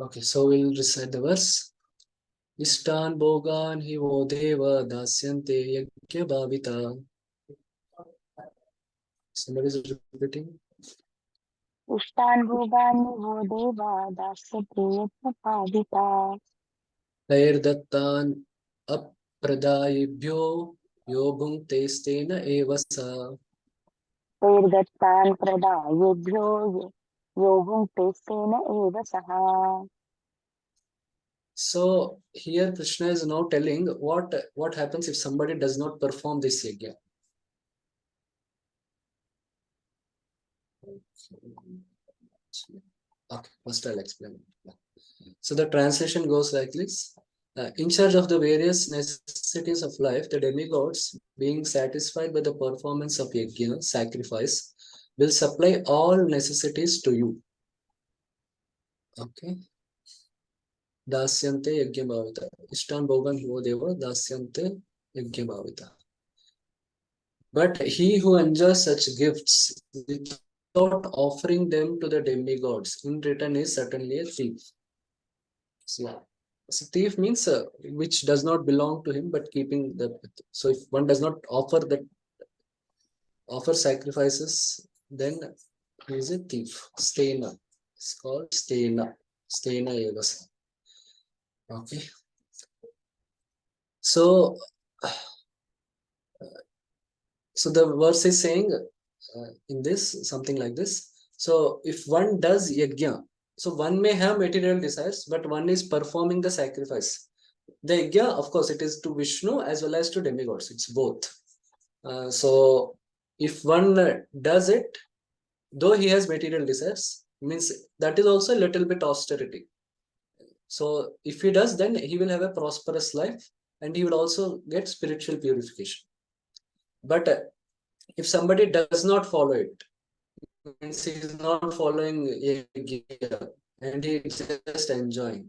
Okay, so we'll recite the verse. Ishtan Bogan hi vo deva dasyante yajna bhavita. Somebody is repeating. Ishtan bhogani vo deva dasyate yajna pavita. Tair dattan apradayibhyo yo bhunkte stena evasa. Tairdattan pradayebhyo yo bhukte stena eva saha. So here Krishna is now telling what happens if somebody does not perform this yajna. Okay, first I'll explain. So the translation goes like this. In charge of the various necessities of life, the demigods, being satisfied by the performance of yajna, sacrifice, will supply all necessities to you. Okay. Dasyante yajna bhavita. Ishtan bhogan ho deva dasyante yajna bhavita. But he who enjoys such gifts without offering them to the demigods in return is certainly a thief. So thief means which does not belong to him, but keeping the. So if one does not offer sacrifices, then he is a thief. Stena. It's called stena. Stena yavasa. Okay. So the verse is saying in this something like this. So if one does yajna, so one may have material desires, but one is performing the sacrifice. The yajna, of course, it is to Vishnu as well as to demigods. It's both. So if one does it, though he has material desires, means that is also a little bit austerity. So if he does, then he will have a prosperous life and he will also get spiritual purification. But if somebody does not follow it, means he is not following yajna and he is just enjoying,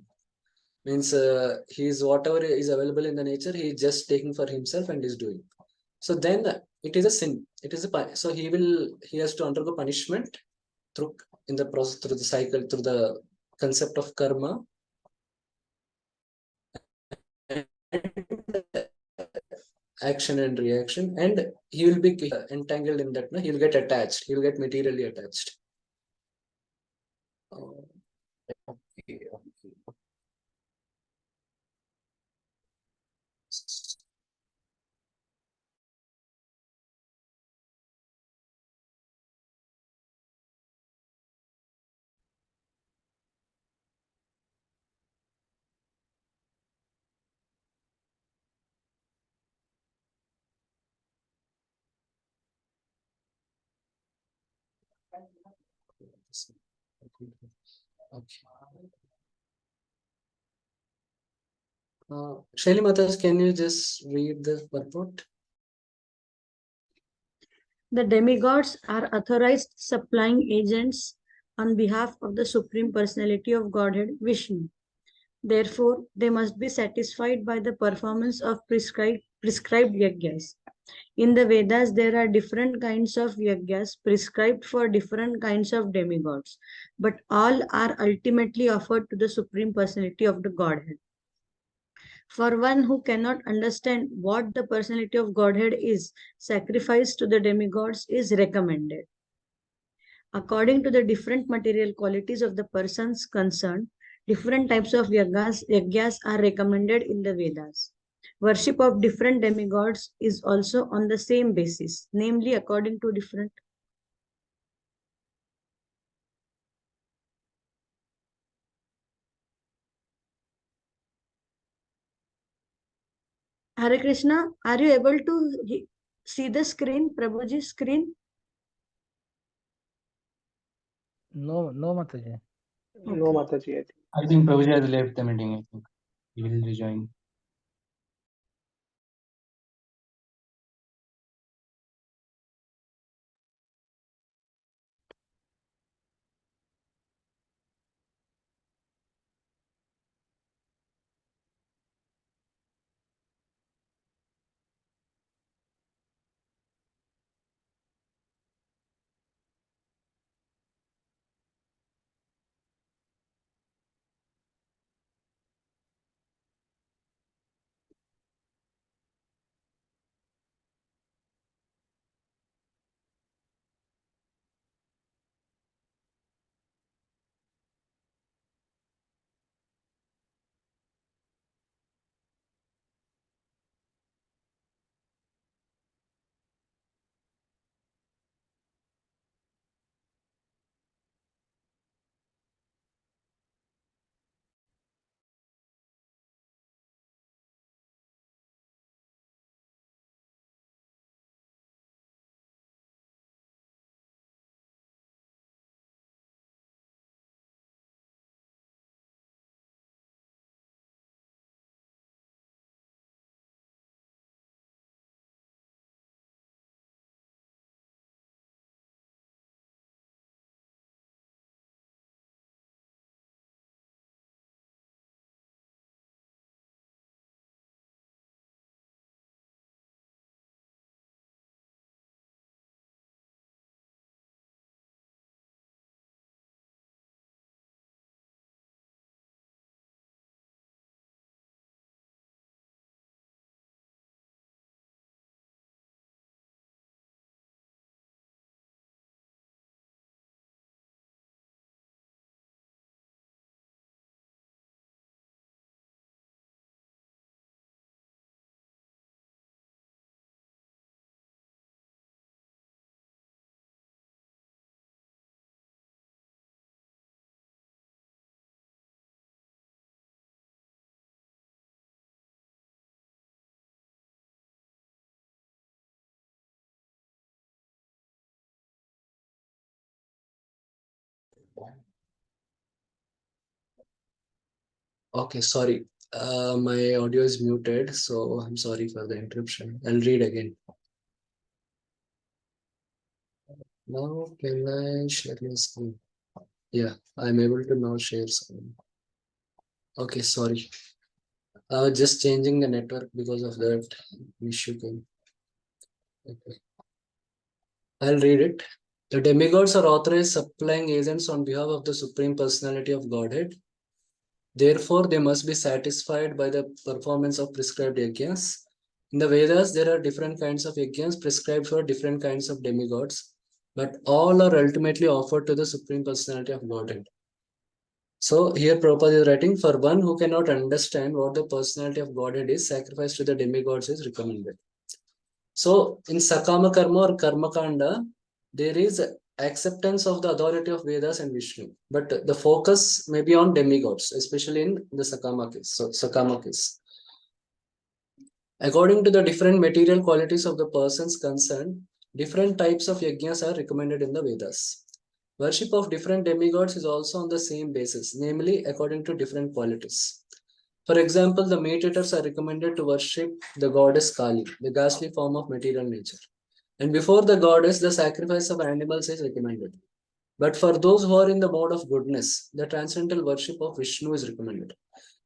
means he is whatever is available in the nature, he is just taking for himself and is doing. So then it is a sin. It is a so he has to undergo punishment through in the process, through the cycle, through the concept of karma. Action and reaction, and he will be entangled in that. No? He will get attached. He will get materially attached. Okay. Okay. Shaili Matas, can you just read the purport? The demigods are authorized supplying agents on behalf of the Supreme Personality of Godhead, Vishnu. Therefore, they must be satisfied by the performance of prescribed yajnas. In the Vedas, there are different kinds of yajnas prescribed for different kinds of demigods, but all are ultimately offered to the Supreme Personality of the Godhead. For one who cannot understand what the personality of Godhead is, sacrifice to the demigods is recommended. According to the different material qualities of the persons concerned, different types of yajnas are recommended in the Vedas. Worship of different demigods is also on the same basis, namely according to different. Hare Krishna, are you able to see the screen, Prabhuji's screen? No, Mataji. Okay. No, Mataji. I think Prabhuji has left the meeting. I think he will rejoin. Okay, sorry. My audio is muted, so I'm sorry for the interruption. I'll read again. Now, can I share my screen? Yeah, I'm able to now share screen. Okay, sorry. Just changing the network because of that issue. Okay. I'll read it. The demigods are authorized supplying agents on behalf of the Supreme Personality of Godhead. Therefore, they must be satisfied by the performance of prescribed yajnas. In the Vedas, there are different kinds of yajnas prescribed for different kinds of demigods, but all are ultimately offered to the Supreme Personality of Godhead. So here Prabhupada is writing, for one who cannot understand what the personality of Godhead is, sacrifice to the demigods is recommended. So in Sakama Karma or Karma Kanda, there is acceptance of the authority of Vedas and Vishnu, but the focus may be on demigods, especially in the Sakama case. So Sakama case. According to the different material qualities of the persons concerned, different types of yajnas are recommended in the Vedas. Worship of different demigods is also on the same basis, namely according to different qualities. For example, the meat eaters are recommended to worship the goddess Kali, the ghastly form of material nature. And before the goddess, the sacrifice of animals is recommended. But for those who are in the mode of goodness, the transcendental worship of Vishnu is recommended.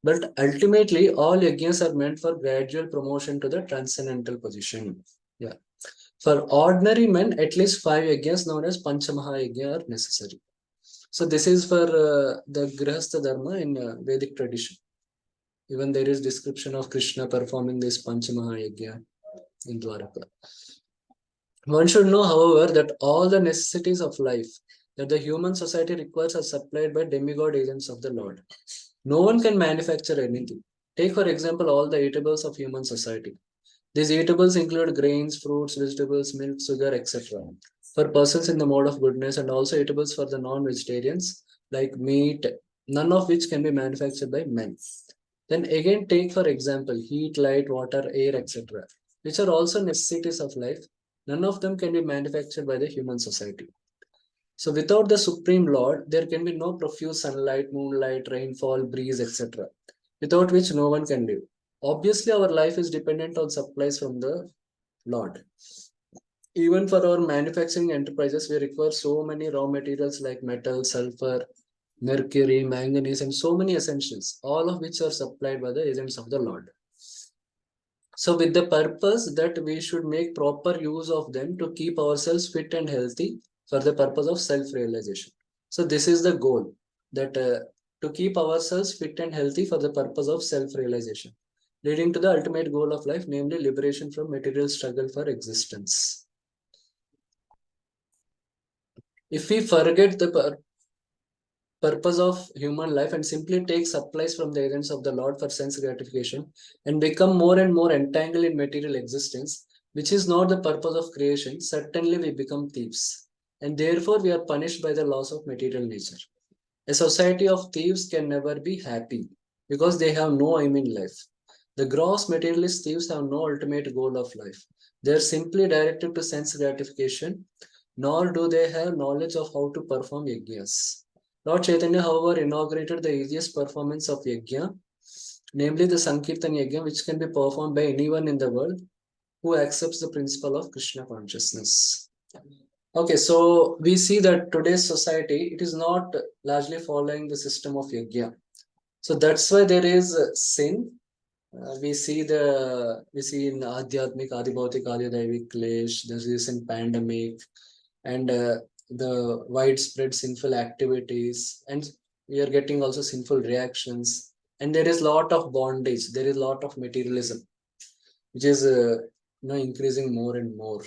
But ultimately, all yajnas are meant for gradual promotion to the transcendental position. Yeah. For ordinary men, at least 5 yajnas known as Panchamaha yajna are necessary. So this is for the Grihastha Dharma in Vedic tradition. Even there is description of Krishna performing this Panchamaha yajna in Dwaraka. One should know, however, that all the necessities of life that the human society requires are supplied by demigod agents of the Lord. No one can manufacture anything. Take, for example, all the eatables of human society. These eatables include grains, fruits, vegetables, milk, sugar, etc. For persons in the mode of goodness, and also eatables for the non-vegetarians like meat, none of which can be manufactured by men. Then again, take for example, heat, light, water, air, etc., which are also necessities of life. None of them can be manufactured by the human society. So without the Supreme Lord, there can be no profuse sunlight, moonlight, rainfall, breeze, etc., without which no one can live. Obviously, our life is dependent on supplies from the Lord. Even for our manufacturing enterprises, we require so many raw materials like metal, sulfur, mercury, manganese, and so many essentials, all of which are supplied by the agents of the Lord. So with the purpose that we should make proper use of them to keep ourselves fit and healthy for the purpose of self-realization. So this is the goal, that to keep ourselves fit and healthy for the purpose of self-realization, leading to the ultimate goal of life, namely liberation from material struggle for existence. If we forget the purpose of human life and simply take supplies from the agents of the Lord for sense gratification and become more and more entangled in material existence, which is not the purpose of creation, certainly we become thieves. And therefore we are punished by the laws of material nature. A society of thieves can never be happy because they have no aim in life. The gross materialist thieves have no ultimate goal of life. They are simply directed to sense gratification, nor do they have knowledge of how to perform yajnas. Lord Chaitanya, however, inaugurated the easiest performance of yajna, namely the Sankirtan yajna, which can be performed by anyone in the world who accepts the principle of Krishna consciousness. Okay, so we see that today's society, it is not largely following the system of yajna. So that's why there is sin. We see in Adhyatmik, Adibhautik, Adidaivik Klesh, the recent pandemic, and the widespread sinful activities, and we are getting also sinful reactions, and there is lot of bondage, there is lot of materialism, which is increasing more and more.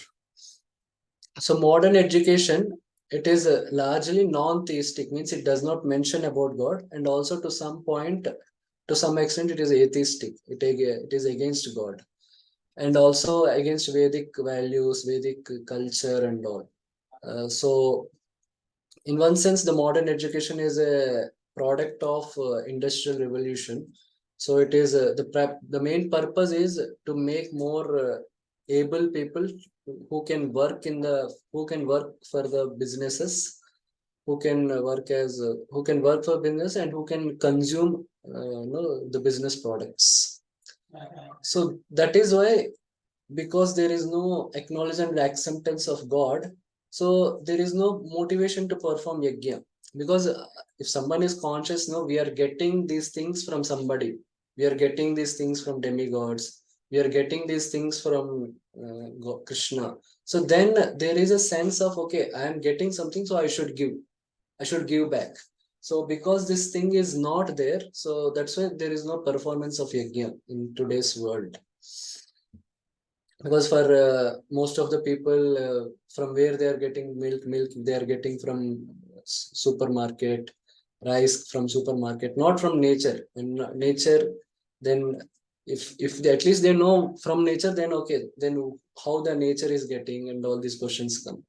So modern education, it is largely non-theistic, means it does not mention about God, and also to some point, to some extent, it is atheistic. It is against God, and also against Vedic values, Vedic culture, and all. So in one sense, the modern education is a product of industrial revolution. So it is the main purpose is to make more able people who can work for the businesses, who can who can work for business and who can consume the business products. So that is why, because there is no acknowledgement and acceptance of God, so there is no motivation to perform yajna. Because if someone is conscious, no, we are getting these things from somebody. We are getting these things from demigods. We are getting these things from Krishna. So then there is a sense of, okay, I am getting something, so I should give. I should give back. So because this thing is not there, so that's why there is no performance of yajna in today's world. Because for most of the people, from where they are getting milk they are getting from supermarket, rice from supermarket, not from nature. And nature, then if they, at least they know from nature, then okay, then how the nature is getting, and all these questions come.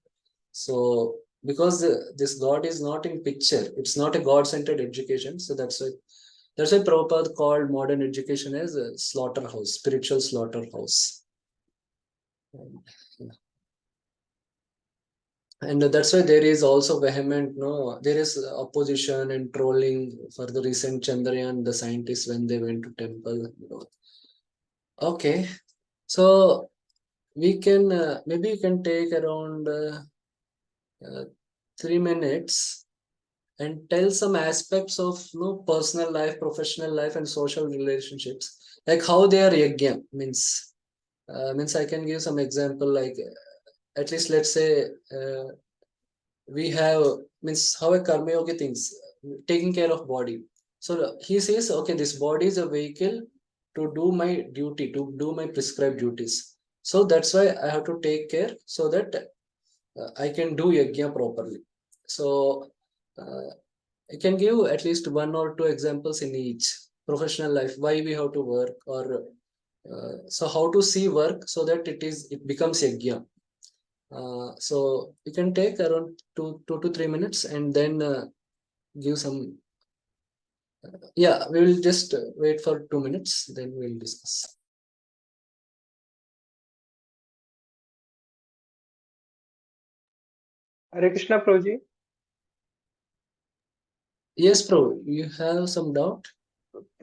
So because this God is not in picture, it's not a God-centered education. So that's why Prabhupada called modern education as a slaughterhouse, spiritual slaughterhouse. And that's why there is also vehement, no, there is opposition and trolling for the recent Chandrayaan, the scientists, when they went to temple. Okay, so we can maybe you can take around 3 minutes and tell some aspects of personal life, professional life, and social relationships, like how they are yajna. Means I can give some example, like at least let's say we have, means how a karma yogi thinks, taking care of body. So he says, okay, this body is a vehicle to do my duty, to do my prescribed duties. So that's why I have to take care, so that I can do yajna properly. So I can give at least one or two examples in each. Professional life, why we have to work, or so how to see work so that it becomes yajna. So you can take around 2 to 3 minutes, and then give some. Yeah, we will just wait for 2 minutes, then we'll discuss. Hare Krishna, Prabhuji. Yes, Pro, you have some doubt?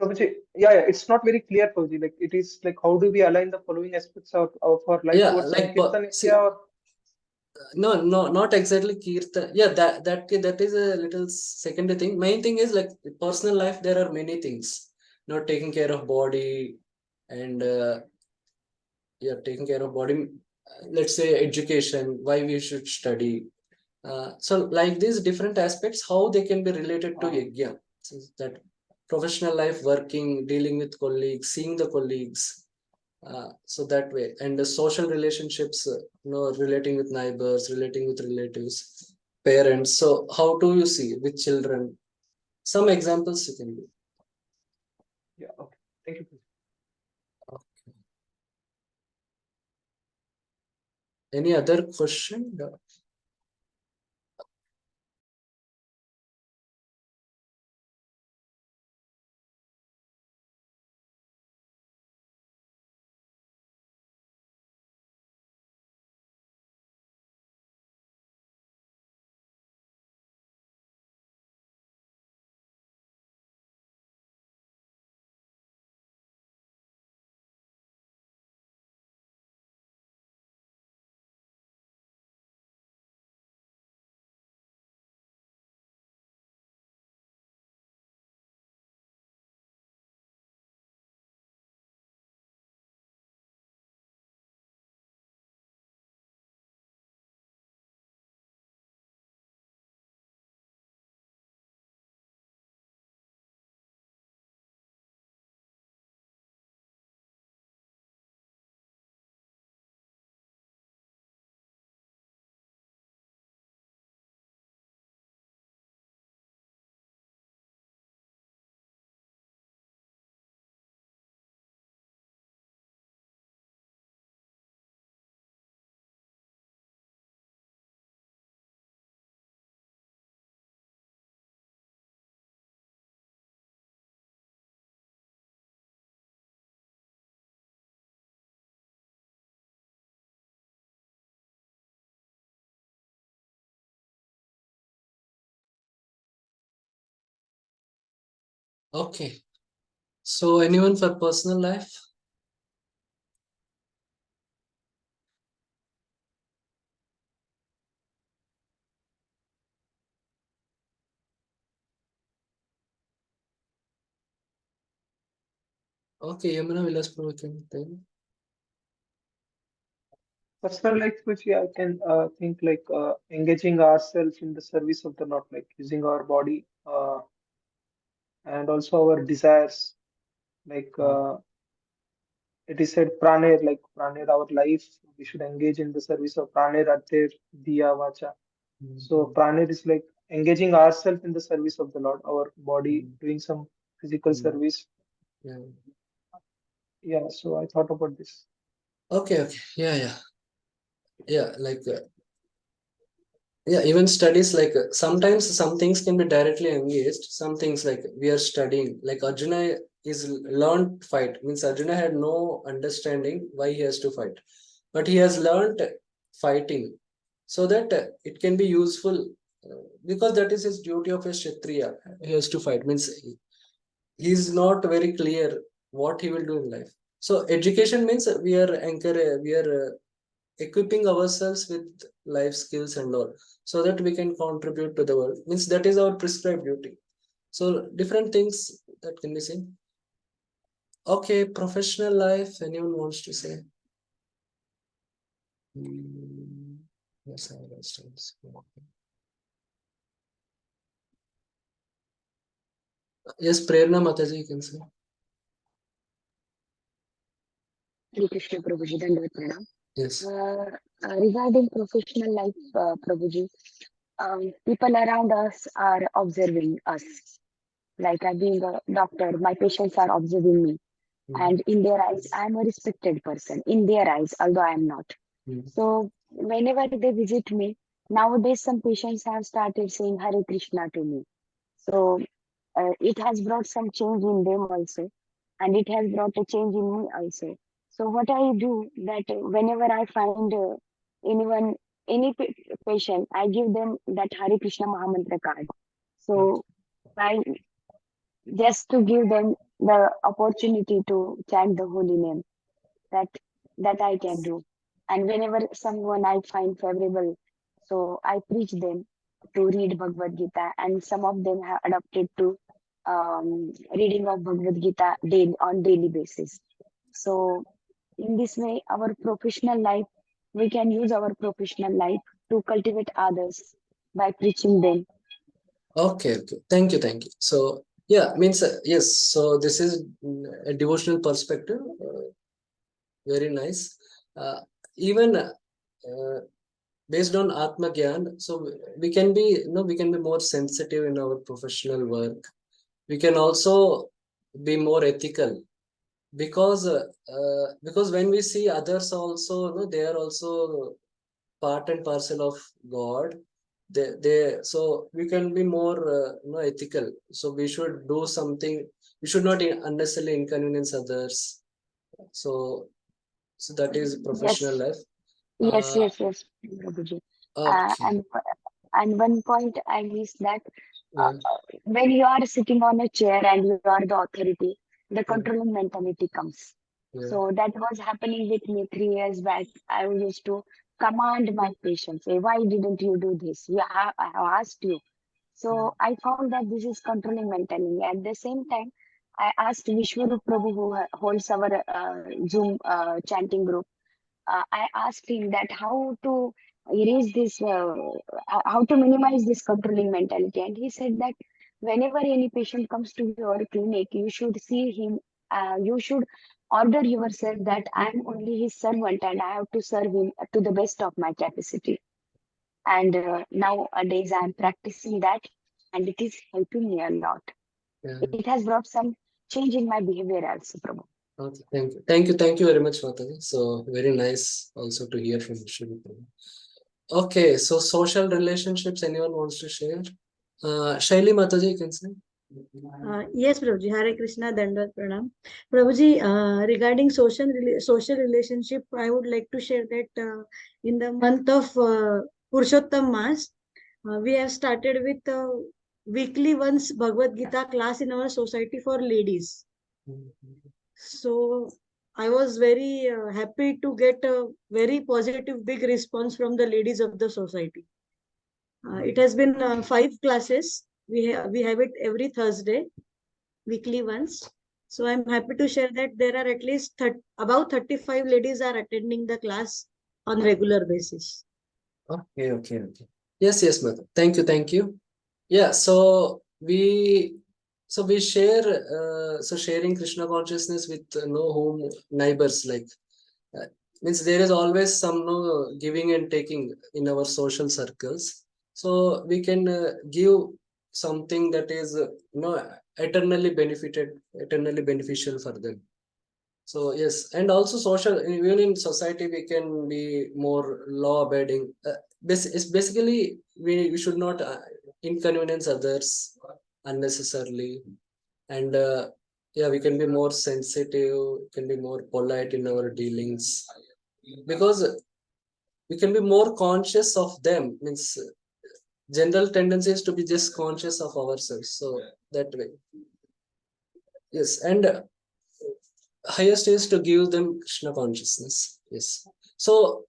Prabhuji, yeah, it's not very clear, Prabhuji. Like, it is like, how do we align the following aspects of our life Yeah, towards like Sankirtan see, India, or no, not exactly Kirtan. Yeah, that is a little secondary thing. Main thing is like personal life. There are many things. Not taking care of body, and yeah, taking care of body. Let's say education, why we should study. So like these different aspects, how they can be related to yajna. So that professional life, working, dealing with colleagues, seeing the colleagues. So that way, and the social relationships, relating with neighbors, relating with relatives, parents. So how do you see with children? Some examples you can give. yeah, okay. Thank you, Prabhuji. Any other question? Okay. So anyone for personal life? Okay, Yamuna Vilas Prabhu can tell. Personal life, which I can think like engaging ourselves in the service of the Lord, like using our body and also our desires. Like it is said, praner, like praner, our life, we should engage in the service of praner, arther, diya, vacha. So praner is like engaging ourselves in the service of the Lord, our body doing some physical service. Yeah. Yeah, so I thought about this. Okay. Yeah, like yeah, even studies like sometimes some things can be directly engaged. Some things like we are studying, like Arjuna is learned fight. Means Arjuna had no understanding why he has to fight, but he has learned fighting so that it can be useful because that is his duty of a Kshatriya. He has to fight. Means he is not very clear what he will do in life. So education means we are equipping ourselves with life skills and all so that we can contribute to the world, means that is our prescribed duty. So different things that can be seen. Okay, professional life, anyone wants to say? Yes, I understand. Yes, Prerna Mataji, you can say. Hare Krishna Prabhuji, Dandavat Pranam. Yes. Regarding professional life, Prabhuji, people around us are observing us. Like I being a doctor, my patients are observing me. And in their eyes, I'm a respected person. In their eyes, although I'm not. So whenever they visit me, nowadays some patients have started saying Hare Krishna to me. So it has brought some change in them also, and it has brought a change in me also. So what I do that whenever I find anyone, any patient, I give them that Hare Krishna Mahamantra card. So I just to give them the opportunity to chant the holy name that I can do. And whenever someone I find favorable, so I preach them to read Bhagavad Gita, and some of them have adopted to reading of Bhagavad Gita daily on daily basis. So in this way, our professional life, we can use our professional life to cultivate others by preaching them. Okay. Thank you. So yeah, means yes. So this is a devotional perspective. Very nice. Even based on Atma Gyan, so we can be, we can be more sensitive in our professional work. We can also be more ethical because when we see others also, they are also part and parcel of God. They so we can be more ethical. So we should do something. We should not unnecessarily inconvenience others. So that is professional Yes, life. yes, Prabhuji. Uh, Okay. and and one point I missed that uh, Yeah. when you are sitting on a chair and you are the authority, the Yeah. controlling mentality comes. Yeah. So that was happening with me 3 years back. I used to command my patients, say, why didn't you do this? I have asked you. So I found that this is controlling mentality. At the same time, I asked Vishwarup Prabhu, who holds our Zoom chanting group. I asked him that how to erase this, how to minimize this controlling mentality, and he said that whenever any patient comes to your clinic, you should see him. You should order yourself that I'm only his servant and I have to serve him to the best of my capacity. And nowadays I'm practicing that, and it is helping me a lot. Yeah. It has brought some change in my behavior also, Prabhu. Okay. Thank you very much, Mataji. So very nice also to hear from you. Okay, so social relationships, anyone wants to share? Shaili Mataji, you can say. Yes, Prabhuji. Hare Krishna, Dandavat Pranam. Prabhuji, regarding social relationship, I would like to share that in the month of Purushottam Mas, we have started with weekly once Bhagavad Gita class in our society for ladies. So I was very happy to get a very positive, big response from the ladies of the society. It has been 5 classes. We have it every Thursday, weekly once. So I'm happy to share that there are at least about 35 ladies are attending the class on regular basis. Okay. Yes, ma'am. Thank you. Yeah, so we share sharing Krishna consciousness with no home neighbors, like means there is always some no giving and taking in our social circles. So we can give something that is eternally beneficial for them. So yes, and also social, even in society, we can be more law-abiding. It's basically we should not inconvenience others unnecessarily, and yeah, we can be more sensitive, can be more polite in our dealings, because we can be more conscious of them. Means general tendency is to be just conscious of ourselves. So that way, yes, and highest is to give them Krishna consciousness. Yes. So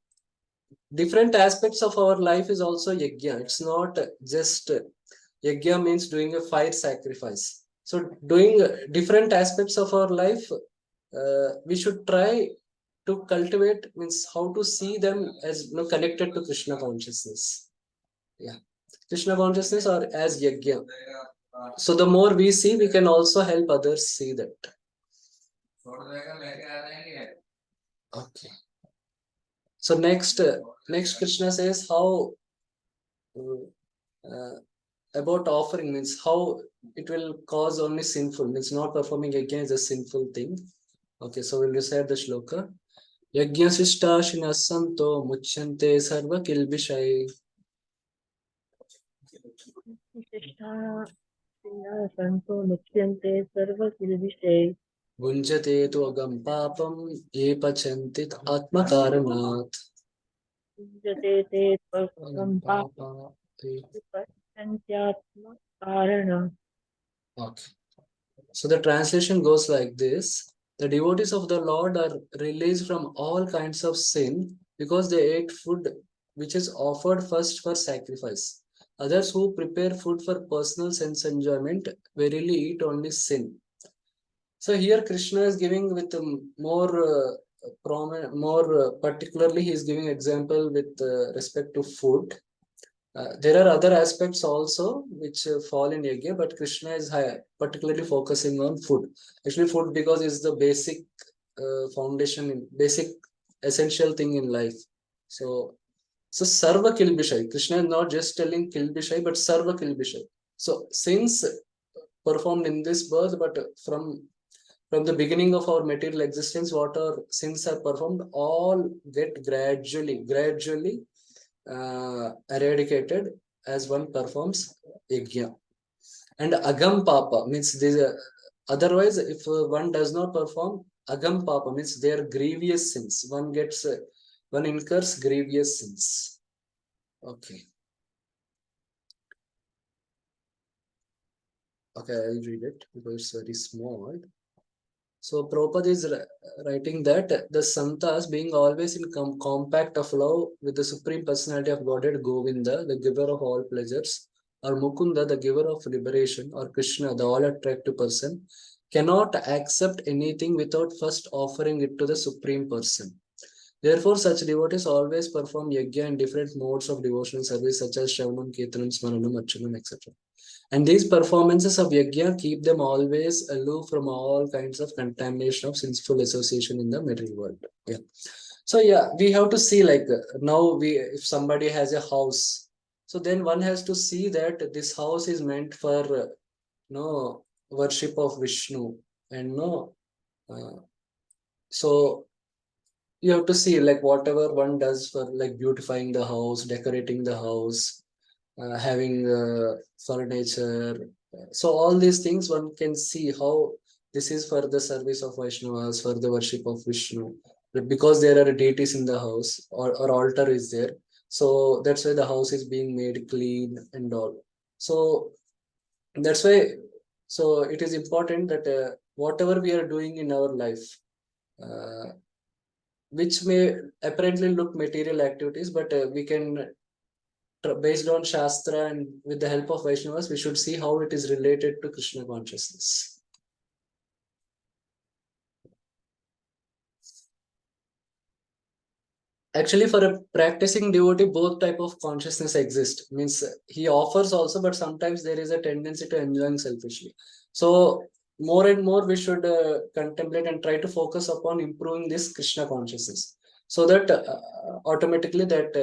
different aspects of our life is also yajna. It's not just yajna means doing a fire sacrifice. So doing different aspects of our life, we should try to cultivate, means how to see them as connected to Krishna consciousness. Yeah. Krishna consciousness or as yajna. So the more we see, we can also help others see that. Okay. So next Krishna says how about offering, means how it will cause only sinful, means not performing again is a sinful thing. Okay, so we'll recite the shloka. Yajna sishta shinasanto muchyante sarva kilbishai. Bunjate tu agam papam ye pachantit atma karanat. Okay. So the translation goes like this. The devotees of the Lord are released from all kinds of sin because they ate food which is offered first for sacrifice. Others who prepare food for personal sense enjoyment verily eat only sin. So here Krishna is giving with more particularly he is giving example with respect to food. There are other aspects also which fall in yajna, but Krishna is particularly focusing on food. Actually, food because it's the basic foundation, basic essential thing in life. So Sarva Kilbishai. Krishna is not just telling Kilbishai, but Sarva Kilbishai. So since performed in this birth, but from the beginning of our material existence, what our sins are performed, all get gradually eradicated as one performs yajna. And agam papa means this. Otherwise, if one does not perform agam papa, means they are grievous sins. One incurs grievous sins. Okay. Okay, I'll read it because it's very small. So Prabhupada is writing that the Santas, being always in compact of love with the Supreme Personality of Godhead, Govinda, the giver of all pleasures, or Mukunda, the giver of liberation, or Krishna, the all-attractive person, cannot accept anything without first offering it to the Supreme Person. Therefore, such devotees always perform yajna in different modes of devotional service, such as Shravanam, Kirtanam, Smaranam, Archanam, etc. And these performances of yajna keep them always aloof from all kinds of contamination of sinful association in the material world. Yeah. So yeah, we have to see, like now if somebody has a house, so then one has to see that this house is meant for worship of Vishnu, and so you have to see, like whatever one does for like beautifying the house, decorating the house, having furniture. So all these things one can see how this is for the service of Vaishnavas, for the worship of Vishnu. But because there are deities in the house, or altar is there, so that's why the house is being made clean and all. So That's why, so it is important that whatever we are doing in our life, which may apparently look material activities, but we can, based on Shastra and with the help of Vaishnavas, we should see how it is related to Krishna consciousness. Actually, for a practicing devotee, both type of consciousness exist. Means he offers also, but sometimes there is a tendency to enjoying selfishly. So more and more we should contemplate and try to focus upon improving this Krishna consciousness, so that automatically that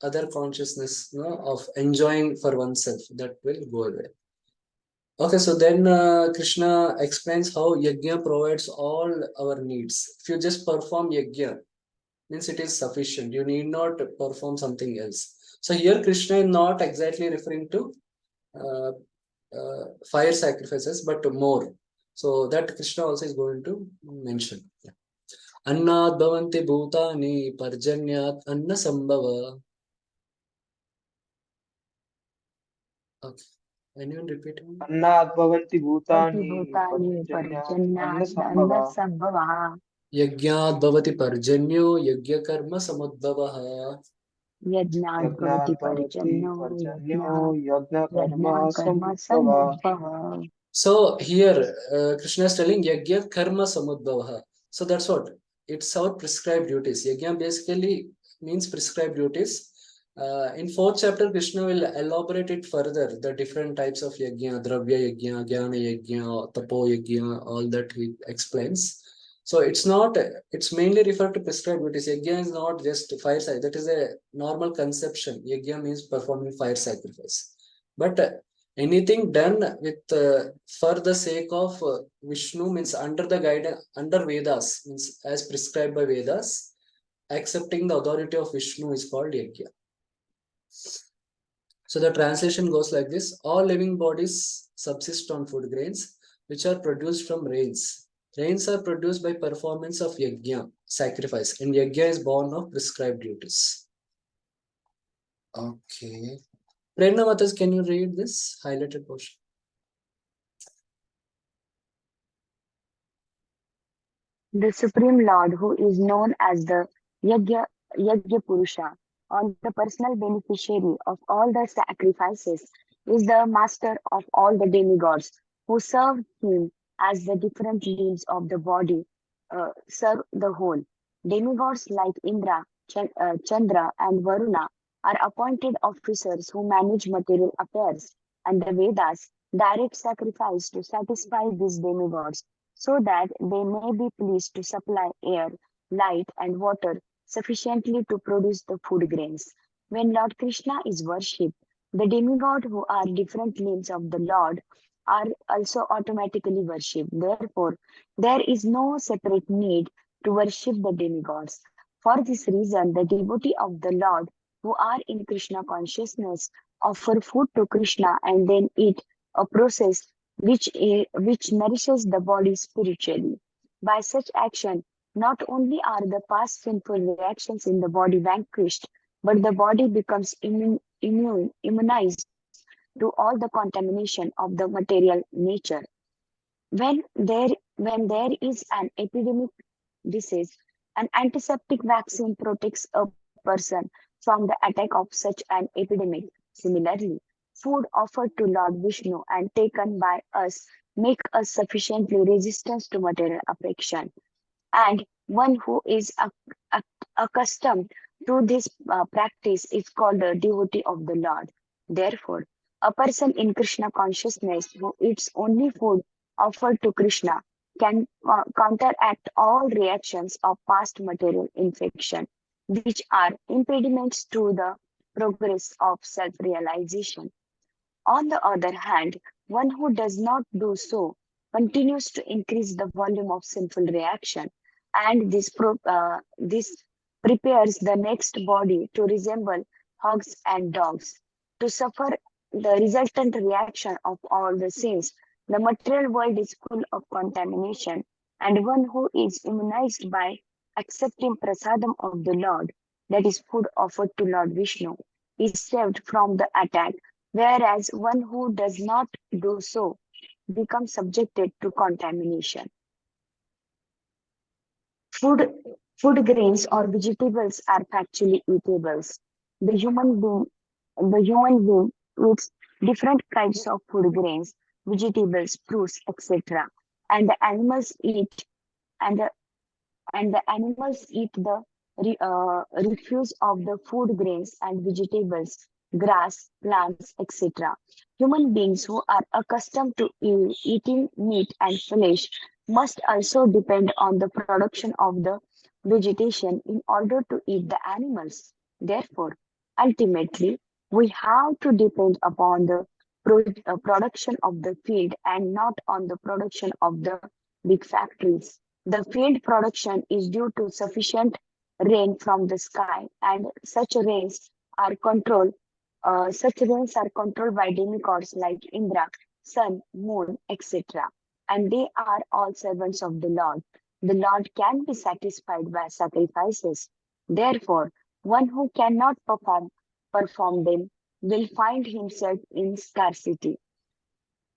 other consciousness, of enjoying for oneself, that will go away. Okay, so then Krishna explains how yajna provides all our needs. If you just perform yajna, means it is sufficient. You need not perform something else. So here Krishna is not exactly referring to uh, fire sacrifices, but more. So that Krishna also is going to mention. Annad bhavanti bhutani parjanyat anna sambhava. Okay. Anyone repeat? Annat bhavanti bhutani Bhutani parjanyat anna Parjanya Anna sambhava. Sambhava Yajnat bhavati parjanyo yajna karma samudbhavaha. Yajnat Yajnat Bhavati bhavati Parjanyo parjanyo Yajna yajna karma Yajna Karma samudbhava. Samudbhava. So here Krishna is telling yajna karma samudbhavaha. So that's what it's our prescribed duties. Yajna basically means prescribed duties. In fourth chapter, Krishna will elaborate it further. The different types of yajna, dravya yajna, jnana yajna, tapo yajna, all that he explains. So it's not. It's mainly referred to prescribed duties. Yajna is not just fire sacrifice. That is a normal conception. Yajna means performing fire sacrifice, but anything done with for the sake of Vishnu, means under the guidance, under Vedas, means as prescribed by Vedas, accepting the authority of Vishnu is called yajna. So the translation goes like this: all living bodies subsist on food grains which are produced from rains. Rains are produced by performance of yajna, sacrifice, and yajna is born of prescribed duties. Okay. Prerna Matas, can you read this highlighted portion? The Supreme Lord, who is known as the Yajna Purusha, or the personal beneficiary of all the sacrifices, is the master of all the demigods who serve him as the different limbs of the body serve the whole. Demigods like Indra, Chandra, and Varuna are appointed officers who manage material affairs, and the Vedas direct sacrifice to satisfy these demigods so that they may be pleased to supply air, light, and water sufficiently to produce the food grains. When Lord Krishna is worshipped, the demigod who are different limbs of the Lord are also automatically worshipped. Therefore, there is no separate need to worship the demigods. For this reason, the devotee of the Lord who are in Krishna consciousness offer food to Krishna and then eat, a process which nourishes the body spiritually. By such action, not only are the past sinful reactions in the body vanquished, but the body becomes immunized to all the contamination of the material nature. When there is an epidemic disease, an antiseptic vaccine protects a person from the attack of such an epidemic. Similarly, food offered to Lord Vishnu and taken by us make us sufficiently resistant to material affection. And one who is accustomed to this practice is called a devotee of the Lord. Therefore, a person in Krishna consciousness who eats only food offered to Krishna can counteract all reactions of past material infection, which are impediments to the progress of self realization. On the other hand, one who does not do so continues to increase the volume of sinful reaction, and this prepares the next body to resemble hogs and dogs. To suffer the resultant reaction of all the sins, the material world is full of contamination, and one who is immunized by accepting prasadam of the Lord, that is food offered to Lord Vishnu, is saved from the attack whereas one who does not do so becomes subjected to contamination. Food, food grains or vegetables are factually eatables. The human being eats different kinds of food grains, vegetables, fruits, etc. And the animals eat and the, and the animals eat the refuse of the food grains and vegetables, grass, plants, etc. Human beings who are accustomed to eating meat and flesh must also depend on the production of the vegetation in order to eat the animals. Therefore, ultimately, we have to depend upon the production of the field and not on the production of the big factories. The field production is due to sufficient rain from the sky, and such rains are controlled by demigods like Indra, sun, moon, etc. And they are all servants of the Lord. The Lord can be satisfied by sacrifices. Therefore, one who cannot perform them will find himself in scarcity.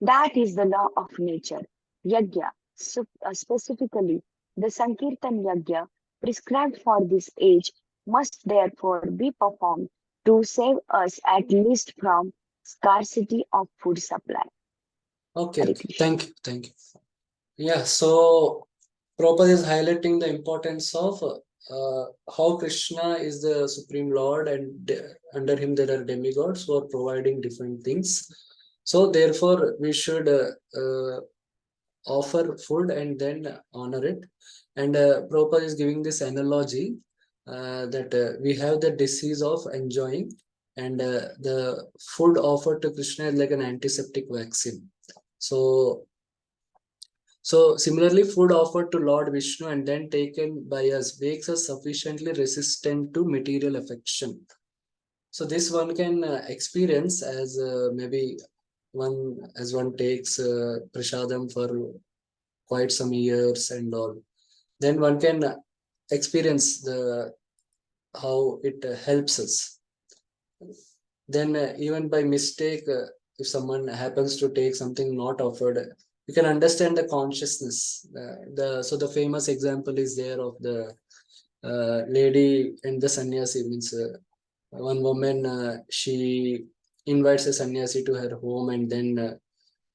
That is the law of nature. Yajna, specifically the Sankirtan Yajna prescribed for this age, must therefore be performed to save us at least from scarcity of food supply. Okay, Hare okay. Krishna. Thank you. Yeah, so Prabhupada is highlighting the importance of how Krishna is the Supreme Lord, and under him there are demigods who are providing different things. So therefore, we should offer food and then honor it. And Prabhupada is giving this analogy that we have the disease of enjoying, and the food offered to Krishna is like an antiseptic vaccine. So similarly, food offered to Lord Vishnu and then taken by us makes us sufficiently resistant to material affection. So this one can experience as maybe one takes prasadam for quite some years and all. Then one can experience how it helps us. Then even by mistake, if someone happens to take something not offered, you can understand the consciousness. So the famous example is there of the lady and the sannyasi. Means one woman, she invites a sannyasi to her home, and then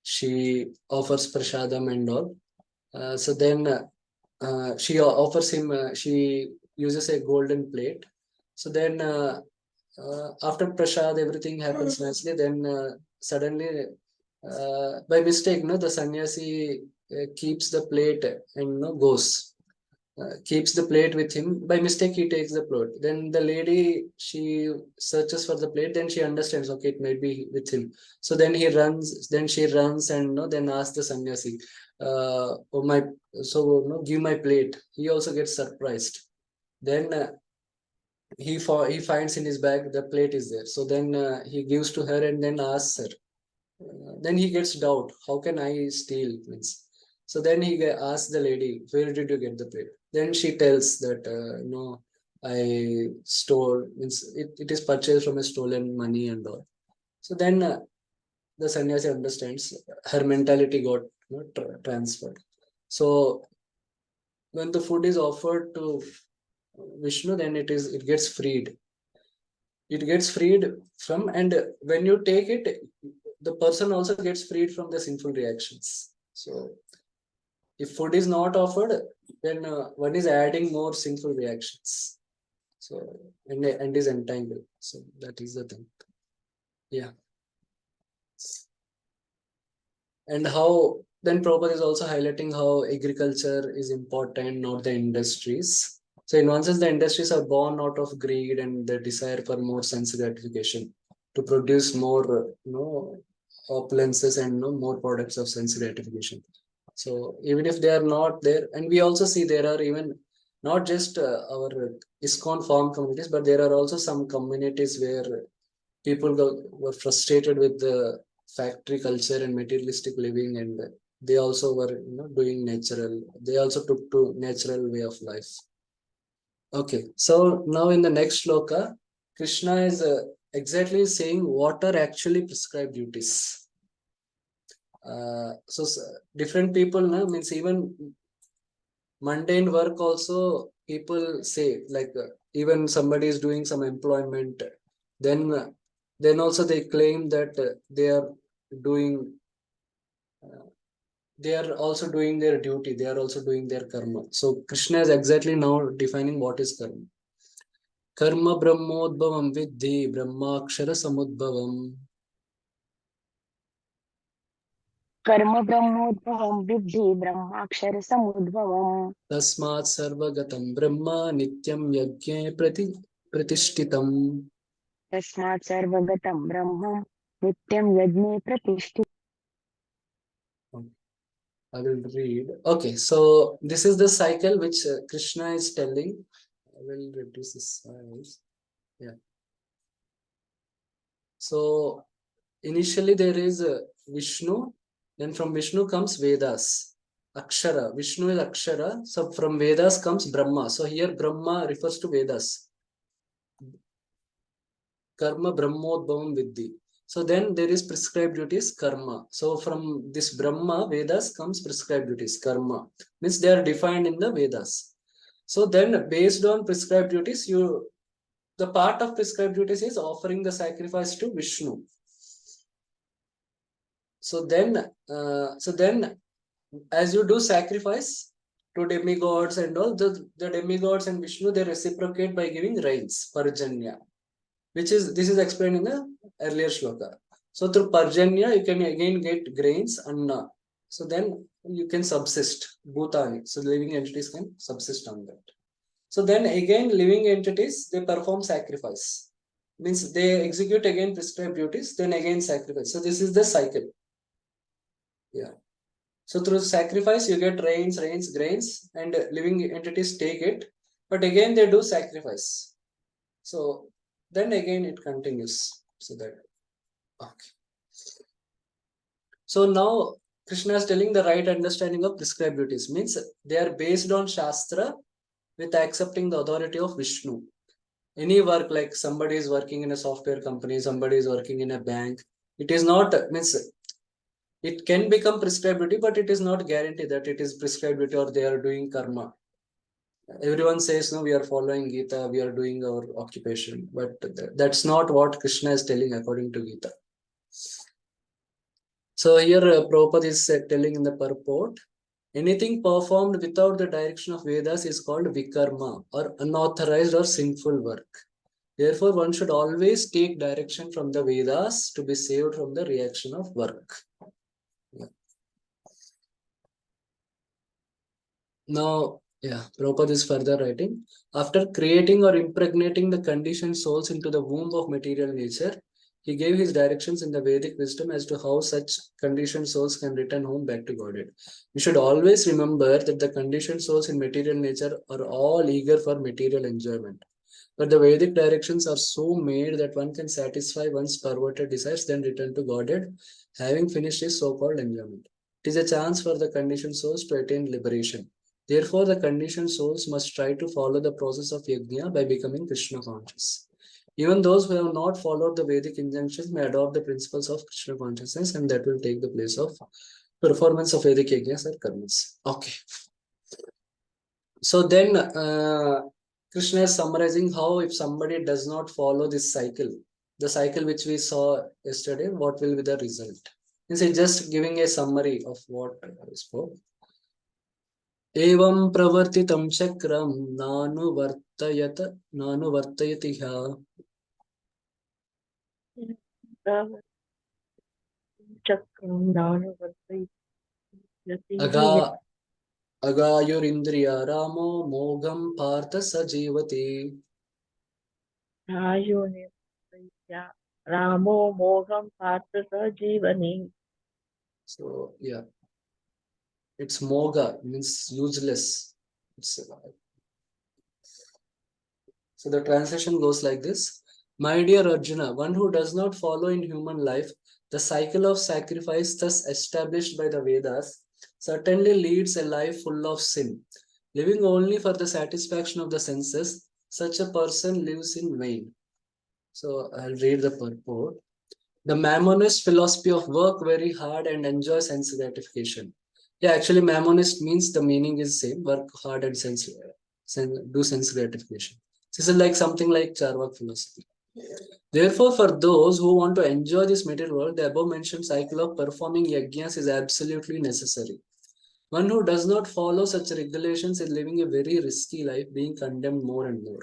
she offers prasadam and all. So then she offers him, she uses a golden plate. So then after prasad, everything happens nicely. Then suddenly, by mistake, the sannyasi keeps the plate and goes. Keeps the plate with him. By mistake, he takes the plate. Then the lady, she searches for the plate. Then she understands, okay, it might be with him. So then he runs. Then she runs and then asks the sannyasi, "Oh my, so give my plate." He also gets surprised. Then he finds in his bag the plate is there. So then he gives to her and then asks her. Then he gets doubt. How can I steal? Means. So then he asks the lady, "Where did you get the plate?" Then she tells that no, I stole. Means it is purchased from a stolen money and all. So then the sannyasi understands. Her mentality got transferred. So when the food is offered to Vishnu, then it gets freed. It gets freed from, and when you take it, the person also gets freed from the sinful reactions. So if food is not offered, then one is adding more sinful reactions. So and is entangled. So that is the thing. Yeah. And how then Prabhupada is also highlighting how agriculture is important, not the industries. So in one sense, the industries are born out of greed and the desire for more sense gratification to produce more, opulences and more products of sense gratification. So even if they are not there, and we also see there are even not just our ISKCON farm communities, but there are also some communities where people were frustrated with the factory culture and materialistic living, and they also were doing natural. They also took to natural way of life. Okay, so now in the next shloka, Krishna is exactly saying what are actually prescribed duties. So different people now means even mundane work also people say like even somebody is doing some employment, then also they claim that they are doing they are also doing their duty, they are also doing their karma. So Krishna is exactly now defining what is karma. Karma brahmodbhavam vidhi brahmakshara samudbhavam. Karma brahmodbhavam vidhi brahmakshara samudbhavam. Tasmat sarvagatam brahma nityam yajne pratishtitam. Tasmat sarvagatam brahma nityam yajne pratishthitam. I will read. Okay, so this is the cycle which Krishna is telling. I will reduce this size. Yeah. So initially there is Vishnu, then from Vishnu comes Vedas. Akshara. Vishnu is Akshara. So from Vedas comes Brahma. So here Brahma refers to Vedas. Karma Brahmodbhavam Vidhi. So then there is prescribed duties, karma. So from this Brahma, Vedas comes prescribed duties, karma. Means they are defined in the Vedas. So then based on prescribed duties, the part of prescribed duties is offering the sacrifice to Vishnu. So then as you do sacrifice to demigods and all, the demigods and Vishnu, they reciprocate by giving rains, Parjanya. This is explained in the earlier shloka. So through Parjanya, you can again get grains, Anna. So then you can subsist, Bhutani. So living entities can subsist on that. So then again, living entities, they perform sacrifice. Means they execute again prescribed duties, then again sacrifice. So this is the cycle. Yeah. So through sacrifice, you get rains, grains, and living entities take it. But again, they do sacrifice. So then again it continues. So that okay. So now Krishna is telling the right understanding of prescribed duties. Means they are based on Shastra with accepting the authority of Vishnu. Any work, like somebody is working in a software company, somebody is working in a bank, it is not means it can become prescribed duty, but it is not guaranteed that it is prescribed duty or they are doing karma. Everyone says, no, we are following Gita, we are doing our occupation, but that's not what Krishna is telling according to Gita. So here Prabhupada is telling in the purport, anything performed without the direction of Vedas is called vikarma, or unauthorized or sinful work. Therefore, one should always take direction from the Vedas to be saved from the reaction of work. Yeah. Now, Prabhupada is further writing. After creating or impregnating the conditioned souls into the womb of material nature, he gave his directions in the Vedic wisdom as to how such conditioned souls can return home back to Godhead. We should always remember that the conditioned souls in material nature are all eager for material enjoyment. But the Vedic directions are so made that one can satisfy one's perverted desires, then return to Godhead, having finished his so-called enjoyment. It is a chance for the conditioned souls to attain liberation. Therefore, the conditioned souls must try to follow the process of yajna by becoming Krishna conscious. Even those who have not followed the Vedic injunctions may adopt the principles of Krishna consciousness, and that will take the place of performance of Vedic yajnas or karmas. Okay. So then Krishna is summarizing how if somebody does not follow this cycle, the cycle which we saw yesterday, what will be the result? He's just giving a summary of what I spoke. Evam pravartitam chakram nanuvartayati ha. Aga Agayurindriya Ramo Mogam Partha Sajivati. Ramo Mogam Partha Sajivani. So yeah, it's Moga, means useless. So the translation goes like this. My dear Arjuna, one who does not follow in human life the cycle of sacrifice thus established by the Vedas certainly leads a life full of sin. Living only for the satisfaction of the senses, such a person lives in vain. So I'll read the purport. The Mammonist philosophy of work very hard and enjoy sense gratification. Yeah, actually, Mammonist means the meaning is same: work hard and do sense gratification. This is like something like Charvak philosophy. Therefore, for those who want to enjoy this material world, the above mentioned cycle of performing yajnas is absolutely necessary. One who does not follow such regulations is living a very risky life, being condemned more and more.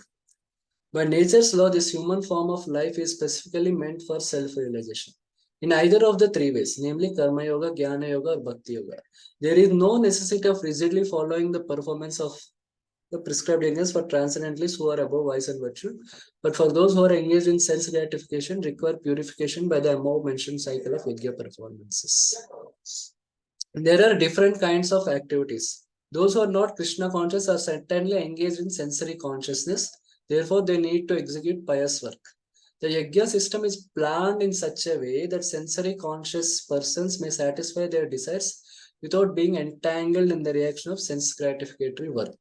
By nature's law, this human form of life is specifically meant for self-realization. In either of the three ways, namely Karma Yoga, Jnana Yoga, or Bhakti Yoga, there is no necessity of rigidly following the performance of the prescribed yajnas for transcendentalists who are above vice and virtue, but for those who are engaged in sense gratification, require purification by the above mentioned cycle of yajna performances. There are different kinds of activities. Those who are not Krishna conscious are certainly engaged in sensory consciousness. Therefore, they need to execute pious work. The yajna system is planned in such a way that sensory conscious persons may satisfy their desires without being entangled in the reaction of sense gratificatory work.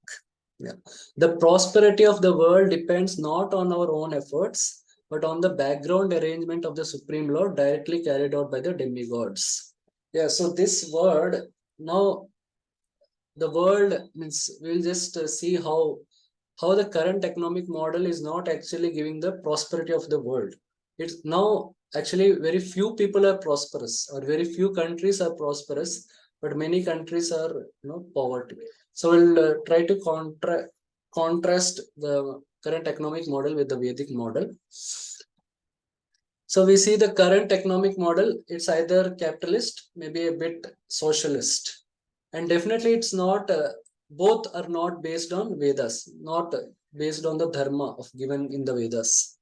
Yeah. The prosperity of the world depends not on our own efforts, but on the background arrangement of the Supreme Lord directly carried out by the demigods. Yeah, so this word, now the world means we'll just see how the current economic model is not actually giving the prosperity of the world. It's now actually very few people are prosperous, or very few countries are prosperous, but many countries are poverty. So we'll try to contrast the current economic model with the Vedic model. So we see the current economic model, it's either capitalist, maybe a bit socialist. And definitely it's not, both are not based on Vedas, not based on the dharma of given in the Vedas.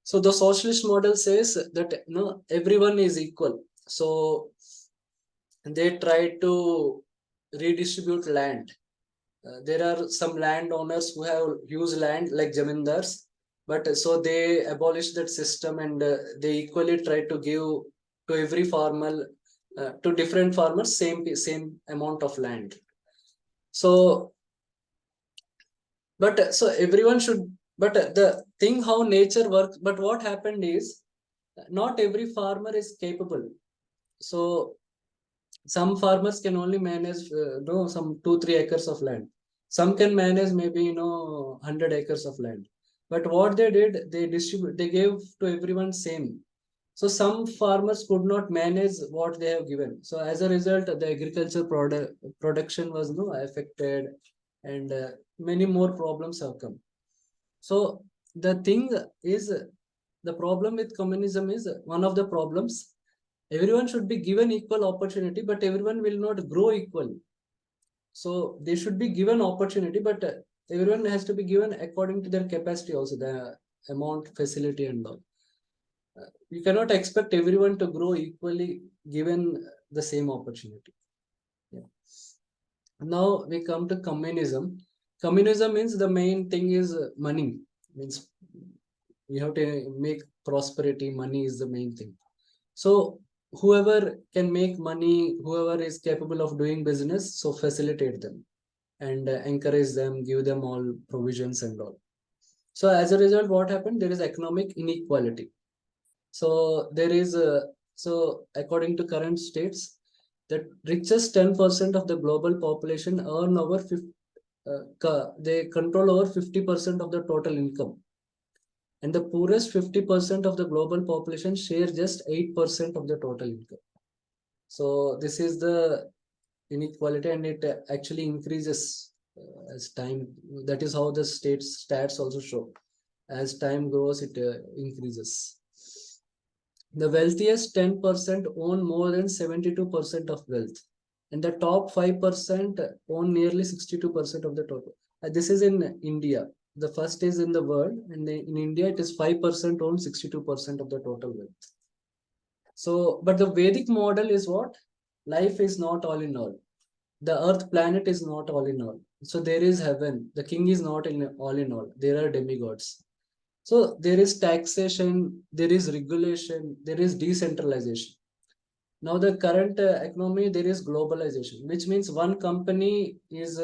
So the socialist model says that everyone is equal. So they try to redistribute land. There are some landowners who have huge land like zamindars, but so they abolish that system, and they equally try to give to every farmer, to different farmers, same amount of land. So but so everyone should, but the thing how nature works, but what happened is not every farmer is capable. So some farmers can only manage some 2-3 acres of land. Some can manage maybe 100 acres of land. But what they did, they gave to everyone same. So some farmers could not manage what they have given. So as a result, the agriculture production was affected, and many more problems have come. So the thing is, the problem with communism is, one of the problems, everyone should be given equal opportunity, but everyone will not grow equally. So they should be given opportunity, but everyone has to be given according to their capacity also, the amount, facility and all. You cannot expect everyone to grow equally given the same opportunity. Yeah. Now we come to communism. Communism means the main thing is money. Means we have to make prosperity, money is the main thing. So whoever can make money, whoever is capable of doing business, so facilitate them and encourage them, give them all provisions and all. So as a result, what happened? There is economic inequality. So there is so according to current states, the richest 10% of the global population earn over 50, they control over 50% of the total income. And the poorest 50% of the global population share just 8% of the total income. So this is the inequality, and it actually increases as time. That is how the stats also show. As time goes, it increases. The wealthiest 10% own more than 72% of wealth, and the top 5% own nearly 62% of the total. This is in India. The first is in the world, and in India it is 5% own 62% of the total wealth. So, but the Vedic model is what? Life is not all in all. The earth planet is not all in all. So there is heaven. The king is not all in all. There are demigods. So there is taxation, there is regulation, there is decentralization. Now the current economy, there is globalization, which means one company is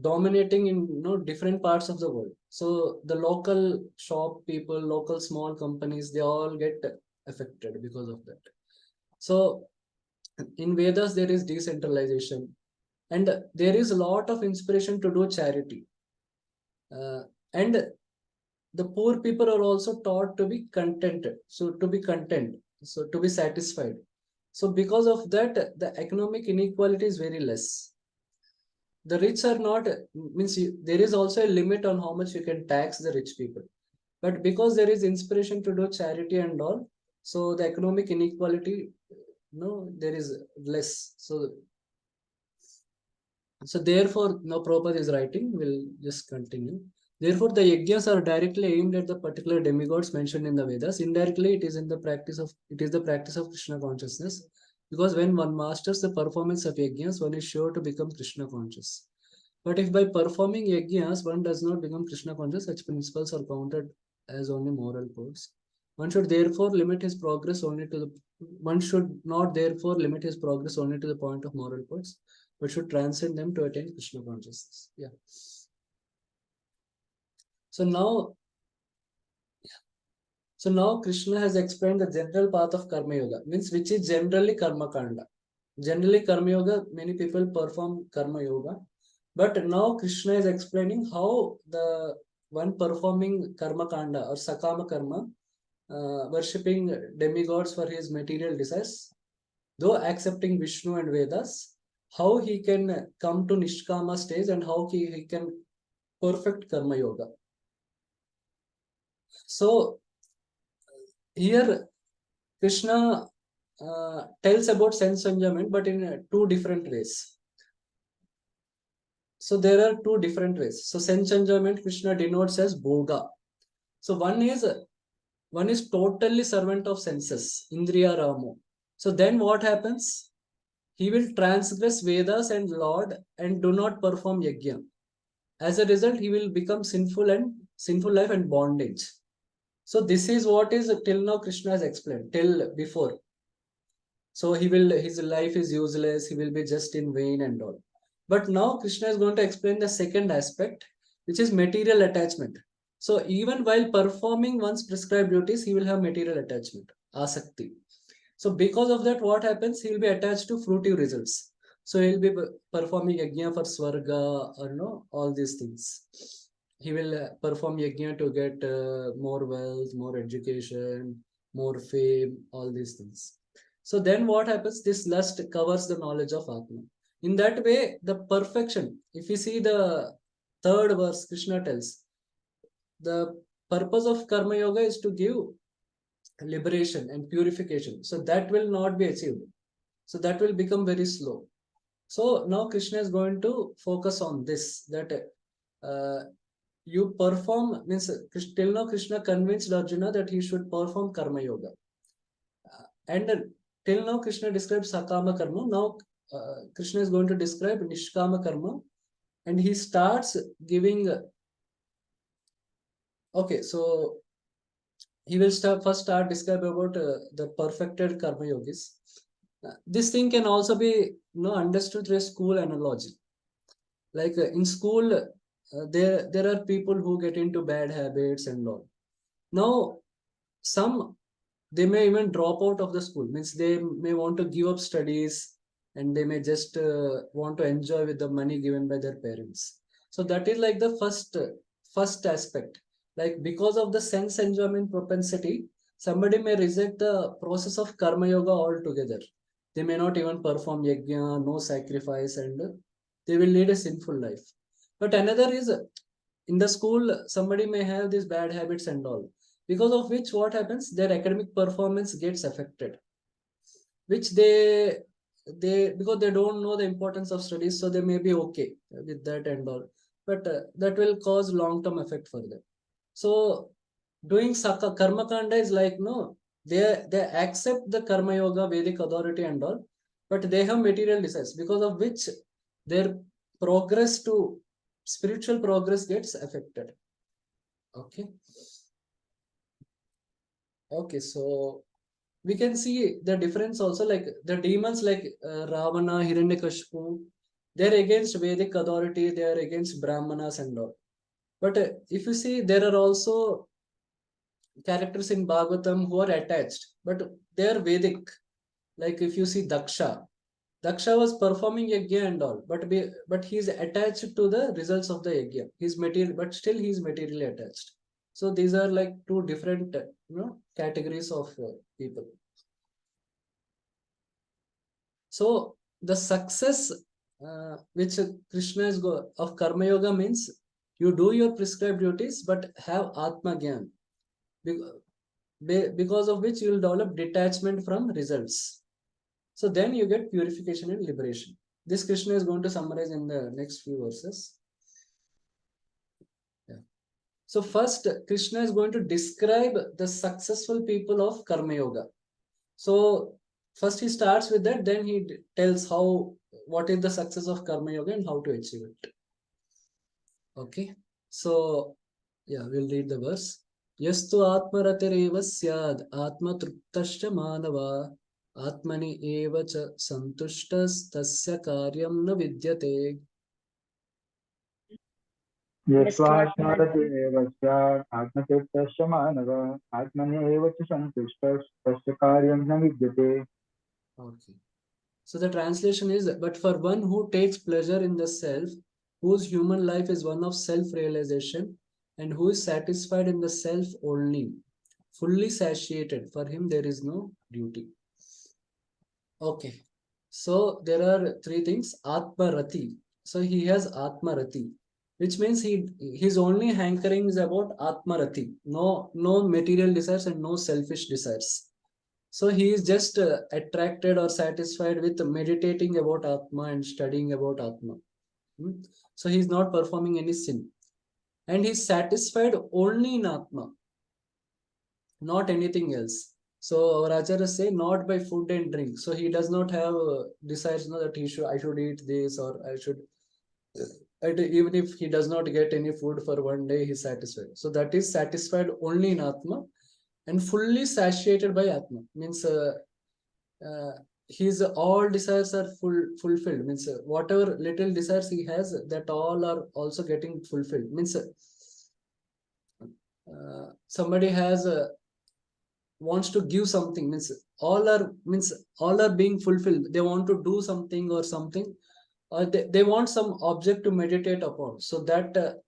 dominating in different parts of the world. So the local shop people, local small companies, they all get affected because of that. So in Vedas there is decentralization, and there is a lot of inspiration to do charity. And the poor people are also taught to be contented, so to be content, so to be satisfied. So because of that, the economic inequality is very less. The rich are not, means there is also a limit on how much you can tax the rich people, but because there is inspiration to do charity and all, so the economic inequality, there is less. So therefore, now Prabhupada is writing, we'll just continue. Therefore, the yajnas are directly aimed at the particular demigods mentioned in the Vedas. Indirectly, it is the practice of Krishna consciousness. Because when one masters the performance of yajnas, one is sure to become Krishna conscious. But if by performing yajnas, one does not become Krishna conscious, such principles are counted as only moral codes. One should therefore limit his progress only to the one should not therefore limit his progress only to the point of moral codes, but should transcend them to attain Krishna consciousness. Yeah. So now Krishna has explained the general path of Karma Yoga, means which is generally Karma Kanda. Generally, Karma Yoga, many people perform Karma Yoga, but now Krishna is explaining how the one performing Karma Kanda or Sakama Karma, worshipping demigods for his material desires, though accepting Vishnu and Vedas, how he can come to Nishkama stage and how he can perfect Karma Yoga. So here Krishna tells about sense enjoyment, but in two different ways. So there are two different ways. So sense enjoyment Krishna denotes as bhoga. So one is totally servant of senses, Indriya Ramo. So then what happens? He will transgress Vedas and Lord and do not perform yajna. As a result, he will become sinful life and bondage. So this is what is till now Krishna has explained till before. So his life is useless, he will be just in vain and all. But now Krishna is going to explain the second aspect, which is material attachment. So even while performing one's prescribed duties, he will have material attachment, asakti. So because of that, what happens? He will be attached to fruitive results. So he'll be performing yajna for swarga or all these things. He will perform yajna to get more wealth, more education, more fame, all these things. So then what happens? This lust covers the knowledge of Atma. In that way, the perfection, if you see the third verse, Krishna tells, the purpose of Karma Yoga is to give liberation and purification. So that will not be achieved. So that will become very slow. So now Krishna is going to focus on this, that you perform, means till now Krishna convinced Arjuna that he should perform Karma Yoga. And till now Krishna describes Sakama Karma. Now Krishna is going to describe Nishkama Karma, and he starts giving. Okay, so he will first start describe about the perfected Karma Yogis. This thing can also be understood through a school analogy. Like in school, there are people who get into bad habits and all. Now, they may even drop out of the school, means they may want to give up studies, and they may just want to enjoy with the money given by their parents. So that is like the first aspect. Like because of the sense enjoyment propensity, somebody may reject the process of Karma Yoga altogether. They may not even perform yajna, no sacrifice, and they will lead a sinful life. But another is in the school, somebody may have these bad habits and all, because of which what happens, their academic performance gets affected, which they because they don't know the importance of studies, so they may be okay with that and all, but that will cause long-term effect for them. So doing karma kanda is like, no, they accept the Karma Yoga Vedic authority and all, but they have material desires, because of which their progress to spiritual progress gets affected. Okay, so we can see the difference also, like the demons like Ravana, Hiranyakashipu, they're against Vedic authority, they are against Brahmanas and all. But if you see, there are also characters in Bhagavatam who are attached, but they are Vedic. Like if you see Daksha, Daksha was performing yajna and all, but he is attached to the results of the yajna. He's material, but still he is materially attached. So these are like two different, categories of people. So the success which Krishna is of Karma Yoga means you do your prescribed duties, but have Atma Gyan, because of which you will develop detachment from results. So then you get purification and liberation. This Krishna is going to summarize in the next few verses. Yeah. So first, Krishna is going to describe the successful people of Karma Yoga. So first he starts with that, then he tells what is the success of Karma Yoga and how to achieve it. Okay. So yeah, we'll read the verse. Yastu atmaratireva syad atma truptascha manava atmani eva cha santushtas tasya karyam na vidyate. यस्त्वात्मरतिरेव स्यात् आत्मतृप्तश्च मानवः आत्मन्येव च सन्तुष्टस्तस्य कार्यं न विद्यते. Okay. So the translation is, but for one who takes pleasure in the self, whose human life is one of self-realization, and who is satisfied in the self only, fully satiated, for him there is no duty. Okay. So there are three things. Atma-rati. So he has Atma-rati, which means his only hankering is about Atma-rati. No material desires and no selfish desires. So he is just attracted or satisfied with meditating about Atma and studying about Atma. So he is not performing any sin. And he is satisfied only in Atma, not anything else. So our acharyas say not by food and drink. So he does not have desires that I should eat this or I should. Even if he does not get any food for one day, he is satisfied. So that is satisfied only in Atma and fully satiated by Atma. Means his all desires are fulfilled. Means whatever little desires he has, that all are also getting fulfilled. Means somebody has wants to give something, means all are being fulfilled. They want to do something or something, or they want some object to meditate upon, so that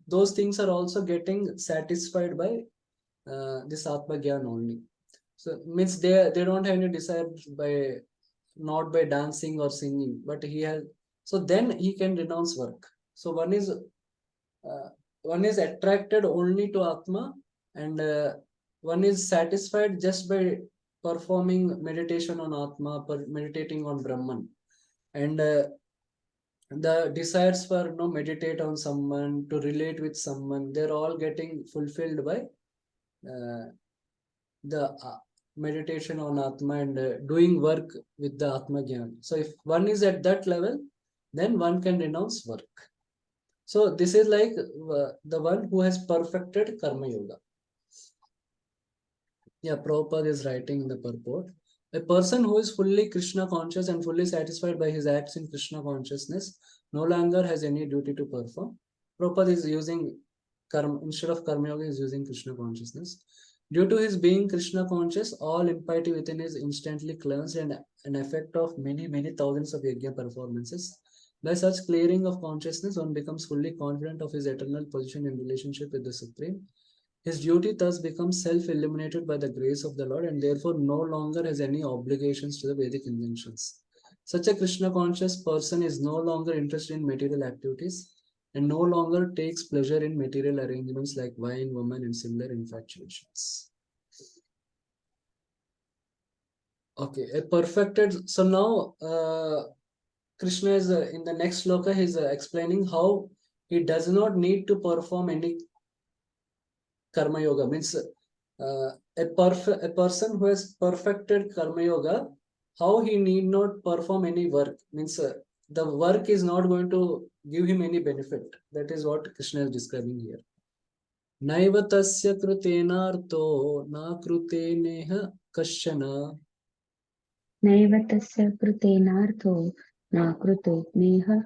those things are also getting satisfied by this Atma Gyan only. So means they don't have any desire not by dancing or singing, but he has. So then he can renounce work. So one is attracted only to Atma, and one is satisfied just by performing meditation on Atma, meditating on Brahman, and the desires for meditate on someone, to relate with someone, they're all getting fulfilled by the meditation on Atma and doing work with the Atma Gyan. So if one is at that level, then one can renounce work. So this is like the one who has perfected Karma Yoga. Yeah, Prabhupada is writing in the purport. A person who is fully Krishna conscious and fully satisfied by his acts in Krishna consciousness no longer has any duty to perform. Prabhupada is using karma, instead of Karma Yoga, is using Krishna consciousness. Due to his being Krishna conscious, all impiety within is instantly cleansed, and an effect of many thousands of yajna performances. By such clearing of consciousness, one becomes fully confident of his eternal position in relationship with the Supreme. His duty thus becomes self-eliminated by the grace of the Lord, and therefore no longer has any obligations to the Vedic injunctions. Such a Krishna conscious person is no longer interested in material activities and no longer takes pleasure in material arrangements like wine, woman, and similar infatuations. Okay, a perfected. So now Krishna is in the next sloka, he is explaining how he does not need to perform any Karma Yoga. Means a person who has perfected Karma Yoga, how he need not perform any work. Means the work is not going to give him any benefit. That is what Krishna is describing here. Naiva tasya krutenarto na kruteneha kashana. नैव तस्य कृतेनार्थो na kruto neha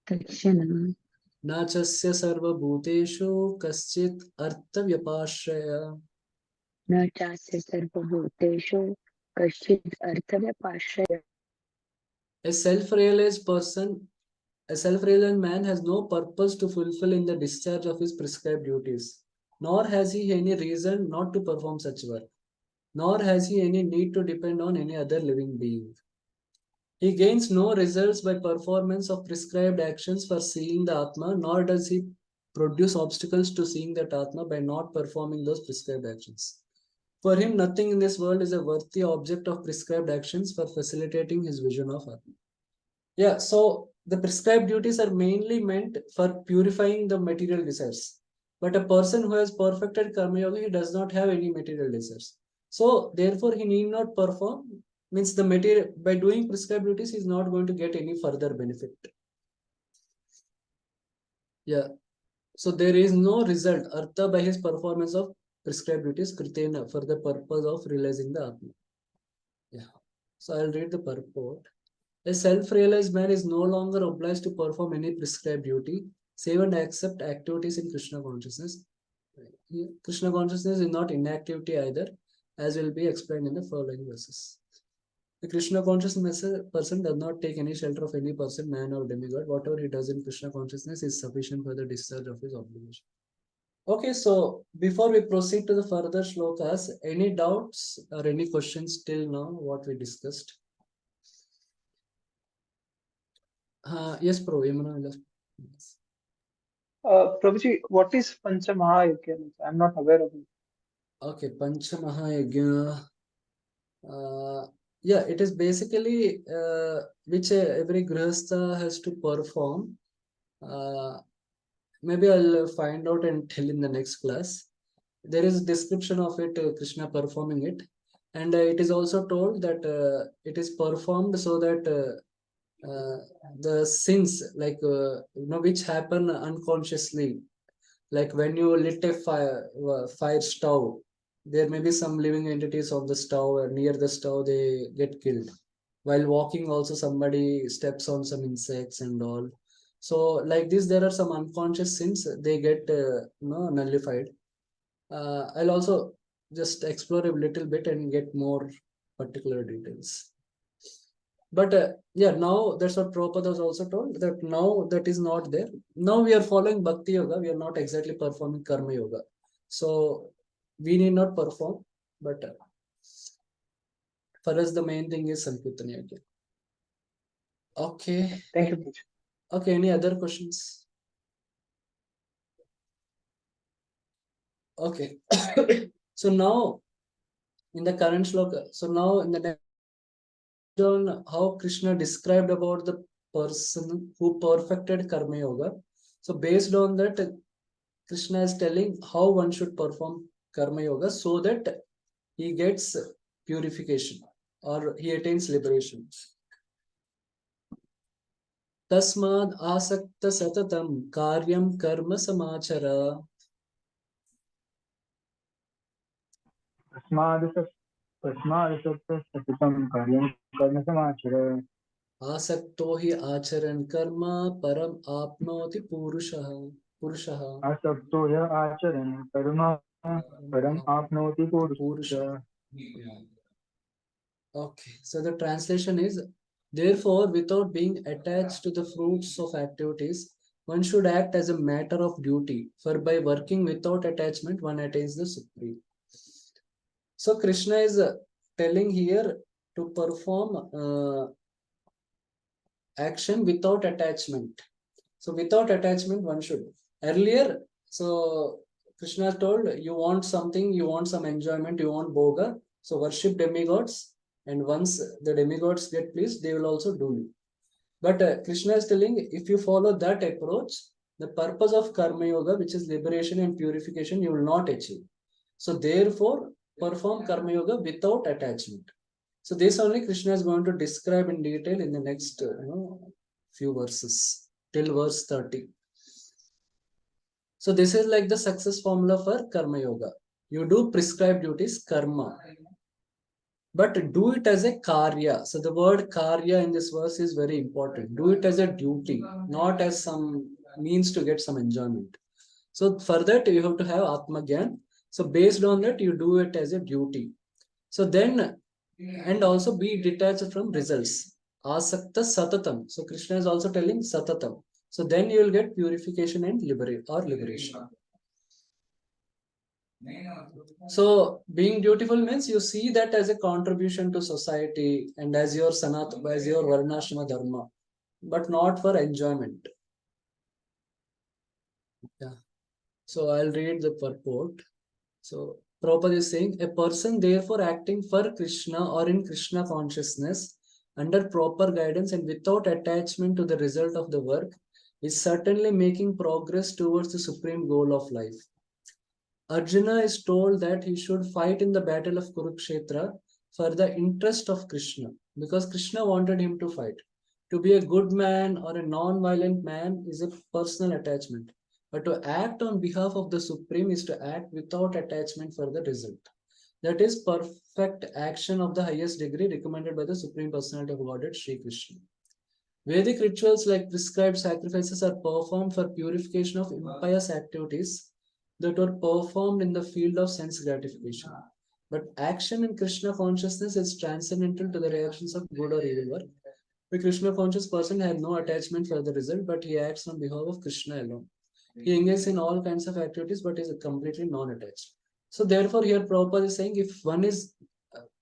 takshana. Na chasya sarva bhuteshu kaschit artha vyapashraya. Na chasya sarvabhuteshu kaschid arthavyapashraya. A self-realized person, a self-realized man has no purpose to fulfill in the discharge of his prescribed duties, nor has he any reason not to perform such work, nor has he any need to depend on any other living being. He gains no results by performance of prescribed actions for seeing the Atma, nor does he produce obstacles to seeing that Atma by not performing those prescribed actions. For him, nothing in this world is a worthy object of prescribed actions for facilitating his vision of Atma. Yeah, so the prescribed duties are mainly meant for purifying the material desires. But a person who has perfected Karma Yoga, he does not have any material desires. So therefore, he need not perform, means the material, by doing prescribed duties, he is not going to get any further benefit. Yeah. So there is no result, artha, by his performance of prescribed duties, kritena, for the purpose of realizing the Atma. Yeah. So I'll read the purport. A self-realized man is no longer obliged to perform any prescribed duty, save and accept activities in Krishna consciousness. Krishna consciousness is not inactivity either, as will be explained in the following verses. The Krishna consciousness person does not take any shelter of any person, man or demigod. Whatever he does in Krishna consciousness is sufficient for the discharge of his obligation. Okay, so before we proceed to the further shlokas, any doubts or any questions till now what we discussed? Yes, Pro, Yamuna. Prabhuji, what is Pancha Mahayagya? I'm not aware of it. Okay, Pancha Mahayagya. Yeah, it is basically which every grihastha has to perform. Maybe I'll find out and tell in the next class. There is a description of it, Krishna performing it, and it is also told that it is performed so that the sins, like which happen unconsciously, like when you lit a fire stove, there may be some living entities on the stove or near the stove, they get killed. While walking also somebody steps on some insects and all. So like this, there are some unconscious sins, they get nullified. I'll also just explore a little bit and get more particular details. But yeah, now that's what Prabhupada has also told, that now that is not there. Now we are following Bhakti Yoga. We are not exactly performing Karma Yoga. So we need not perform, but for us the main thing is Sankirtan Yoga. Okay. Thank you, Prabhuji. Okay, any other questions? Okay. So now in the current shloka, so now in the next on how Krishna described about the person who perfected Karma Yoga. So based on that, Krishna is telling how one should perform Karma Yoga so that he gets purification or he attains liberation. Tasmad asakta satatam karyam karma samachara. तस्माद् सततं कार्यं कर्म समाचर Asakto hi acharan karma param apnoti purushaha. आसक्तो ह्य आचरन् कर्म परम् आप्नोति पुरुषः. Okay, so the translation is, therefore, without being attached to the fruits of activities, one should act as a matter of duty, for by working without attachment, one attains the Supreme. So Krishna is telling here to perform action without attachment. So without attachment, one should. Earlier, so Krishna told, you want something, you want some enjoyment, you want bhoga, so worship demigods, and once the demigods get pleased, they will also do you. But Krishna is telling, if you follow that approach, the purpose of Karma Yoga, which is liberation and purification, you will not achieve. So therefore, perform Karma Yoga without attachment. So this only Krishna is going to describe in detail in the next few verses, till verse 30. So this is like the success formula for Karma Yoga. You do prescribed duties, karma. but do it as a karya. So the word karya in this verse is very important. Do it as a duty, not as some means to get some enjoyment. So for that you have to have Atma Gyan. So based on that you do it as a duty. So then, and also be detached from results. Asakta satatam. So Krishna is also telling satatam. So then you will get purification and liberation. So being dutiful means you see that as a contribution to society and as your as your varnashrama dharma, but not for enjoyment. Yeah. So I'll read the purport. So Prabhupada is saying, a person therefore acting for Krishna or in Krishna consciousness under proper guidance and without attachment to the result of the work is certainly making progress towards the supreme goal of life. Arjuna is told that he should fight in the battle of Kurukshetra for the interest of Krishna, because Krishna wanted him to fight. To be a good man or a non-violent man is a personal attachment, but to act on behalf of the Supreme is to act without attachment for the result. That is perfect action of the highest degree recommended by the Supreme Personality of Godhead, Sri Krishna. Vedic rituals like prescribed sacrifices are performed for purification of impious activities that were performed in the field of sense gratification. But action in Krishna consciousness is transcendental to the reactions of good or evil work. The Krishna conscious person has no attachment for the result, but he acts on behalf of Krishna alone. He engages in all kinds of activities, but is completely non-attached. So therefore, here Prabhupada is saying if one is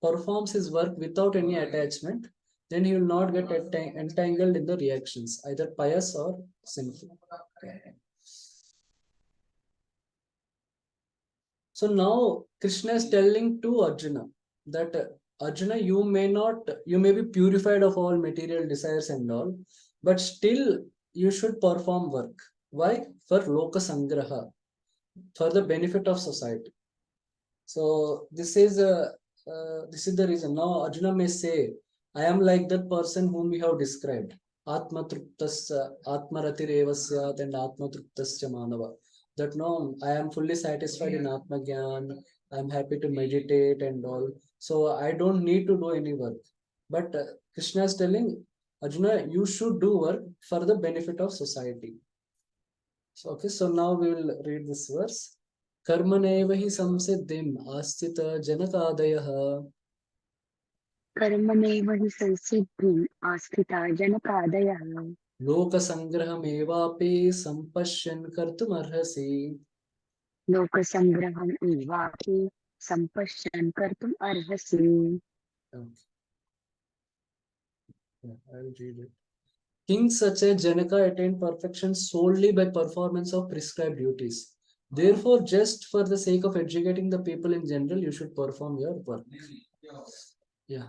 performs his work without any attachment, then he will not get entangled in the reactions, either pious or sinful. So now Krishna is telling to Arjuna that Arjuna, you may be purified of all material desires and all, but still you should perform work. Why? For Loka Sangraha, for the benefit of society. So this is the reason. Now Arjuna may say, I am like that person whom we have described. Atma Truptasya, Atma Ratirevasya, and Atma Truptasya Manava. That no, I am fully satisfied in Atma Gyan. I am happy to meditate and all. So I don't need to do any work. But Krishna is telling Arjuna, you should do work for the benefit of society. So okay, so now we will read this verse. कर्मणैव हि संसिद्धिम् आस्थित जनकादयः कर्मणैव हि संसिद्धिम् आस्थिता जनकादयः लोकसङ्ग्रहमेवापि सम्पश्यन् कर्तुमर्हसि. लोकसङ्ग्रहम् एवापि सम्पश्यन् कर्तुम् अर्हसि. I'll read it. Kings such as Janaka attained perfection solely by performance of prescribed duties. Therefore, just for the sake of educating the people in general, you should perform your work. Yeah.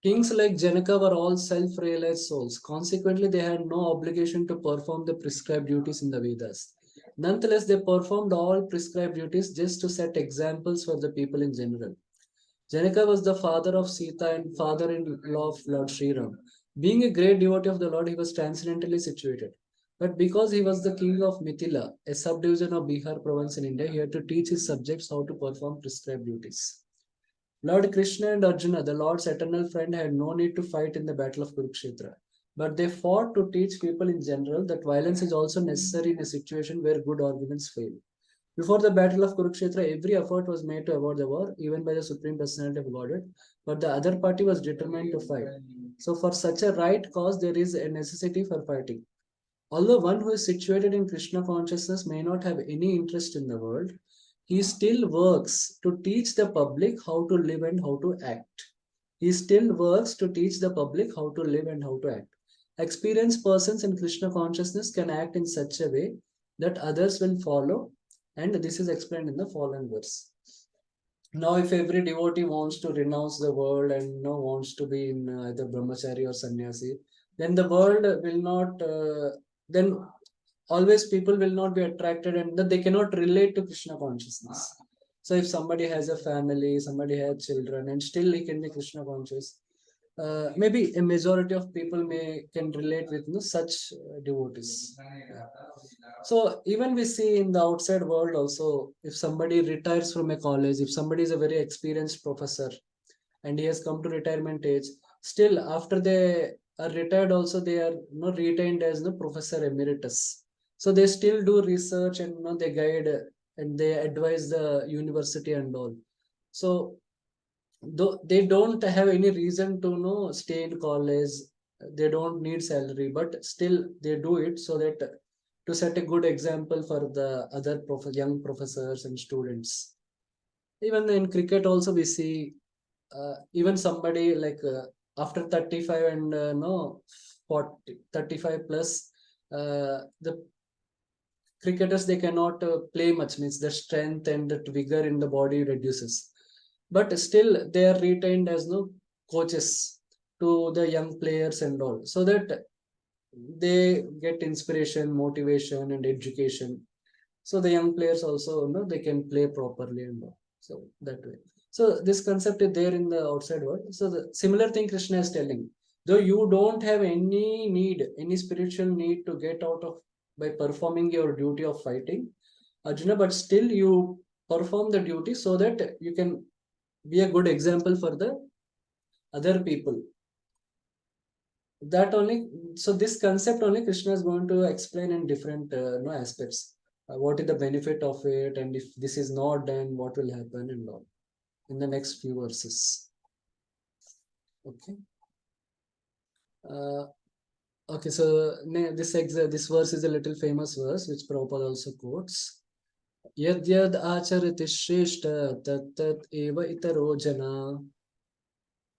Kings like Janaka were all self-realized souls. Consequently, they had no obligation to perform the prescribed duties in the Vedas. Nonetheless, they performed all prescribed duties just to set examples for the people in general. Janaka was the father of Sita and father-in-law of Lord Sri Ram. Being a great devotee of the Lord, he was transcendentally situated. But because he was the king of Mithila, a subdivision of Bihar province in India, he had to teach his subjects how to perform prescribed duties. Lord Krishna and Arjuna, the Lord's eternal friend, had no need to fight in the battle of Kurukshetra. But they fought to teach people in general that violence is also necessary in a situation where good arguments fail. Before the battle of Kurukshetra, every effort was made to avoid the war, even by the Supreme Personality of Godhead, but the other party was determined to fight. So for such a right cause, there is a necessity for fighting. Although one who is situated in Krishna consciousness may not have any interest in the world, he still works to teach the public how to live and how to act. He still works to teach the public how to live and how to act. Experienced persons in Krishna consciousness can act in such a way that others will follow, and this is explained in the following verse. Now, if every devotee wants to renounce the world and wants to be in either brahmachari or sannyasi, then the world will not. Then always people will not be attracted, and that they cannot relate to Krishna consciousness. So, if somebody has a family, somebody has children, and still he can be Krishna conscious, maybe a majority of people can relate with such devotees. So even we see in the outside world also, if somebody retires from a college, if somebody is a very experienced professor and he has come to retirement age, still after they are retired also they are retained as the professor emeritus. So they still do research and they guide and they advise the university and all. So though they don't have any reason to stay in college, they don't need salary, but still they do it so that to set a good example for the other young professors and students. Even in cricket also we see even somebody like after 35 and no 40 35 plus, the cricketers they cannot play much, means the strength and the vigor in the body reduces, but still they are retained as no coaches to the young players and all, so that they get inspiration, motivation and education, so the young players also they can play properly and all. So that way, so this concept is there in the outside world. So the similar thing Krishna is telling, though you don't have any need, any spiritual need to get out of by performing your duty of fighting, Arjuna, but still you perform the duty so that you can be a good example for the other people. That only, so this concept only Krishna is going to explain in different aspects. What is the benefit of it, and if this is not done, what will happen and all in the next few verses. Okay. Okay, so this verse is a little famous verse which Prabhupada also quotes. Yad yad acharati shreshta tat tat eva itaro jana.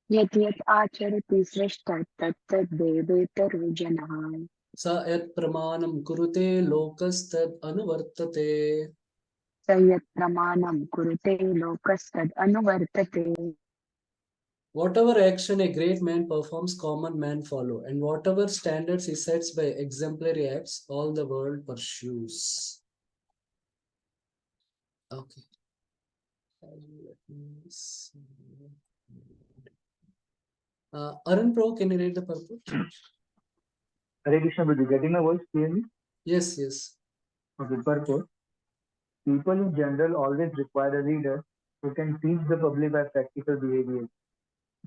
यत् यत् आचरति श्रेष्ठः तत् तत् देवेतरो जनः Sa yat pramanam kurute lokastad anuvartate. स यत् प्रमाणं कुरुते लोकस्तद् अनुवर्तते. Whatever action a great man performs, common man follow, and whatever standards he sets by exemplary acts, all the world pursues. Okay. Arun Pro, can you read the purport? Hare Krishna, will you getting my voice clearly? Yes, yes. Okay, purport. People in general always require a leader who can teach the public by practical behavior.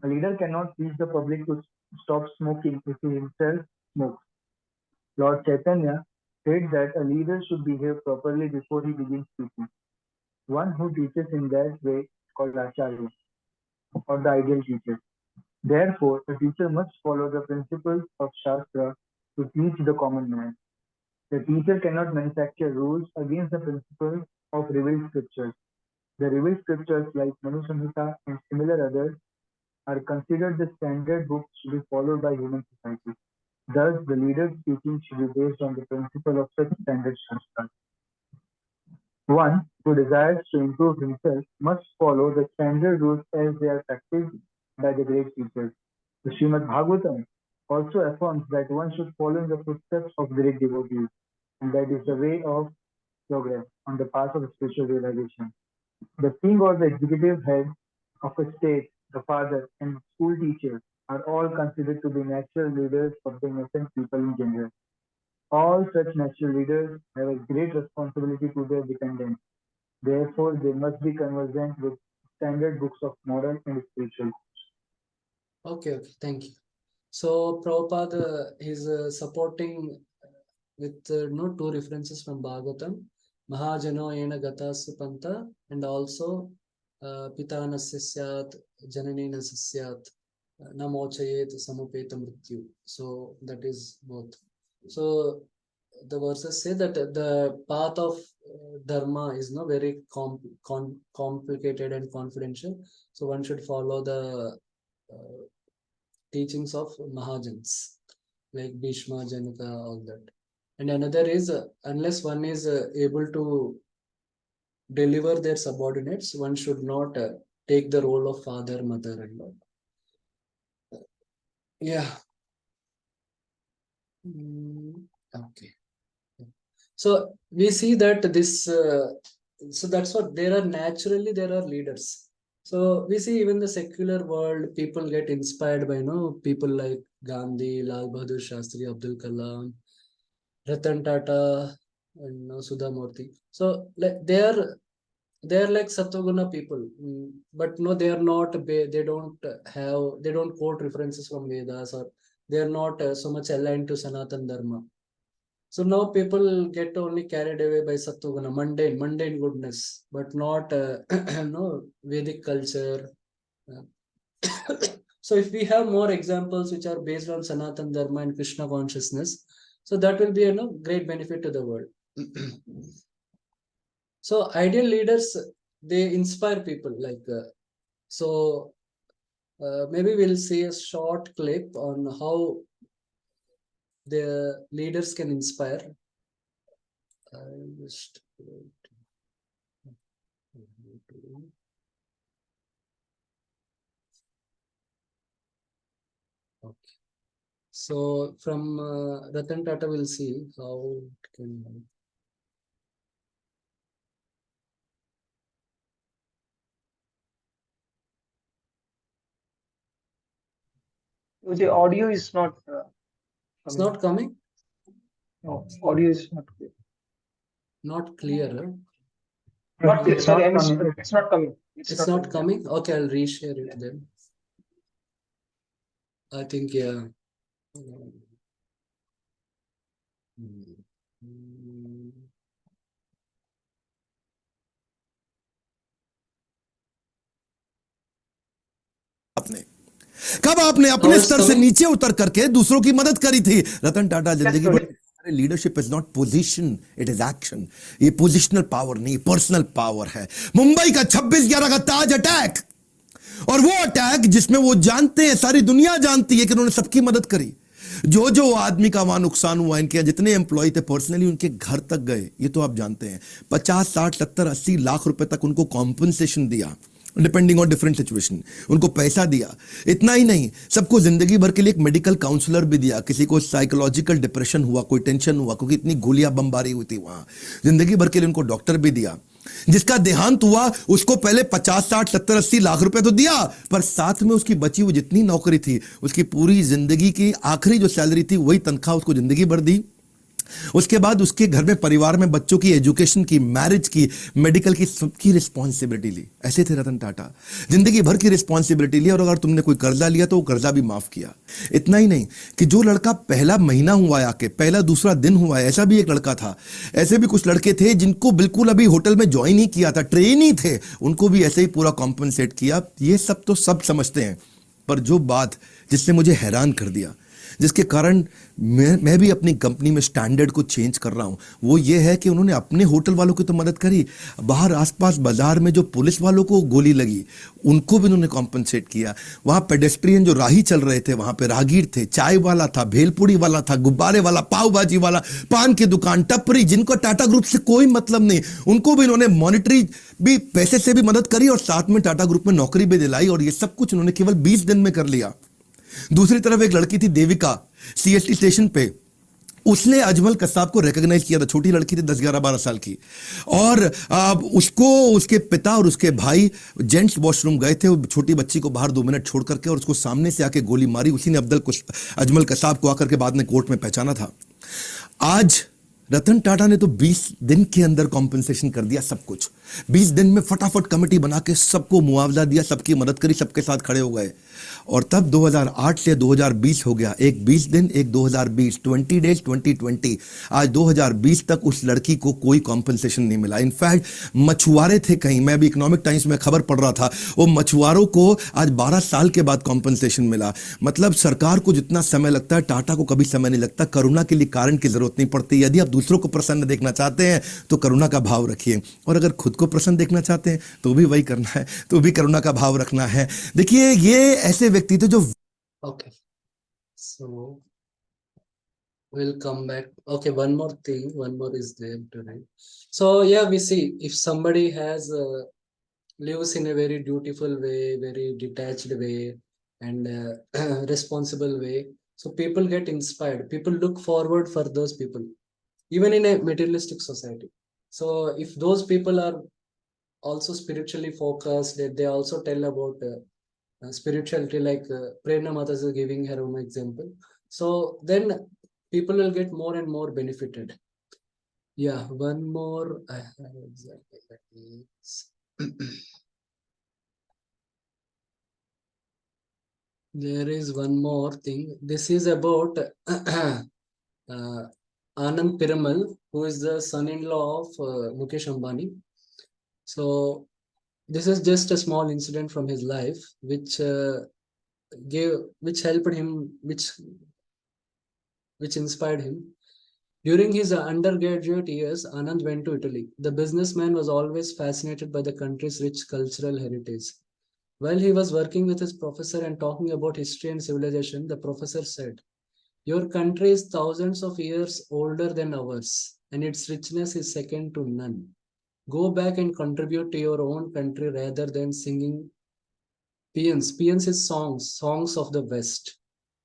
A leader cannot teach the public to stop smoking if he himself smokes. Lord Chaitanya said that a leader should behave properly before he begins speaking. One who teaches in that way is called Acharya, or the ideal teacher. Therefore, a teacher must follow the principles of Shastra to teach the common man. The teacher cannot manufacture rules against the principles of revealed scriptures. The revealed scriptures like Manu Samhita and similar others are considered the standard books to be followed by human society. Thus, the leader's teaching should be based on the principle of such standard Shastras. One who desires to improve himself must follow the standard rules as they are practiced by the great teachers. The Srimad Bhagavatam also affirms that one should follow in the footsteps of great devotees, and that is the way of progress on the path of spiritual realization. The king or the executive head of a state, the father, and school teachers are all considered to be natural leaders of the innocent people in general. All such natural leaders have a great responsibility to their dependents. Therefore, they must be conversant with standard books of moral and spiritual. Okay, thank you. So Prabhupada is supporting with two references from Bhagavatam, Mahajano Ena Gatasu Panta, and also Pitanasya Syat, Jananina Sasyat, Namochayet Samupeta Mrityu. So that is both. So the verses say that the path of dharma is very complicated and confidential. So one should follow the teachings of Mahajans like Bhishma, Janaka, all that. And another is unless one is able to deliver their subordinates, one should not take the role of father, mother, and all. Yeah. Okay. So we see that this, so that's what there are leaders. So we see even the secular world, people get inspired by people like Gandhi, Lal Bahadur Shastri, Abdul Kalam, Ratan Tata, and Sudha Murthy. So like they are like Sattva people, but no, they are not. They don't quote references from Vedas, or they are not so much aligned to Sanatan Dharma. So now people get only carried away by Sattva, mundane goodness, but not no Vedic culture. uh, so if we have more examples which are based on Sanatan Dharma and Krishna consciousness, so that will be great benefit to the world. So ideal leaders, they inspire people maybe we'll see a short clip on how the leaders can inspire. Just okay. So from Ratan Tata, we'll see how it can. The audio is not It's coming. not coming. No, audio is not clear. Not clear. Not clear. It's Sorry, not coming. it's not coming. It's not coming. Okay, I'll reshare it then. I think yeah. आपने कब आपने अपने How it's स्तर से coming? नीचे उतर करके दूसरों की मदद करी थी? रतन टाटा जिंदगी sorry. भर leadership is not position, it is action. ये पोजिशनल पावर नहीं, पर्सनल पावर है। मुंबई का 26/11 का ताज अटैक, और वो अटैक जिसमें वो जानते हैं, सारी दुनिया जानती है कि उन्होंने सबकी मदद करी। जो जो आदमी का वहां नुकसान हुआ, इनके जितने एम्प्लॉय थे पर्सनली उनके घर तक गए, ये तो आप जानते हैं। 50, 60, 70, 80 लाख रुपए तक उनको कॉम्पनसेशन दिया, डिपेंडिंग ऑन डिफरेंट सिचुएशन, उनको पैसा दिया। इतना ही नहीं, सबको जिंदगी भर के लिए एक मेडिकल काउंसलर भी दिया। किसी को साइकोलॉजिकल डिप्रेशन हुआ, कोई टेंशन हुआ, क्योंकि इतनी गोलियां बमबारी हुई थी वहां, जिंदगी भर के लिए उनको डॉक्टर भी दिया। जिसका देहांत हुआ उसको पहले 50, 60, 70, 80 लाख रुपए तो दिया, पर साथ में उसकी बची हुई जितनी नौकरी थी, उसकी पूरी जिंदगी की आखिरी जो सैलरी थी वही तनख्वाह उसको जिंदगी भर दी। उसके बाद उसके घर में, परिवार में बच्चों की एजुकेशन की, मैरिज की, मेडिकल की, सबकी रिस्पॉन्सिबिलिटी ली। ऐसे थे रतन टाटा, जिंदगी भर की रिस्पॉन्सिबिलिटी ली, और अगर तुमने कोई कर्जा लिया तो वो कर्जा भी माफ किया। इतना ही नहीं कि जो लड़का पहला महीना हुआ आके, पहला दूसरा दिन हुआ, ऐसा भी एक लड़का था। ऐसे भी कुछ लड़के थे जिनको बिल्कुल अभी होटल में ज्वाइन ही किया था, ट्रेन ही थे, उनको भी ऐसे ही पूरा कॉम्पनसेट किया। ये सब तो सब समझते हैं, पर जो बात जिसने मुझे हैरान कर दिया, जिसके कारण मैं भी अपनी कंपनी में स्टैंडर्ड को चेंज कर रहा हूं, वो ये है कि उन्होंने अपने होटल वालों की तो मदद करी, बाहर आसपास बाजार में जो पुलिस वालों को गोली लगी उनको भी उन्होंने कॉम्पनसेट किया। वहां पेडेस्ट्रियन जो राही चल रहे थे, वहां पे राहगीर थे, चाय वाला था, भेलपुड़ी वाला था, गुब्बारे वाला, पाव भाजी वाला, पान की दुकान, टपरी, जिनको टाटा ग्रुप से कोई मतलब नहीं, उनको भी इन्होंने मॉनिटरी भी, पैसे से भी मदद करी, और साथ में टाटा ग्रुप में नौकरी भी दिलाई। और ये सब कुछ उन्होंने केवल 20 दिन में कर लिया। दूसरी तरफ एक लड़की थी देविका, सीएसटी स्टेशन पे, उसने अजमल कसाब को रिकॉग्नाइज किया था। छोटी लड़की थी, 10, 11, 12 साल की, और उसको उसके पिता और उसके भाई जेंट्स वॉशरूम गए थे, वो छोटी बच्ची को बाहर 2 मिनट छोड़ करके, और उसको सामने से आके गोली मारी। उसी ने अजमल कसाब को आकर के बाद में कोर्ट में पहचाना था। आज रतन टाटा ने तो 20 दिन के अंदर कॉम्पनसेशन कर दिया सब कुछ। 20 दिन में फटाफट कमेटी बना के सबको मुआवजा दिया, सबकी मदद करी, सबके साथ खड़े हो गए। और तब 2008 से 2020 हो गया, एक 20 दिन, एक 2020, 20 डेज, 2020। आज 2020 तक उस लड़की को कोई कॉम्पनसेशन नहीं मिला। इनफैक्ट मछुआरे थे कहीं, मैं भी इकोनॉमिक टाइम्स में खबर पढ़ रहा था, वो मछुआरों को आज 12 साल के बाद कॉम्पनसेशन मिला। मतलब सरकार को जितना समय लगता है, टाटा को कभी समय नहीं लगता। करुणा के लिए कारण की जरूरत नहीं पड़ती। यदि आप दूसरों को प्रसन्न देखना चाहते हैं तो करुणा का भाव रखिए, और अगर खुद को प्रसन्न देखना चाहते हैं तो भी वही करना है, तो भी करुणा का भाव रखना है। देखिए, ये ऐसे व्यक्ति थे जो Okay, so we'll come back. Okay, one more thing, one more is there tonight. So yeah, we see if somebody has lives in a very dutiful way, very detached way, and responsible way, so people get inspired. People look forward for those people, even in a materialistic society. So if those people are also spiritually focused. They also tell about spirituality, like Prerna Mata is giving her own example. So then people will get more and more benefited. Yeah, one more. I have exactly that is there is one more thing. This is about Anand Piramal, who is the son-in-law of Mukesh Ambani. So this is just a small incident from his life, which helped him, which inspired him. During his undergraduate years, Anand went to Italy. The businessman was always fascinated by the country's rich cultural heritage. While he was working with his professor and talking about history and civilization, the professor said, "Your country is thousands of years older than ours, and its richness is second to none. Go back and contribute to your own country rather than singing paeans." Paeans is songs of the West.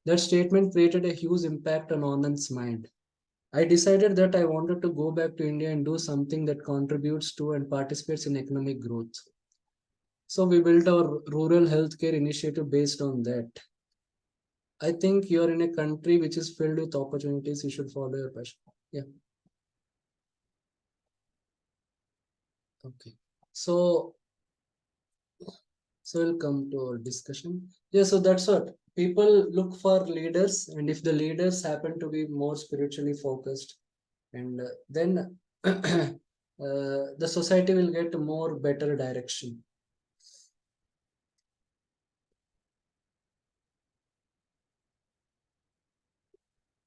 That statement created a huge impact on Anand's mind. I decided that I wanted to go back to India and do something that contributes to and participates in economic growth. So we built our rural healthcare initiative based on that. I think you're in a country which is filled with opportunities. You should follow your passion. Yeah. Okay. So we'll come to our discussion. Yeah, so that's what people look for leaders, and if the leaders happen to be more spiritually focused, and then the society will get more better direction.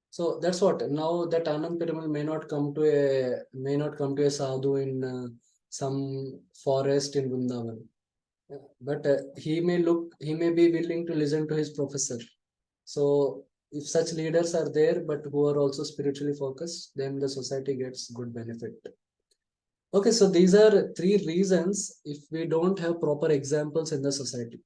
So that's what. Now that Anand Piramal may not come to a sadhu in some forest in Vrindavan, but he may be willing to listen to his professor. So if such leaders are there, but who are also spiritually focused, then the society gets good benefit. Okay, so these are three reasons if we don't have proper examples in the society.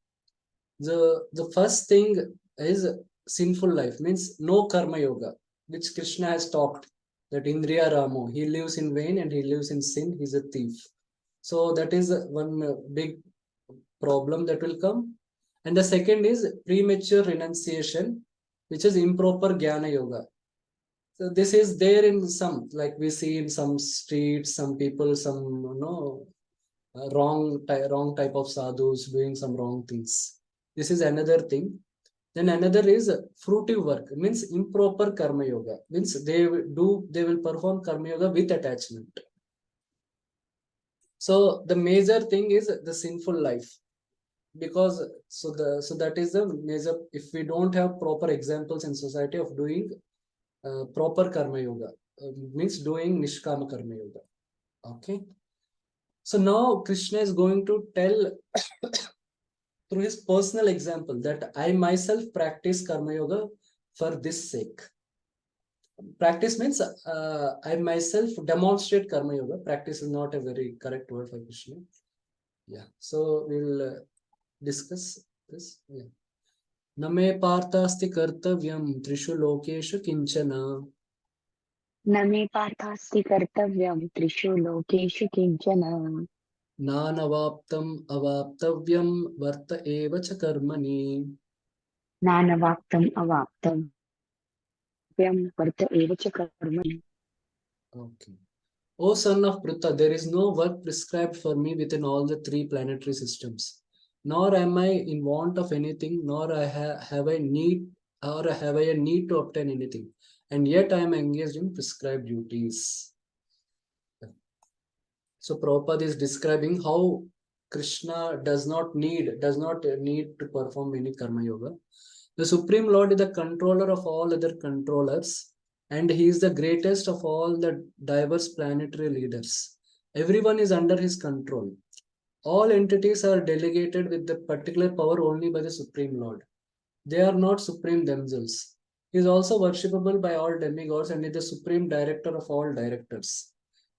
The first thing is sinful life, means no karma yoga, which Krishna has talked, that Indriya Ramo, he lives in vain and he lives in sin, he's a thief. So that is one big problem that will come. And the second is premature renunciation, which is improper Jnana Yoga. So this is there in some, like we see in some streets, some people, some wrong type of sadhus doing some wrong things. This is another thing. Then another is fruitive work, means improper karma yoga, means they will perform karma yoga with attachment. So the major thing is the sinful life, because so that is the major. If we don't have proper examples in society of doing proper karma yoga, means doing nishkama karma yoga. Okay. So now Krishna is going to tell through his personal example that I myself practice karma yoga for this sake. Practice means I myself demonstrate karma yoga. Practice is not a very correct word for Krishna. Yeah. So we'll discuss this. Yeah. Name parthasti kartavyam trishu lokeshu kinchana. न मे पार्थास्ति कर्तव्यं त्रिषु लोकेषु किञ्चन Nanavaptam avaptavyam varta eva cha karmani. नानवाप्तम् अवाप्तव्यं वर्त एव च कर्मणि. Okay. O son of Pritha, there is no work prescribed for me within all the three planetary systems. Nor am I in want of anything, nor have I a need to obtain anything. And yet I am engaged in prescribed duties. So Prabhupada is describing how Krishna does not need to perform any karma yoga. The Supreme Lord is the controller of all other controllers, and he is the greatest of all the diverse planetary leaders. Everyone is under his control. All entities are delegated with the particular power only by the Supreme Lord. They are not supreme themselves. He is also worshipable by all demigods and is the supreme director of all directors.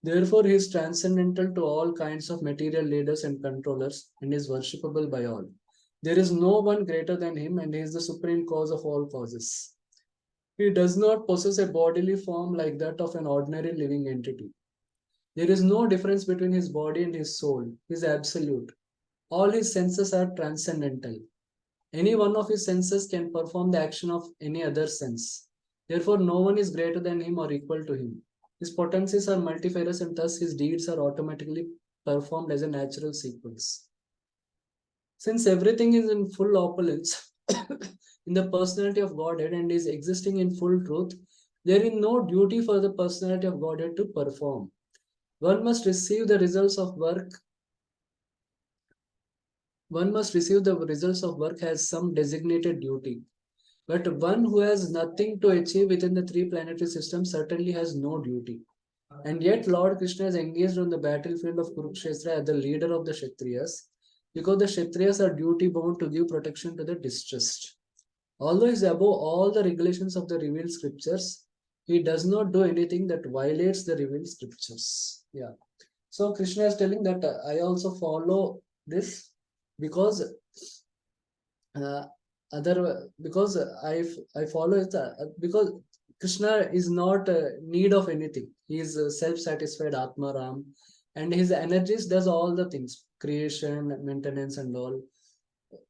Therefore, he is transcendental to all kinds of material leaders and controllers and is worshipable by all. There is no one greater than him, and he is the supreme cause of all causes. He does not possess a bodily form like that of an ordinary living entity. There is no difference between his body and his soul. He is absolute. All his senses are transcendental. Any one of his senses can perform the action of any other sense. Therefore, no one is greater than him or equal to him. His potencies are multifarious and thus his deeds are automatically performed as a natural sequence. Since everything is in full opulence in the personality of Godhead and is existing in full truth, there is no duty for the personality of Godhead to perform. One must receive the results of work. One must receive the results of work as some designated duty. But one who has nothing to achieve within the three planetary systems certainly has no duty. And yet Lord Krishna is engaged on the battlefield of Kurukshetra as the leader of the Kshatriyas, because the Kshatriyas are duty bound to give protection to the distressed. Although he is above all the regulations of the revealed scriptures, he does not do anything that violates the revealed scriptures. Yeah. So Krishna is telling that I also follow this because because I follow it because Krishna is not need of anything. He is self-satisfied Atma Ram, and his energies does all the things, creation, maintenance, and all.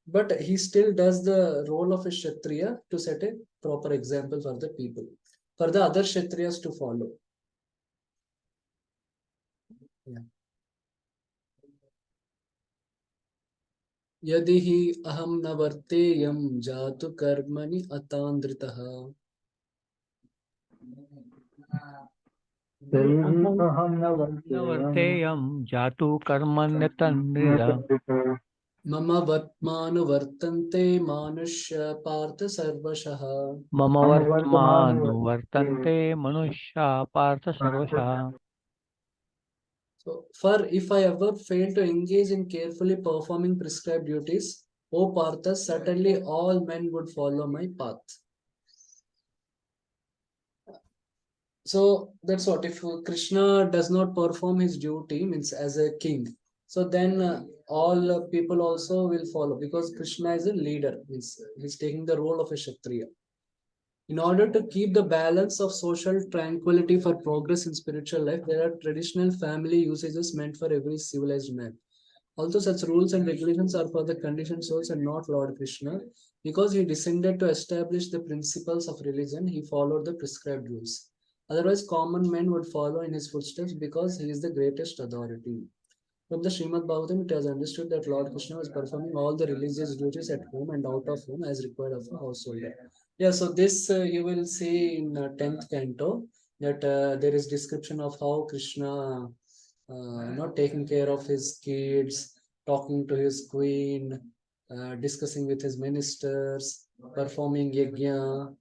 But he still does the role of a Kshatriya to set a proper example for the people, for the other Kshatriyas to follow. Yeah. यदि हि अहम न वर्तेयं जातु कर्मणि अतान्द्रितः अहं न वर्तेयं जातु कर्मण्यतन्द्रिता मम वर्त्मानुवर्तन्ते मानुष्य पार्थ सर्वशः मम वर्त्मानुवर्तन्ते मनुष्या पार्थ सर्वशः. So, for if I ever fail to engage in carefully performing prescribed duties, O Partha, certainly all men would follow my path. So that's what, if Krishna does not perform his duty, means as a king, so then all people also will follow, because Krishna is a leader, means he's taking the role of a Kshatriya. In order to keep the balance of social tranquility for progress in spiritual life, there are traditional family usages meant for every civilized man. Although such rules and regulations are for the conditioned souls and not Lord Krishna, because he descended to establish the principles of religion, he followed the prescribed rules. Otherwise, common men would follow in his footsteps because he is the greatest authority. From the Srimad Bhagavatam, it was understood that Lord Krishna was performing all the religious duties at home and out of home as required of a householder. Yeah, so this you will see in 10th canto, that there is description of how Krishna not taking care of his kids, talking to his queen, discussing with his ministers, performing yajna,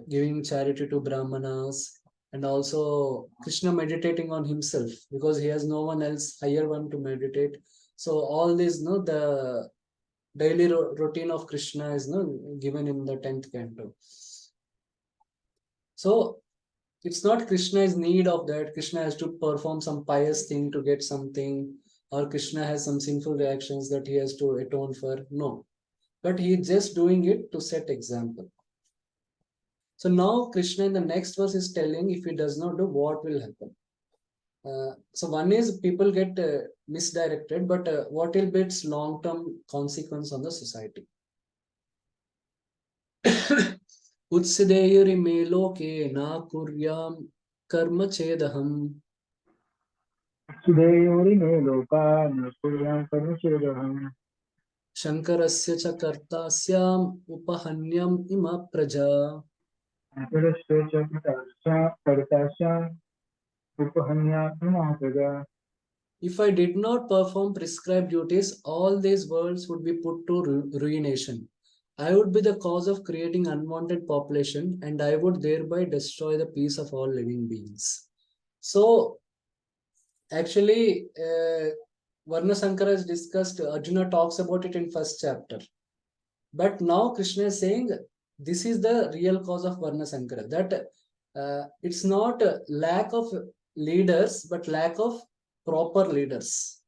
giving charity to brahmanas, and also Krishna meditating on himself because he has no one else higher one to meditate. So all this, no, the daily routine of Krishna is given in the 10th canto. So it's not Krishna's need of that. Krishna has to perform some pious thing to get something, or Krishna has some sinful reactions that he has to atone for. No, but he is just doing it to set example. So now Krishna in the next verse is telling, if he does not do, what will happen. So one is people get misdirected, but what will be its long-term consequence on the society? उत्सिदेयुरिमे लोके न कुर्यां कर्म चेदहम् सुदेयोरिमे लोका न कुर्यां कर्म चेदहम् शंकरस्य च कर्तास्याम् उपहन्यम् इम प्रजा. शंकरस्य च कर्तास्याम् उपहन्याम् इम प्रजा. If I did not perform prescribed duties, all these worlds would be put to ruination. I would be the cause of creating unwanted population, and I would thereby destroy the peace of all living beings. So, actually, Varna Sankara is discussed, Arjuna talks about it in first chapter. But now Krishna is saying, this is the real cause of Varna Sankara, that it's not a lack of leaders, but lack of proper leaders.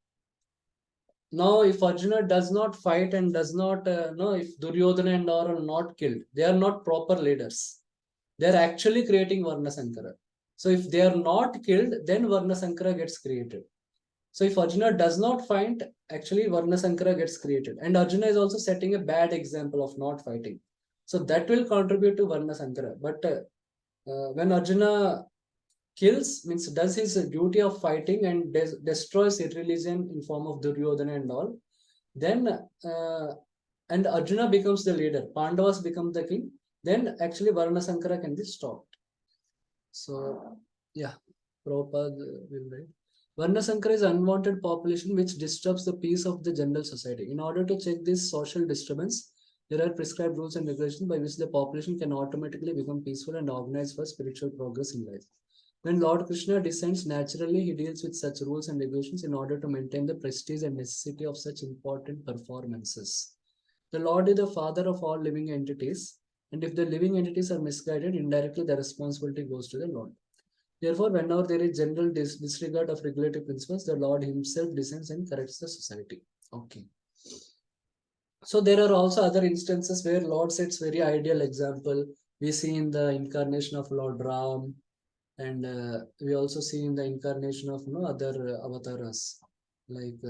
Now, if Arjuna does not fight and does not, if Duryodhana and all are not killed, they are not proper leaders. They are actually creating Varna Sankara. So if they are not killed, then Varna Sankara gets created. So if Arjuna does not fight, actually Varna Sankara gets created. And Arjuna is also setting a bad example of not fighting. So that will contribute to Varna Sankara. But when Arjuna kills, means does his duty of fighting and destroys irreligion in form of Duryodhana and all, then and Arjuna becomes the leader, Pandavas become the king, then actually Varna Sankara can be stopped. So yeah, Prabhupada will write. Varna Sankara is unwanted population which disturbs the peace of the general society. In order to check this social disturbance, there are prescribed rules and regulations by which the population can automatically become peaceful and organized for spiritual progress in life. When Lord Krishna descends naturally, he deals with such rules and regulations in order to maintain the prestige and necessity of such important performances. The Lord is the father of all living entities, and if the living entities are misguided, indirectly the responsibility goes to the Lord. Therefore, whenever there is general disregard of regulative principles, the Lord himself descends and corrects the society. Okay. So there are also other instances where Lord sets very ideal example. We see in the incarnation of Lord Ram, and we also see in the incarnation of other avatars, like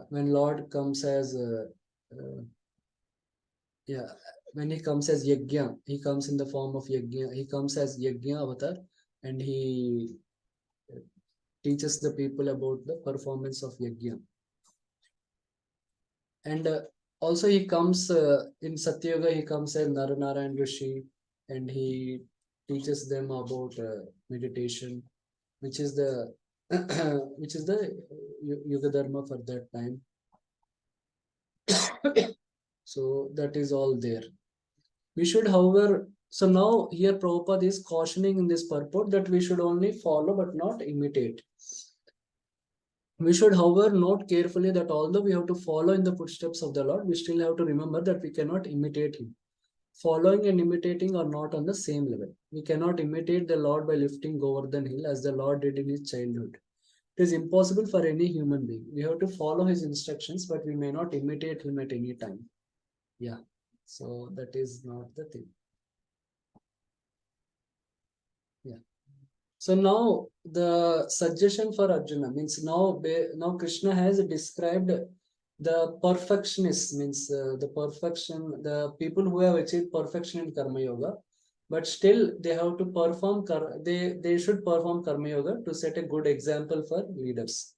when Lord comes as when he comes as Yajna, he comes in the form of Yajna. He comes as Yajna avatar, and he teaches the people about the performance of Yajna. And also he comes in Satyuga, he comes as Naranarayan Rishi, and he teaches them about meditation, which is the Yuga Dharma for that time. So that is all there. We should, however, so now here Prabhupada is cautioning in this purport that we should only follow but not imitate. We should, however, note carefully that although we have to follow in the footsteps of the Lord, we still have to remember that we cannot imitate him. Following and imitating are not on the same level. We cannot imitate the Lord by lifting Govardhan hill as the Lord did in his childhood. It is impossible for any human being. We have to follow his instructions, but we may not imitate him at any time. Yeah, so that is not the thing. Yeah. So now the suggestion for Arjuna means now Krishna has described the perfectionists, means the people who have achieved perfection in Karma Yoga, but still they have to perform, they should perform Karma Yoga to set a good example for leaders.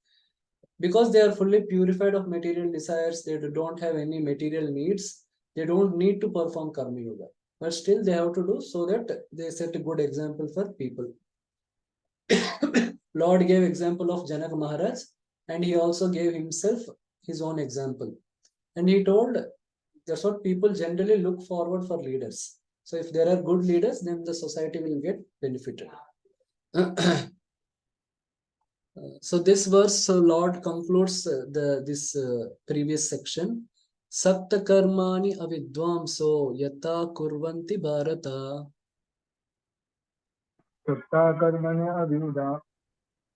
Because they are fully purified of material desires, they don't have any material needs, they don't need to perform Karma Yoga, but still they have to do so that they set a good example for people. Lord gave example of Janak Maharaj, and he also gave himself his own example. And he told that's what people generally look forward for leaders. So if there are good leaders, then the society will get benefited. So this verse, Lord concludes this previous section. Sakta karmani avidvamso yata kurvanti bharata. Sakta karmane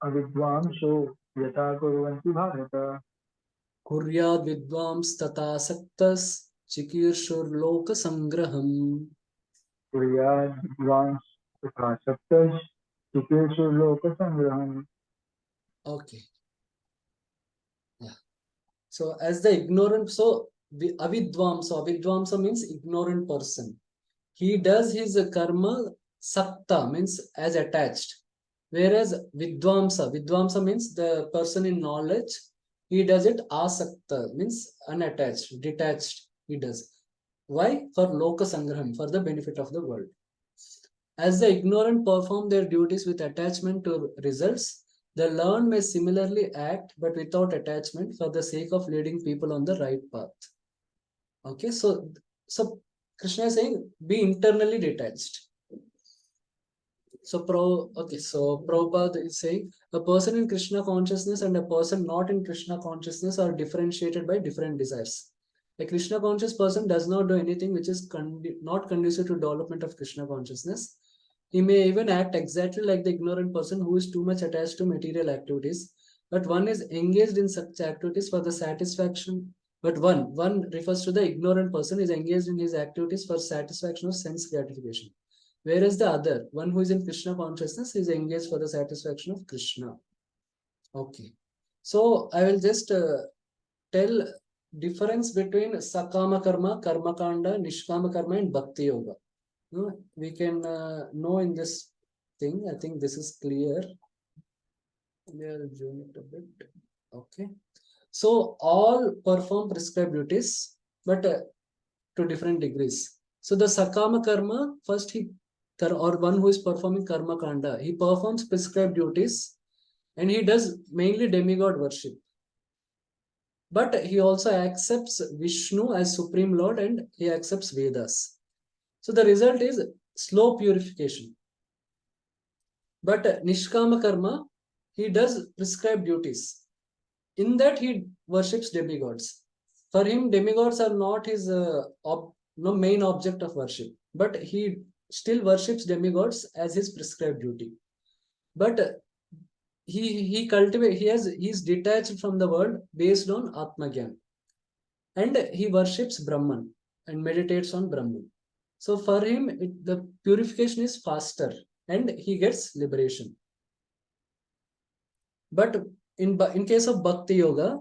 avidvamso yata kurvanti bharata. Kuryad vidvams tata saktas chikirshur loka sangraham. Kuryad vidvams tata saktas chikirshur loka sangraham. Okay. Yeah. So as the ignorant, so avidvamsa means ignorant person. He does his karma sakta means as attached. Whereas vidvamsa means the person in knowledge, he does it asakta means unattached, detached. He does. Why? For loka sangraham, for the benefit of the world. As the ignorant perform their duties with attachment to results, the learned may similarly act but without attachment for the sake of leading people on the right path. Okay, so Krishna is saying be internally detached. So Prabhupada is saying a person in Krishna consciousness and a person not in Krishna consciousness are differentiated by different desires. A Krishna conscious person does not do anything which is not conducive to development of Krishna consciousness. He may even act exactly like the ignorant person who is too much attached to material activities, but one is engaged in such activities for the satisfaction. But one refers to the ignorant person is engaged in his activities for satisfaction of sense gratification. Whereas the other one who is in Krishna consciousness is engaged for the satisfaction of Krishna. Okay. So I will just tell difference between Sakama Karma, Karma Kanda, Nishkama Karma and Bhakti Yoga. We can know in this thing. I think this is clear. We are zoom it a bit. Okay. So all perform prescribed duties, but to different degrees. So the Sakama Karma, first or one who is performing Karma Kanda, he performs prescribed duties and he does mainly demigod worship. But he also accepts Vishnu as Supreme Lord and he accepts Vedas. So the result is slow purification. But Nishkama Karma, he does prescribed duties. In that he worships demigods. For him, demigods are not his main object of worship, but he still worships demigods as his prescribed duty. But he's detached from the world based on Atmagyan. And he worships Brahman and meditates on Brahman. So for him, the purification is faster and he gets liberation. But in case of Bhakti Yoga,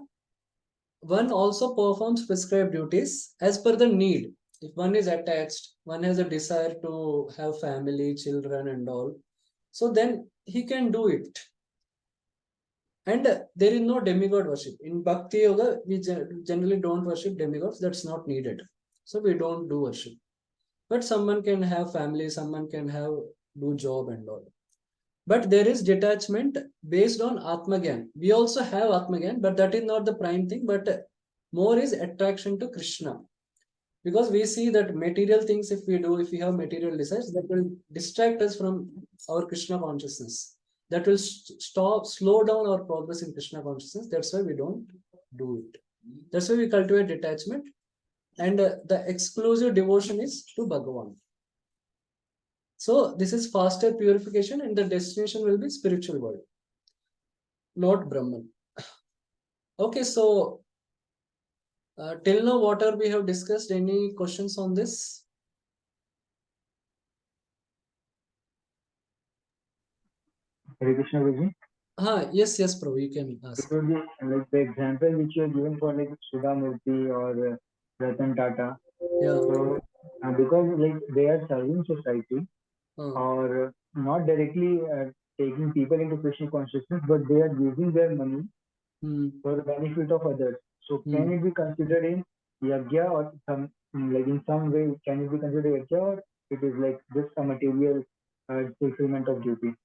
one also performs prescribed duties as per the need. If one is attached, one has a desire to have family, children and all, so then he can do it. And there is no demigod worship. In Bhakti Yoga, we generally don't worship demigods. That's not needed. So we don't do worship. But someone can have family, someone can do job and all. But there is detachment based on Atmagyan. We also have Atmagyan, but that is not the prime thing. But more is attraction to Krishna. Because we see that material things, if we have material desires, that will distract us from our Krishna consciousness. That will slow down our progress in Krishna consciousness. That's why we don't do it. That's why we cultivate detachment. And the exclusive devotion is to Bhagavan. So this is faster purification and the destination will be spiritual world, not Brahman. Okay, so till now, what are we have discussed? Any questions on this? Hare Krishna, Guruji. Yes, Prabhu, you can ask. Guruji, like the example which you are given for like Sudha Murthy or Ratan Tata. Yeah. So because like they are serving society or not directly taking people into Krishna consciousness, but they are using their money for the benefit of others. So can it be considered in yagya or some like in some way can it be considered yagya or it is like just a material fulfillment of duty?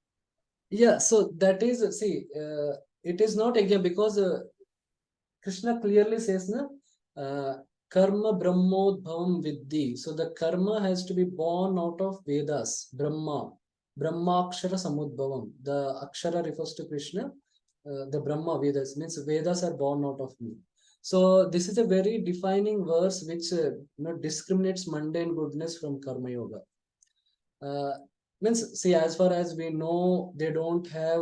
Yeah, so that is it is not again because Krishna clearly says na karma brahmodbhavam viddhi. So the karma has to be born out of Vedas, Brahma akshara samudbhavam. The akshara refers to Krishna. The Brahma Vedas means Vedas are born out of me. So this is a very defining verse which discriminates mundane goodness from karma yoga. Means see, as far as we know, they don't have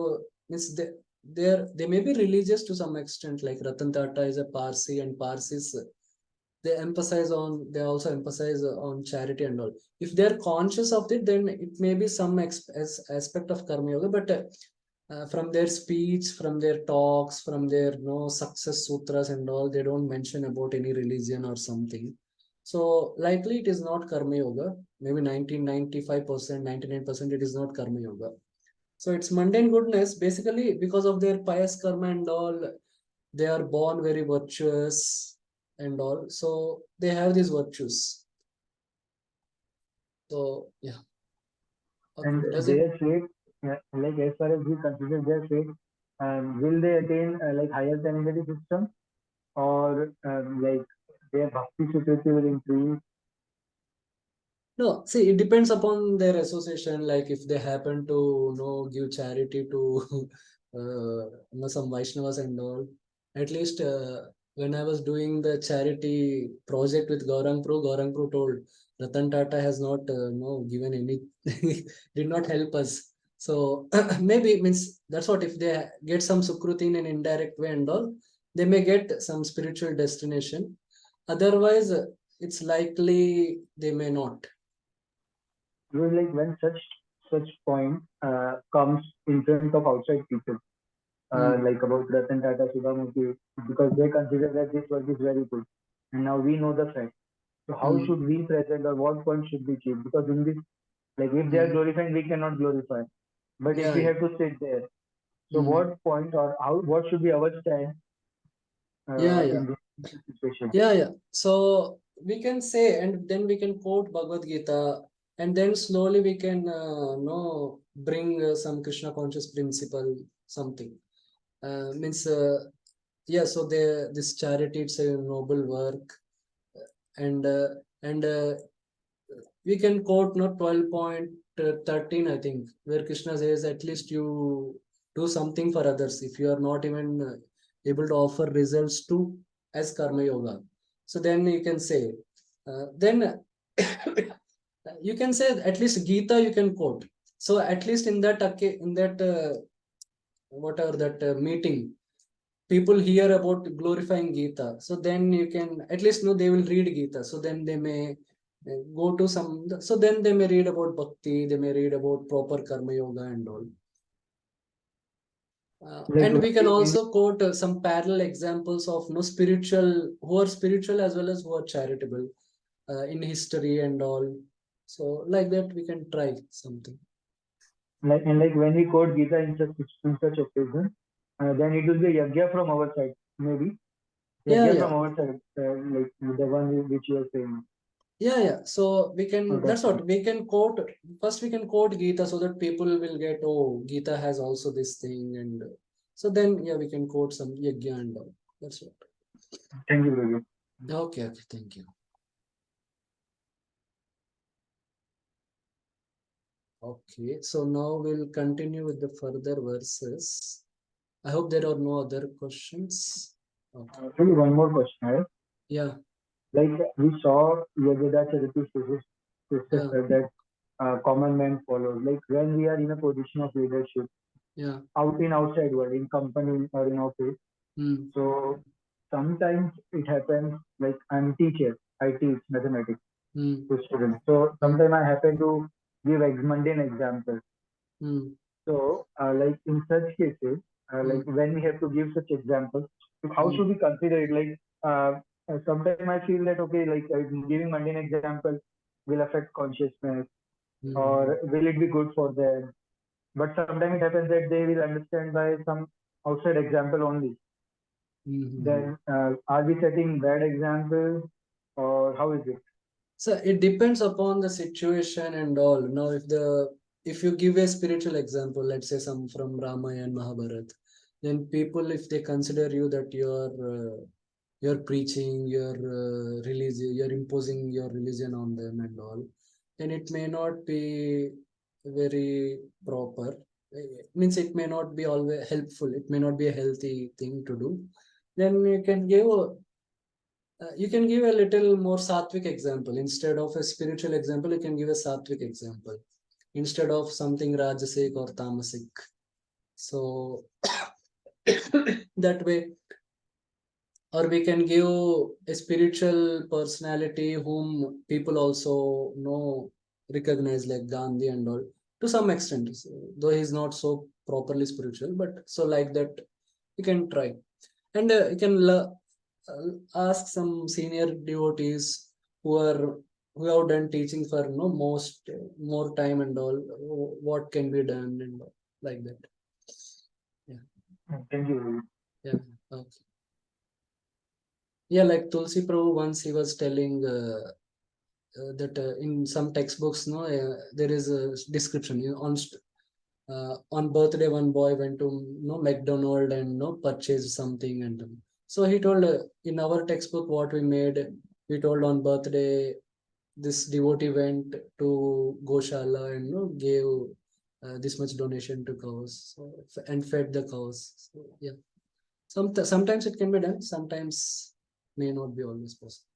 means they may be religious to some extent, like Ratan Tata is a Parsi and Parsis they also emphasize on charity and all. If they're conscious of it, then it may be some aspect of karma yoga, but from their speech, from their talks, from their success sutras and all, they don't mention about any religion or something. So likely it is not karma yoga. Maybe 95%, 99% it is not karma yoga. So it's mundane goodness basically because of their pious karma and all. They are born very virtuous and all. So they have these virtues. So yeah. And their fate, like as far as we consider their fate, will they attain like higher planetary system or like their bhakti security will increase? No, see, it depends upon their association. Like if they happen to give charity to some Vaishnavas and all. At least when I was doing the charity project with Gaurang Prabhu told Ratan Tata has not given any did not help us. So maybe means that's what if they get some sukruti in an indirect way and all, they may get some spiritual destination. Otherwise, it's likely they may not. Because like when such point comes in front of outside people, like about Ratan Tata, Subhamurti, because they consider that this work is very good, and now we know the fact. So how should we present, or what point should we keep? Because in this, like if they are glorifying, we cannot glorify. But if we Yeah. have to sit there, so what point or how what should be our stand Yeah. in this situation? Yeah. So we can say, and then we can quote Bhagavad Gita, and then slowly we can bring some Krishna conscious principle, something. Means yeah. So this charity, it's a noble work, and we can quote 12.13, I think, where Krishna says, at least you do something for others if you are not even able to offer results to as karma yoga. So then you can say, then you can say at least Gita you can quote. So at least in that whatever that meeting, people hear about glorifying Gita. So then you can at least know they will read Gita. So then they may go to some. So then they may read about Bhakti. They may read about proper karma yoga and all. Like And we can also quote some parallel examples of spiritual, who are spiritual as well as who are charitable in history and all. So like that we can try something. like and like when we quote Gita in such occasion, then it will be a yagya from our side, maybe. Yagya from our side, like the one which you are saying. Yeah. So we can, that's that's what we can quote. First, we can quote Gita so that people will get, oh, Gita has also this thing. And so then, yeah, we can quote some yajna and all. That's what. Thank you, Brother. Okay. Thank you. Okay. So now we'll continue with the further verses. I hope there are no other questions. Okay. Actually, one more question, right? Yeah. Like we saw Yagada Charity said that common man follows. Like when we are in a position of leadership, out in outside world, in company or in office. So sometimes it happens, like I'm a teacher, I teach mathematics to students. So sometimes I happen to give mundane examples. So like in such cases, like when we have to give such examples, how should we consider it? Like sometimes I feel that okay, like giving mundane examples will affect consciousness, or will it be good for them? But sometimes it happens that they will understand by some outside example only. Then are we setting bad examples, or how is it? So it depends upon the situation and all. Now, if you give a spiritual example, let's say some from Ramayana and Mahabharata, then people, if they consider you that you're preaching your religion, you're imposing your religion on them and all, then it may not be very proper. Means it may not be always helpful. It may not be a healthy thing to do. Then you can give a little more sattvic example. Instead of a spiritual example, you can give a sattvic example instead of something rajasic or tamasic. So that way, or we can give a spiritual personality whom people also know, recognize, like Gandhi and all, to some extent. So, though he's not so properly spiritual, but so like that, you can try. And you can ask some senior devotees who have done teaching for more time and all, what can be done and all, like that. Thank you. Okay. Like Tulsi Prabhu once he was telling that in some textbooks, there is a description on birthday one boy went to McDonald and purchased something, and so he told in our textbook what we made, we told on birthday this devotee went to Goshala and gave this much donation to cows, and fed the cows. So, yeah, sometimes it can be done, sometimes may not be always possible.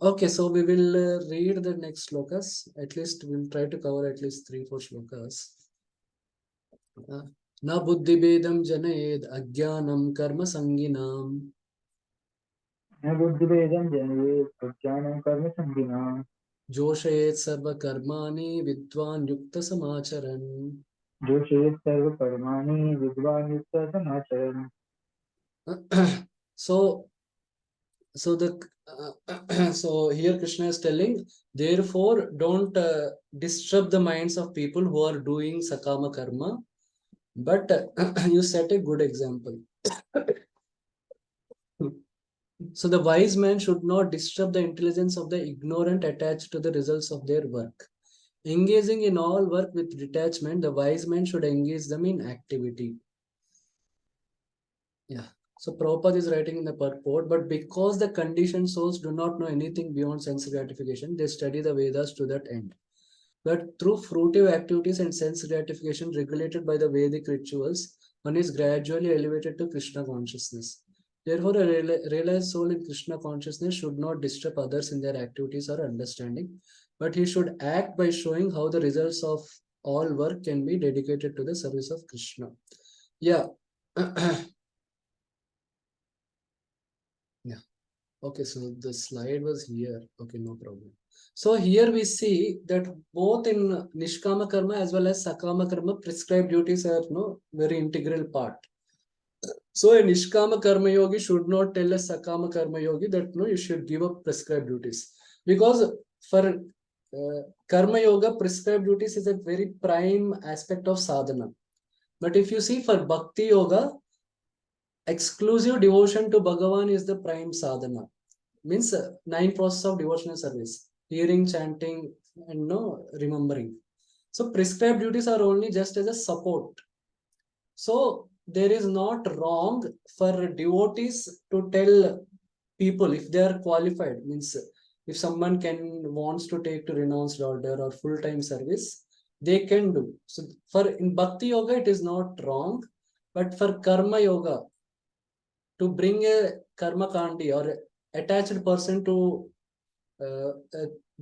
Okay, so we will read the next slokas. At least we'll try to cover at least 3-4 slokas. Na buddhibedam janayed ajnanam karma sanginam. Na buddhibedam janayed ajnanam karma sanginam. जोषयेत् सर्व कर्माणि विद्वान् युक्त समाचरन्. जोषयेत् सर्व कर्माणि विद्वान् युक्तः समाचरन्. So so here Krishna is telling, therefore don't disturb the minds of people who are doing sakama karma, but you set a good example. So the wise man should not disturb the intelligence of the ignorant attached to the results of their work. Engaging in all work with detachment, the wise man should engage them in activity. Yeah. So Prabhupada is writing in the purport, but because the conditioned souls do not know anything beyond sense gratification, they study the Vedas to that end. But through fruitive activities and sense gratification regulated by the Vedic rituals, one is gradually elevated to Krishna consciousness. Therefore, a realized soul in Krishna consciousness should not disturb others in their activities or understanding, but he should act by showing how the results of all work can be dedicated to the service of Krishna. Yeah. Yeah. Okay, so the slide was here. Okay, no problem. So here we see that both in Nishkama Karma as well as Sakama Karma, prescribed duties are very integral part. So a Nishkama Karma Yogi should not tell a Sakama Karma Yogi that you should give up prescribed duties. Because for Karma Yoga, prescribed duties is a very prime aspect of sadhana. But if you see for Bhakti Yoga, exclusive devotion to Bhagavan is the prime sadhana. Means 9 process of devotional service: hearing, chanting, and remembering. So prescribed duties are only just as a support. So there is not wrong for devotees to tell people if they are qualified. Means if someone wants to take to renounced order or full-time service, they can do. So for in Bhakti Yoga it is not wrong, but for Karma Yoga, to bring a karma kandi or attached person to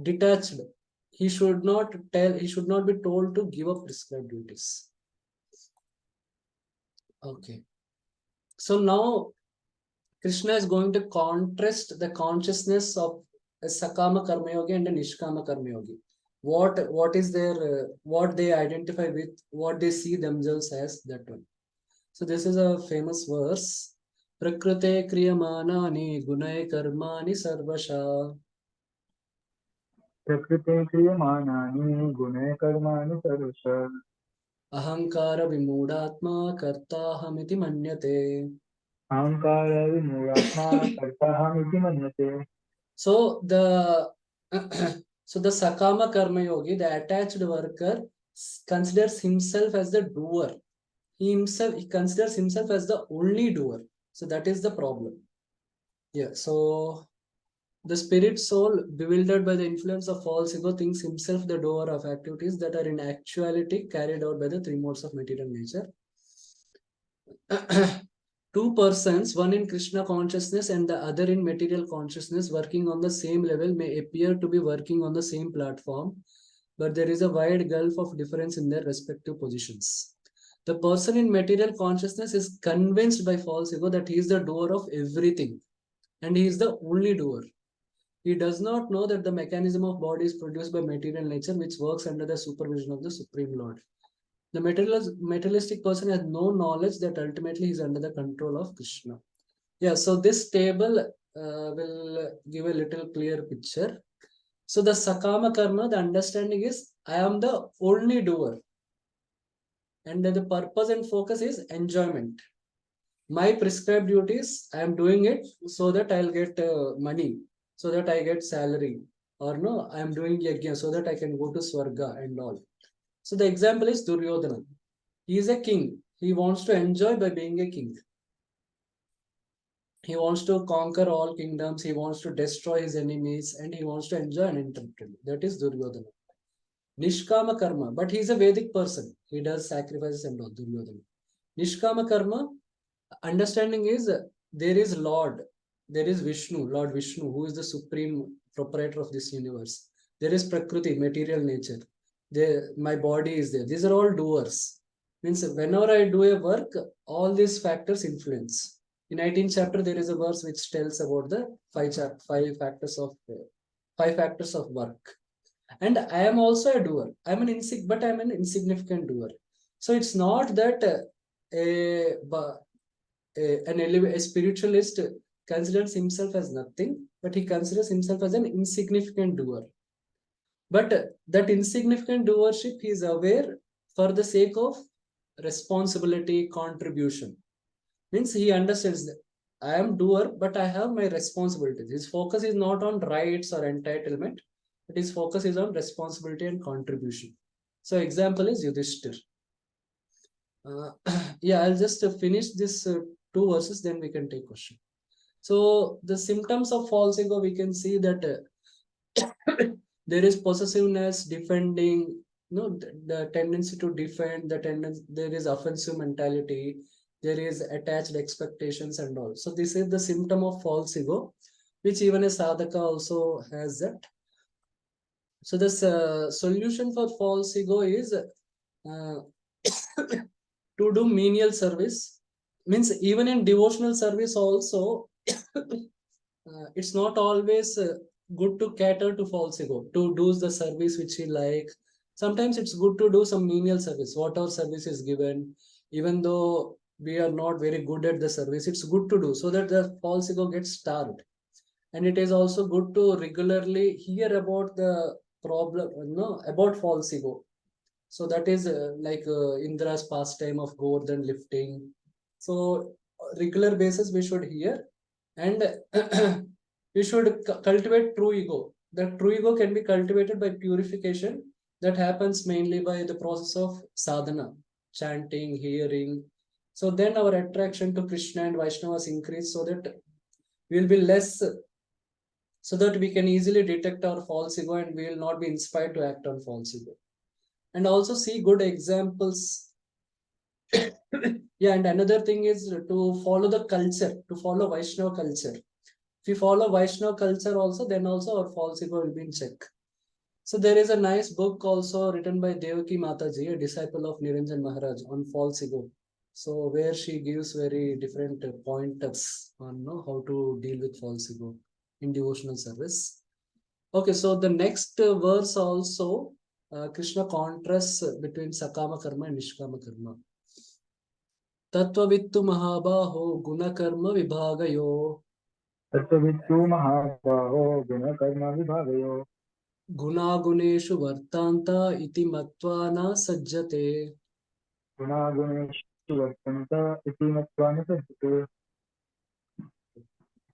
detached, he should not be told to give up prescribed duties. Okay. So now Krishna is going to contrast the consciousness of a Sakama Karma Yogi and a Nishkama Karma Yogi. What is their what they identify with, what they see themselves as, that one. So this is a famous verse. Prakrute kriyamanani gunai karmani sarvasha. प्रकृते क्रियमाणानि गुणे कर्माणि सर्वशः Ahankara vimudatma kartahamiti manyate. अहंकार विमूढात्मा कर्ताहमिति मन्यते. So the so the Sakama Karma Yogi, the attached worker, considers himself as the doer. He considers himself as the only doer. So that is the problem. Yeah. So the spirit soul, bewildered by the influence of false ego, thinks himself the doer of activities that are in actuality carried out by the 3 modes of material nature. 2 persons, one in Krishna consciousness and the other in material consciousness, working on the same level may appear to be working on the same platform, but there is a wide gulf of difference in their respective positions. The person in material consciousness is convinced by false ego that he is the doer of everything and he is the only doer. He does not know that the mechanism of body is produced by material nature, which works under the supervision of the Supreme Lord. The materialistic person has no knowledge that ultimately he is under the control of Krishna. Yeah, so this table will give a little clear picture. So the Sakama Karma, the understanding is, I am the only doer. And the purpose and focus is enjoyment. My prescribed duties, I am doing it so that I'll get money, so that I get salary. Or no, I am doing yajna so that I can go to Swarga and all. So the example is Duryodhana. He is a king. He wants to enjoy by being a king. He wants to conquer all kingdoms. He wants to destroy his enemies and he wants to enjoy uninterruptedly. That is Duryodhana. Nishkama Karma. But he is a Vedic person. He does sacrifices and all, Duryodhana. Nishkama Karma, understanding is there is Lord. There is Vishnu, Lord Vishnu, who is the supreme proprietor of this universe. There is Prakriti, material nature. My body is there. These are all doers. Means whenever I do a work, all these factors influence. In 18th chapter, there is a verse which tells about the five factors of work. And I am also a doer. I'm an but I'm an insignificant doer. So it's not that a spiritualist considers himself as nothing, but he considers himself as an insignificant doer. But that insignificant doership, he is aware for the sake of responsibility, contribution. Means he understands that I am doer, but I have my responsibilities. His focus is not on rights or entitlement, but his focus is on responsibility and contribution. So example is Yudhishthir. Yeah, I'll just finish this 2 verses, then we can take question. So the symptoms of false ego, we can see that there is possessiveness, defending, the tendency to defend, there is offensive mentality, there is attached expectations and all. So this is the symptom of false ego, which even a sadhaka also has that. So this solution for false ego is to do menial service. Means even in devotional service also, it's not always good to cater to false ego, to do the service which he like. Sometimes it's good to do some menial service, whatever service is given, even though we are not very good at the service, it's good to do so that the false ego gets starved. And it is also good to regularly hear about the problem, about false ego. So that is like Indra's pastime of Govardhan lifting. So regular basis we should hear, and we should cultivate true ego. The true ego can be cultivated by purification. That happens mainly by the process of sadhana, chanting, hearing. So then our attraction to Krishna and Vaishnavas increase, so that we will be less, so that we can easily detect our false ego and we will not be inspired to act on false ego. And also see good examples. Yeah, and another thing is to follow the culture, to follow Vaishnava culture. If we follow Vaishnava culture also, then also our false ego will be in check. So there is a nice book also written by Devaki Mataji, a disciple of Niranjan Maharaj, on false ego. So where she gives very different pointers on how to deal with false ego in devotional service. Okay, so the next verse also, Krishna contrasts between Sakama Karma and Nishkama Karma. Tattvavittu Mahabaho Gunakarma Vibhagayo. Tattvavitu Mahabaho Gunakarma Vibhagayo. Gunaguneshu Vartanta iti matva na sajjate. Gunaguneshu Vartanta iti matva na sajjate.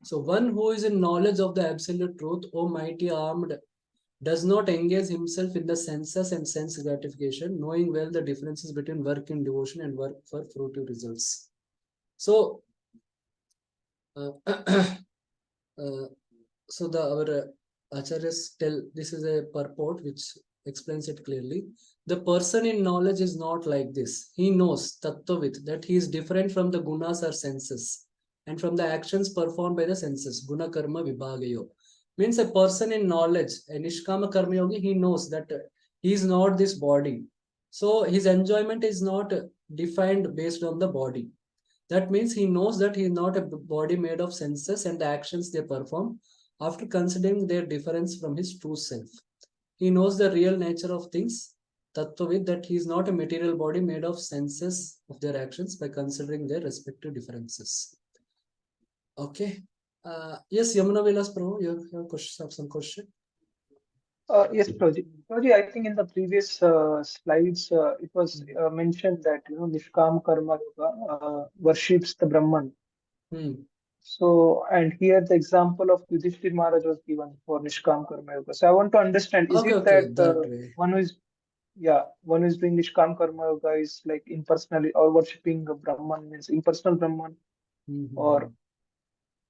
So one who is in knowledge of the absolute truth, O mighty armed, does not engage himself in the senses and sense gratification, knowing well the differences between work in devotion and work for fruitive results. So, so our acharyas tell, this is a purport which explains it clearly. The person in knowledge is not like this. He knows tattvavit, that he is different from the gunas or senses and from the actions performed by the senses. Guna karma vibhagayo. Means a person in knowledge, a nishkama karma yogi, he knows that he is not this body. So his enjoyment is not defined based on the body. That means he knows that he is not a body made of senses and the actions they perform after considering their difference from his true self. He knows the real nature of things, tattvavid, that he is not a material body made of senses of their actions by considering their respective differences. Okay. Yes, Yamuna Vilas Prabhu, you have some question? Yes, Prabhuji. Prabhuji, I think in the previous slides, it was mentioned that Nishkam Karma Yoga worships the Brahman. So, and here the example of Yudhishthir Maharaj was given for Nishkam Karma Yoga. So I want to understand, is it that one who is doing Nishkam Karma Yoga is like impersonally, or worshipping Brahman means impersonal Brahman, or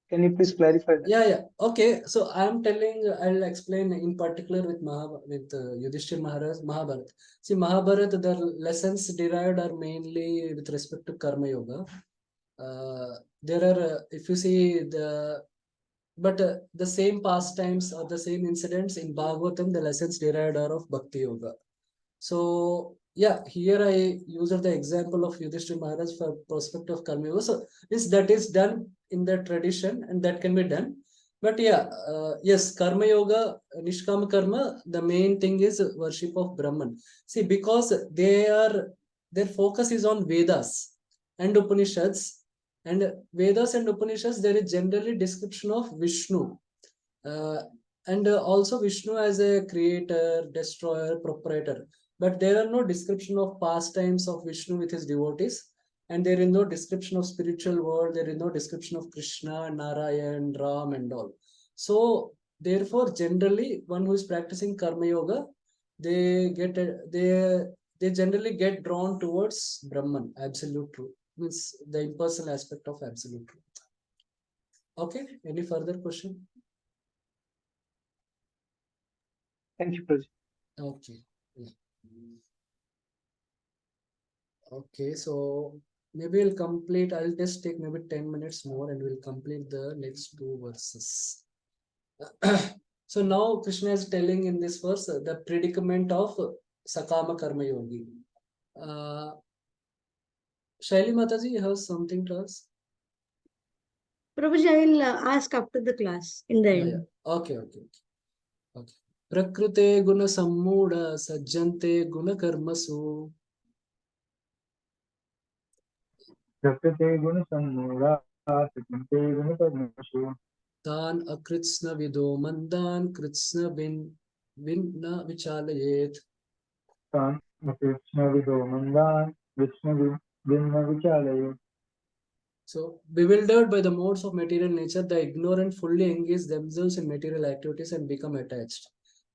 can you please clarify that? Yeah. Okay. So I'm telling, I'll explain in particular with Yudhishthir Mahabharata. See, Mahabharata, the lessons derived are mainly with respect to Karma Yoga. There are, if you see the same pastimes or the same incidents in Bhagavatam, the lessons derived are of Bhakti Yoga. So yeah, here I used the example of Yudhishthir Maharaj for prospect of Karma Yoga. So that is done in the tradition and that can be done. But yeah, yes, karma yoga, nishkama karma, the main thing is worship of Brahman. See, because their focus is on Vedas and Upanishads, and Vedas and Upanishads, there is generally description of Vishnu. And also Vishnu as a creator, destroyer, proprietor. But there are no description of pastimes of Vishnu with his devotees. And there is no description of spiritual world. There is no description of Krishna, Narayan, Ram and all. So therefore, generally, one who is practicing Karma Yoga, they generally get drawn towards Brahman, absolute truth. Means the impersonal aspect of absolute truth. Okay, any further question? Thank you, Prabhuji. Okay. Yeah. Okay, so maybe I'll complete. I'll just take maybe 10 minutes more and we'll complete the next two verses. So now Krishna is telling in this verse the predicament of Sakama Karma Yogi. Shaili Mataji has something to ask? Prabhuji, I will ask after the class in the Yeah, end. yeah. Okay. Prakrute guna sammuda sajjante guna karmasu. Prakrite guna sammura sajjante guna karmashu. Tan akritsna vido mandan kritsna vinna vichalayet. Tan akritsna vido mandan kritsna vinna vichalaye. So, bewildered by the modes of material nature, the ignorant fully engage themselves in material activities and become attached.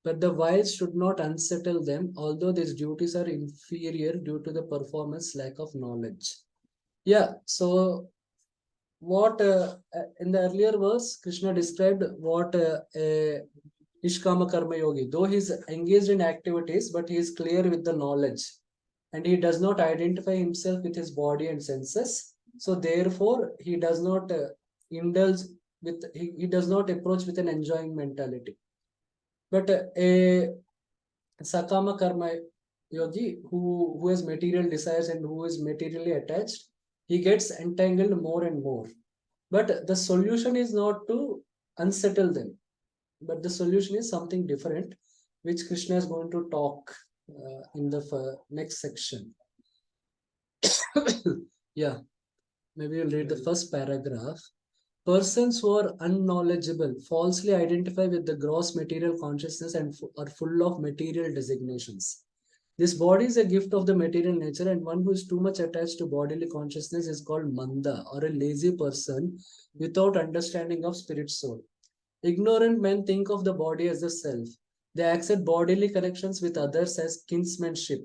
But the wise should not unsettle them, although these duties are inferior due to the performance lack of knowledge. Yeah, so what in the earlier verse, Krishna described what a Nishkama Karma Yogi, though he is engaged in activities, but he is clear with the knowledge and he does not identify himself with his body and senses. So therefore, he does not indulge with, he does not approach with an enjoying mentality. But a Sakama Karma Yogi who has material desires and who is materially attached, he gets entangled more and more. But the solution is not to unsettle them, but the solution is something different, which Krishna is going to talk in the next section. Yeah, maybe you'll read the first paragraph. Persons who are unknowledgeable falsely identify with the gross material consciousness and are full of material designations. This body is a gift of the material nature, and one who is too much attached to bodily consciousness is called manda, or a lazy person without understanding of spirit soul. Ignorant men think of the body as the self. They accept bodily connections with others as kinsmanship.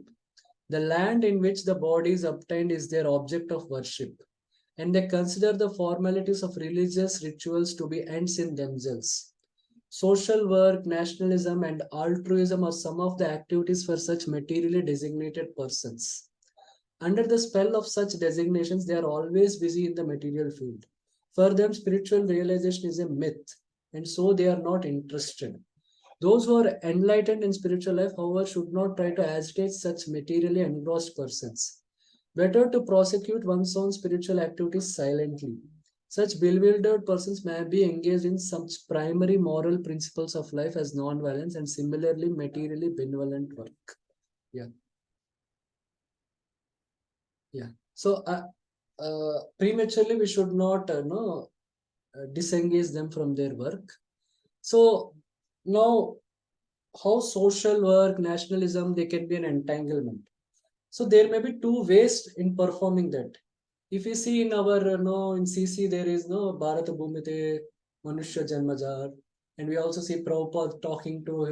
The land in which the body is obtained is their object of worship, and they consider the formalities of religious rituals to be ends in themselves. Social work, nationalism, and altruism are some of the activities for such materially designated persons. Under the spell of such designations, they are always busy in the material field. For them, spiritual realization is a myth, and so they are not interested. Those who are enlightened in spiritual life, however, should not try to agitate such materially engrossed persons. Better to prosecute one's own spiritual activities silently. Such bewildered persons may be engaged in some primary moral principles of life as non-violence and similarly materially benevolent work. Yeah. So prematurely we should not disengage them from their work. So now, how social work, nationalism, they can be an entanglement. So there may be two ways in performing that. If you see in our in CC, there is no Bharat Bhumite Manushya Janmajar, and we also see Prabhupada talking to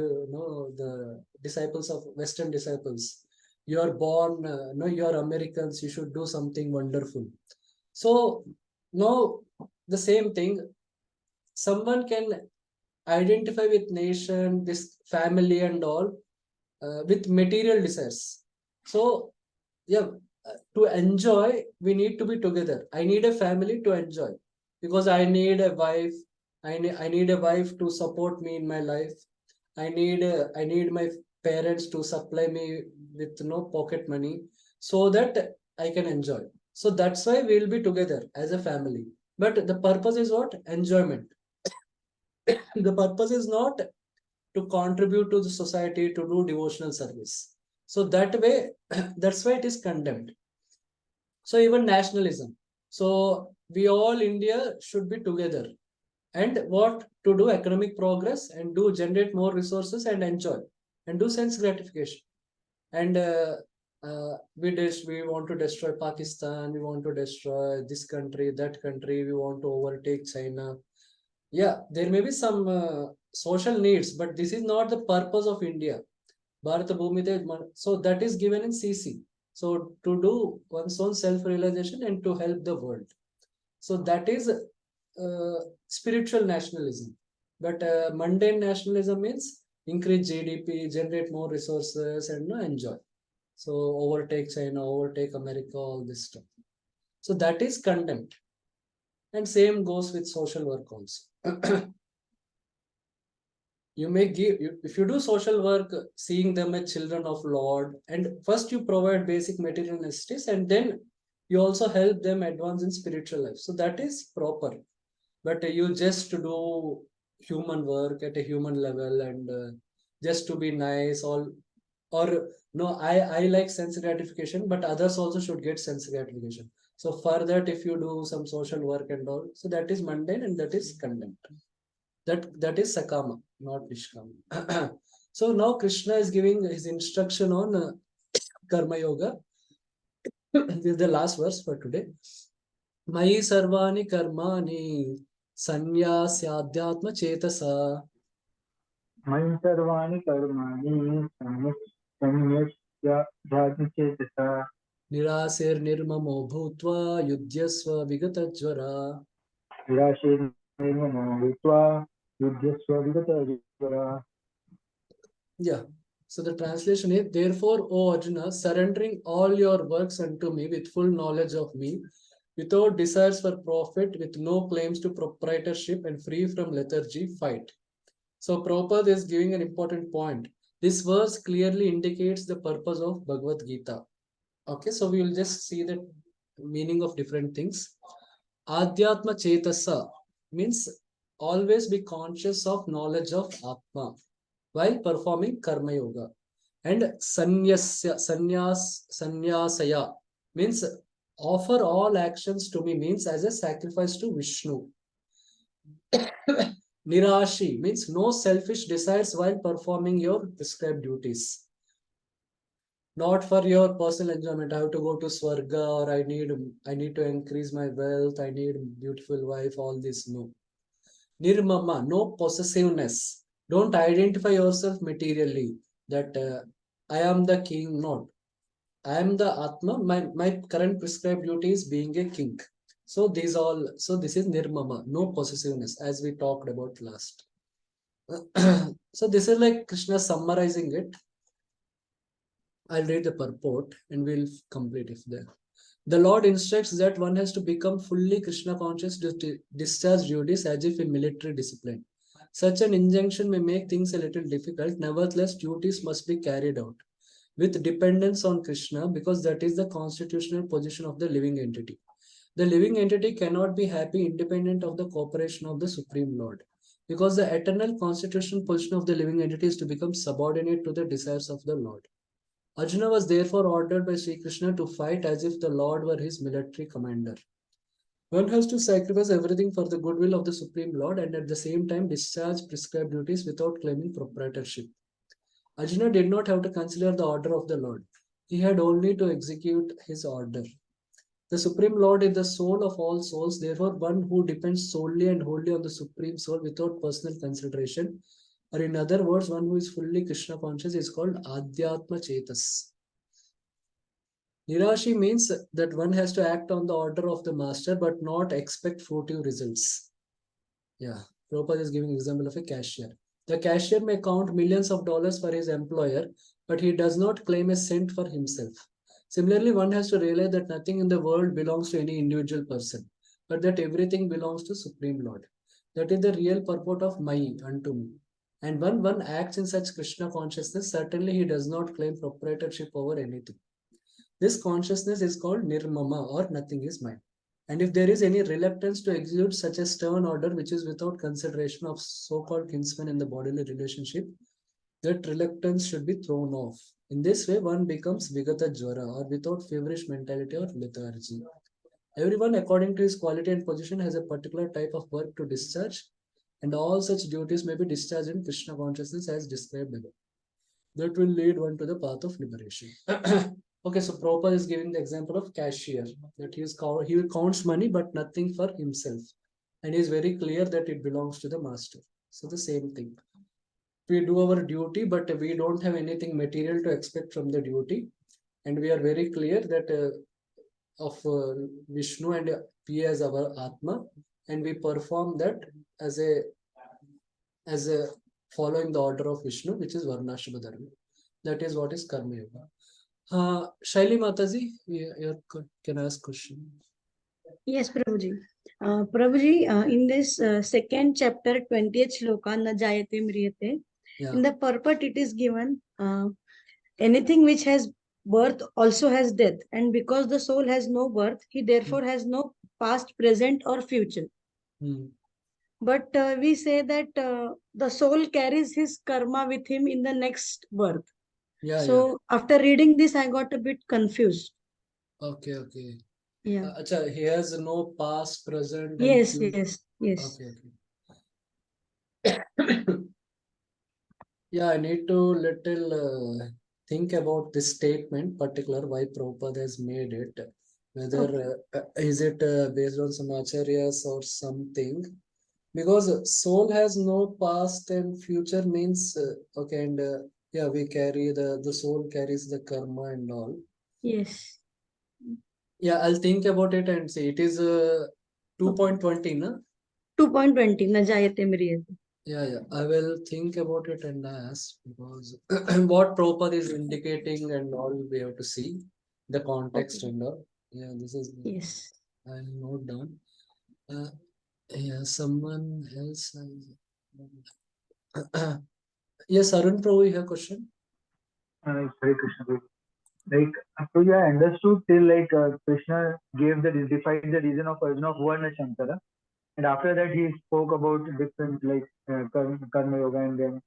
the disciples of Western disciples. You are born, you are Americans, you should do something wonderful. So now the same thing, someone can identify with nation, this family and all with material desires. So yeah, to enjoy, we need to be together. I need a family to enjoy because I need a wife. I need a wife to support me in my life. I need my parents to supply me with no pocket money so that I can enjoy. So that's why we'll be together as a family. But the purpose is what? Enjoyment. The purpose is not to contribute to the society, to do devotional service. So that way, that's why it is condemned. So even nationalism. So we all India should be together. And what to do economic progress and do generate more resources and enjoy and do sense gratification. And we want to destroy Pakistan, we want to destroy this country, that country, we want to overtake China. Yeah, there may be some social needs, but this is not the purpose of India. Bharata Bhumite, so that is given in CC. So to do one's own self-realization and to help the world. So that is spiritual nationalism. But mundane nationalism means increase GDP, generate more resources, and enjoy. So overtake China, overtake America, all this stuff. So that is condemned. And same goes with social work also. You may give, if you do social work, seeing them as children of Lord, and first you provide basic material necessities, and then you also help them advance in spiritual life. So that is proper. But you just to do human work at a human level and just to be nice, or no, I like sense gratification, but others also should get sense gratification. So for that, if you do some social work and all, so that is mundane and that is condemned. That is sakama, not nishkama. So now Krishna is giving his instruction on karma yoga. This is the last verse for today. Mayi sarvani karmani sanyasyadhyatma chetasa मयि सर्वाणि कर्माणि संन्यस्याध्यात्मचेतसा nirasir nirmamo bhutva yudhyasva vigatajvara. निराशीर्निर्ममो भूत्वा युध्यस्व विगतज्वरा. Yeah. So the translation is, therefore, O Arjuna, surrendering all your works unto me with full knowledge of me, without desires for profit, with no claims to proprietorship, and free from lethargy, fight. So Prabhupada is giving an important point. This verse clearly indicates the purpose of Bhagavad Gita. Okay, so we will just see the meaning of different things. Adhyatma Chetasa means always be conscious of knowledge of Atma while performing Karma Yoga. And Sanyasaya means offer all actions to me, means as a sacrifice to Vishnu. Nirashi means no selfish desires while performing your prescribed duties. Not for your personal enjoyment. I have to go to Swarga, or I need to increase my wealth, I need a beautiful wife, all this. No. Nirmama, no possessiveness. Don't identify yourself materially that I am the king. Not. I am the Atma. My current prescribed duty is being a king. So this is nirmama, no possessiveness, as we talked about last. So this is like Krishna summarizing it. I'll read the purport and we'll complete it there. The Lord instructs that one has to become fully Krishna conscious to discharge duties as if in military discipline. Such an injunction may make things a little difficult. Nevertheless, duties must be carried out with dependence on Krishna, because that is the constitutional position of the living entity. The living entity cannot be happy independent of the cooperation of the Supreme Lord, because the eternal constitutional position of the living entity is to become subordinate to the desires of the Lord. Arjuna was therefore ordered by Sri Krishna to fight as if the Lord were his military commander. One has to sacrifice everything for the goodwill of the Supreme Lord and at the same time discharge prescribed duties without claiming proprietorship. Arjuna did not have to consider the order of the Lord. He had only to execute his order. The Supreme Lord is the soul of all souls. Therefore, one who depends solely and wholly on the Supreme Soul without personal consideration, or in other words, one who is fully Krishna conscious, is called Adhyatma Chetas. Nirashi means that one has to act on the order of the master but not expect fruitive results. Yeah, Prabhupada is giving an example of a cashier. The cashier may count millions of dollars for his employer, but he does not claim a cent for himself. Similarly, one has to realize that nothing in the world belongs to any individual person, but that everything belongs to Supreme Lord. That is the real purport of Mai, unto me. And when one acts in such Krishna consciousness, certainly he does not claim proprietorship over anything. This consciousness is called Nirmama, or nothing is mine. And if there is any reluctance to execute such a stern order which is without consideration of so-called kinsmen in the bodily relationship, that reluctance should be thrown off. In this way, one becomes vigata jvara, or without feverish mentality or lethargy. Everyone, according to his quality and position, has a particular type of work to discharge, and all such duties may be discharged in Krishna consciousness as described above. That will lead one to the path of liberation. Okay, so Prabhupada is giving the example of cashier, that he counts money but nothing for himself, and he is very clear that it belongs to the master. So the same thing. We do our duty, but we don't have anything material to expect from the duty, and we are very clear that of Vishnu and we as our Atma, and we perform that as a following the order of Vishnu, which is Varnashama Dharma. That is what is Karma Yoga. Shaili Mataji, you can ask question. Yes, Prabhuji. Prabhuji, in this second chapter, 20th shloka, na jayate mriyate, in the purport it is given, anything which has birth also has death, and because the soul has no birth, he therefore has no past, present, or future. But we say that the soul carries his karma with him in the next birth. So after reading this, I got a bit confused. Okay. Yeah. He has no past, present, and Yes, future. yes. Okay. Yeah, I need to little think about this statement, particular why Prabhupada has made it. Whether is it based on some acharyas or something? Because soul has no past and future means okay, and we carry the soul carries the karma and all. Yes. Yeah, I'll think about it and say it is 2.20, na? 2.20, na jayate mriyate. Yeah, I will think about it and ask, because what Prabhupada is indicating and all we have to see the context and all. Yeah, this is yes. I'll note down. Someone else. Yes, Arun Prabhu, you have a question? Hare Krishna. Like, so yeah, I understood till Krishna gave defined the reason of origin of Varna Shankara, and after that he spoke about different karma yoga and then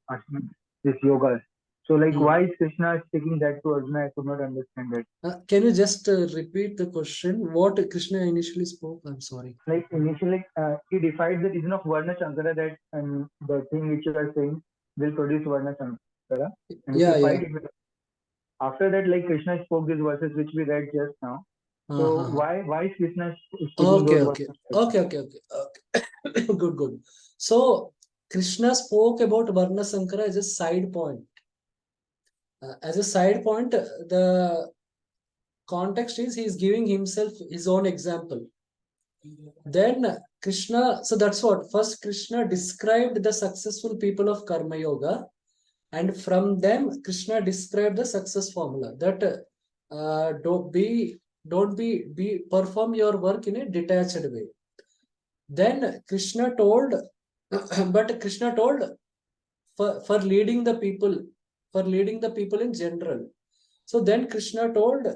this yogas. So why is Krishna sticking that to Arjuna? I could not understand that. Can you just repeat the question? What Krishna initially spoke? I'm sorry. Like initially, he defined the reason of Varna Shankara, that the thing which you are saying will produce Varna Shankara. And if you fight it with, after that, Krishna spoke these verses which we read just now. So why is Krishna speaking those Okay. Good. So Krishna spoke about Varna Sankara as a side point. The context is he is giving himself his own example. Then Krishna, so that's what first Krishna described the successful people of Karma Yoga, and from them Krishna described the success formula that don't be perform your work in a detached way. Then Krishna told but Krishna told for leading the people in general. So then Krishna told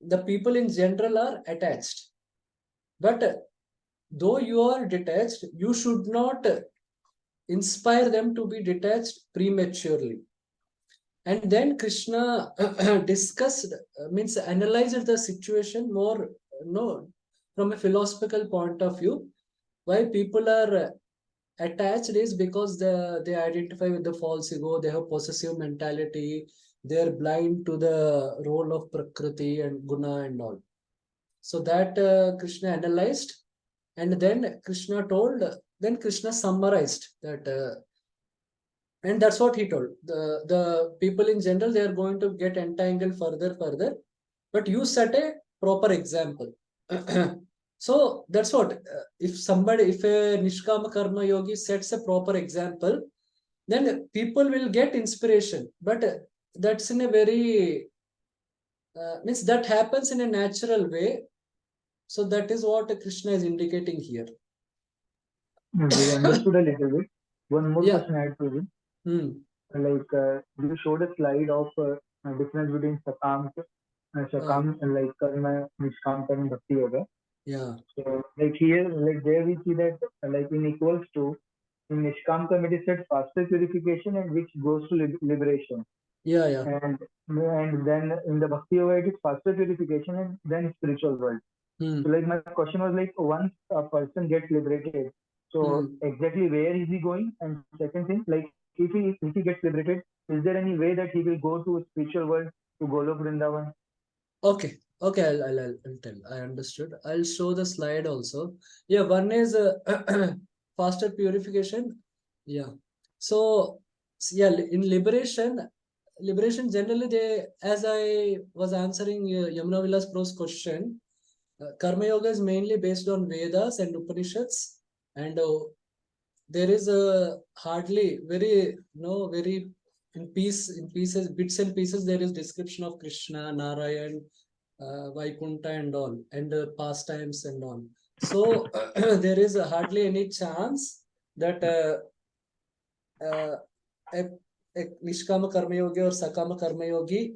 the people in general are attached, but though you are detached, you should not inspire them to be detached prematurely. And then Krishna discussed, means analyzed the situation more, from a philosophical point of view. Why people are attached is because they identify with the false ego, they have possessive mentality, they are blind to the role of Prakriti and Guna and all. So that Krishna analyzed, and then Krishna summarized that. And that's what he told. The people in general, they are going to get entangled further, but you set a proper example. So that's what, if a Nishkama Karma Yogi sets a proper example, then people will get inspiration. But that's in a very, means that happens in a natural way. So that is what Krishna is indicating here. We understood a little bit. One more question I had to you. You showed a slide of difference between Sakam, Karma, Nishkam, and Bhakti Yoga. Yeah. So like here, like there we see that like in equals to in Nishkam Karma it is said faster purification and which goes to liberation. Yeah, yeah. And then in the Bhakti Yoga it is faster purification and then spiritual world. So like my question was like once a person gets liberated, so exactly where is he going? And second thing, like if he gets liberated, is there any way that he will go to a spiritual world to Golok Vrindavan? Okay, okay, I'll tell. I understood. I'll show the slide also. Yeah, one is faster purification. Yeah. So yeah, in liberation generally they, as I was answering Yamuna Vilas Pro's question, Karma Yoga is mainly based on Vedas and Upanishads, and there is a hardly very very in pieces bits and pieces there is description of Krishna, Narayan, Vaikunta and all, and pastimes and all. So there is hardly any chance that a Nishkama Karma Yogi or Sakama Karma Yogi,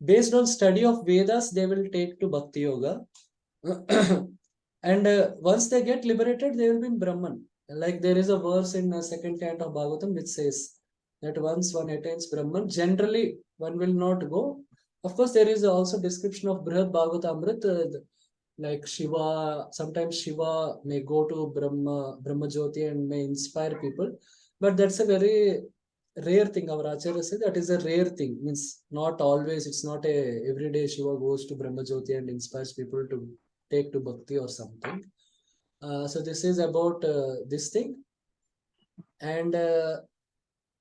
based on study of Vedas, they will take to Bhakti Yoga. And once they get liberated, they will be in Brahman. Like there is a verse in second canto of Bhagavatam which says that once one attains Brahman, generally one will not go. Of course, there is also description of Brihad Bhagavatamrit, like Shiva, sometimes Shiva may go to Brahma Jyoti and may inspire people. But that's a very rare thing. Our Acharya said that is a rare thing. Means not always, it's not a everyday Shiva goes to Brahma Jyoti and inspires people to take to Bhakti or something. So this is about this thing. And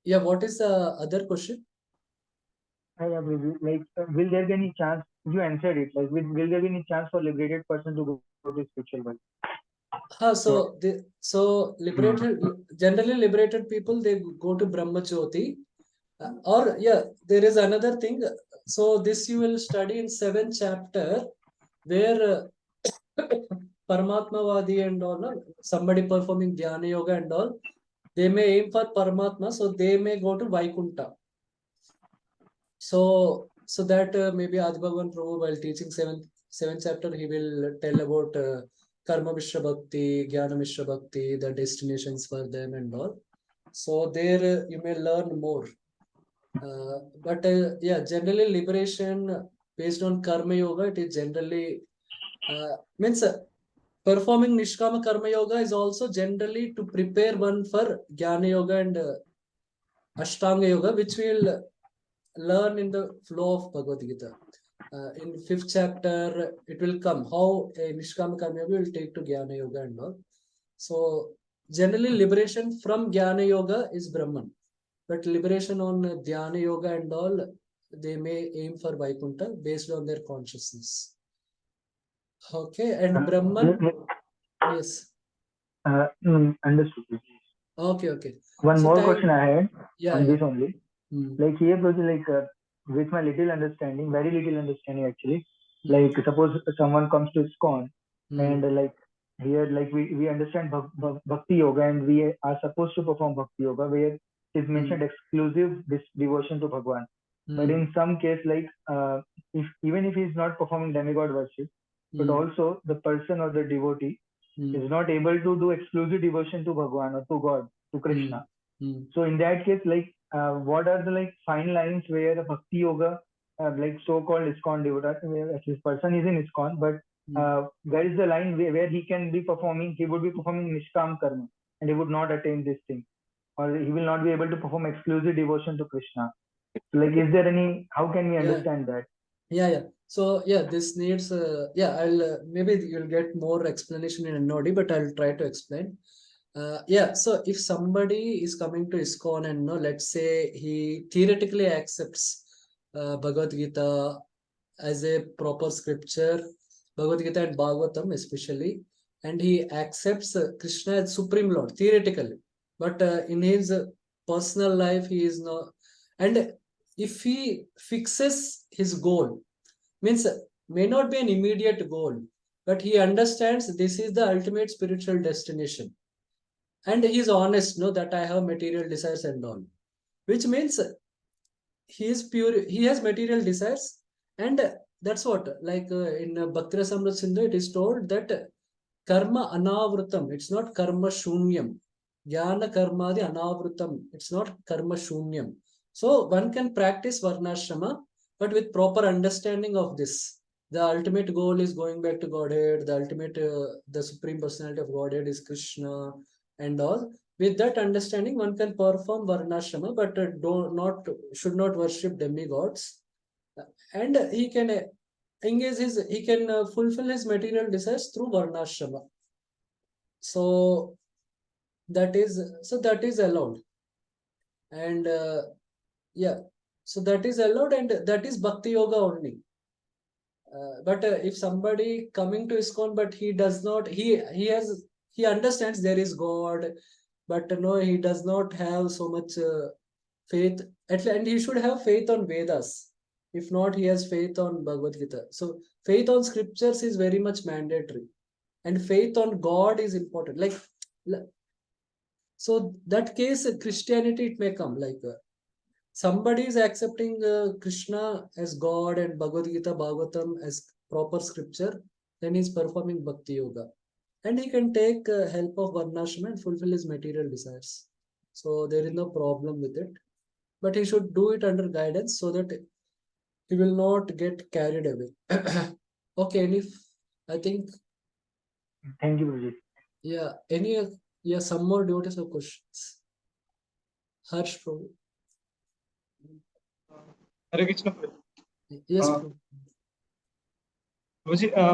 yeah, what is the other question? Like, will there be any chance? You answered it. Like, will there be any chance for liberated person to go to spiritual world? So liberated, generally liberated people, they go to Brahma Jyoti. Or yeah, there is another thing. So this you will study in 7th chapter, where Paramatmavadi and all, no? Somebody performing Dhyana Yoga and all, they may aim for Paramatma, so they may go to Vaikunta. So that maybe Adi Bhagavan Prabhu, while teaching 7th chapter, he will tell about Karma Mishra Bhakti, Jnana Mishra Bhakti, the destinations for them and all. So there you may learn more. But yeah, generally liberation based on Karma Yoga, it is generally means performing Nishkama Karma Yoga is also generally to prepare one for Jnana Yoga and Ashtanga Yoga, which we'll learn in the flow of Bhagavad Gita. In 5th chapter, it will come how a Nishkama Karma Yoga will take to Jnana Yoga and all. So generally liberation from Jnana Yoga is Brahman. But liberation on Dhyana Yoga and all, they may aim for Vaikuntha based on their consciousness. Okay, and Brahman, yes. Understood. Okay, okay. One So more question I had on this only. Like here, like with my little understanding, very little understanding actually. Like suppose someone comes to ISKCON and like here, like we understand Bhakti Yoga and we are supposed to perform Bhakti Yoga where is mentioned exclusive this devotion to Bhagwan. But in some case, like even if he is not performing demigod worship, but also the person or the devotee is not able to do exclusive devotion to Bhagwan or to God, to Krishna. So in that case, like what are the like fine lines where a Bhakti Yoga, like so-called ISKCON devotee, this person is in ISKCON, but where is the line where he can be performing, he would be performing Nishkam Karma and he would not attain this thing, or he will not be able to perform exclusive devotion to Krishna. So like, is there any, how can we understand that? Yeah. So yeah, this needs I'll maybe you'll get more explanation in NOD, but I'll try to explain. Yeah, so if somebody is coming to ISKCON and let's say he theoretically accepts Bhagavad Gita as a proper scripture, Bhagavad Gita and Bhagavatam especially, and he accepts Krishna as Supreme Lord theoretically, but in his personal life he is not. And if he fixes his goal, means may not be an immediate goal, but he understands this is the ultimate spiritual destination, and he is honest, that I have material desires and all, which means he is pure, he has material desires, and that's what, like in Bhakti Rasamrita Sindhu, it is told that karma anavrutam. It's not karma shunyam. Jnana karmadi anavrutam. It's not karma shunyam. So one can practice varnashrama, but with proper understanding of this. The ultimate goal is going back to Godhead. The ultimate, the Supreme Personality of Godhead is Krishna and all. With that understanding, one can perform varnashrama, but should not worship demigods. And he can he can fulfill his material desires through varnashrama. So that is allowed. And yeah, so that is allowed, and that is bhakti yoga only. But if somebody coming to ISKCON, but he does not, he understands there is God, but no, he does not have so much faith. And he should have faith on Vedas. If not, he has faith on Bhagavad Gita. So faith on scriptures is very much mandatory, and faith on God is important. So that case, Christianity, it may come like somebody is accepting Krishna as God and Bhagavad Gita, Bhagavatam as proper scripture, then he's performing Bhakti Yoga. And he can take help of Varnashrama and fulfill his material desires. So there is no problem with it. But he should do it under guidance so that he will not get carried away. Okay, I think. Thank you, Guruji. Yeah, some more devotees have questions. Harsh, Prabhu. Hare Krishna. Yes, Prabhu.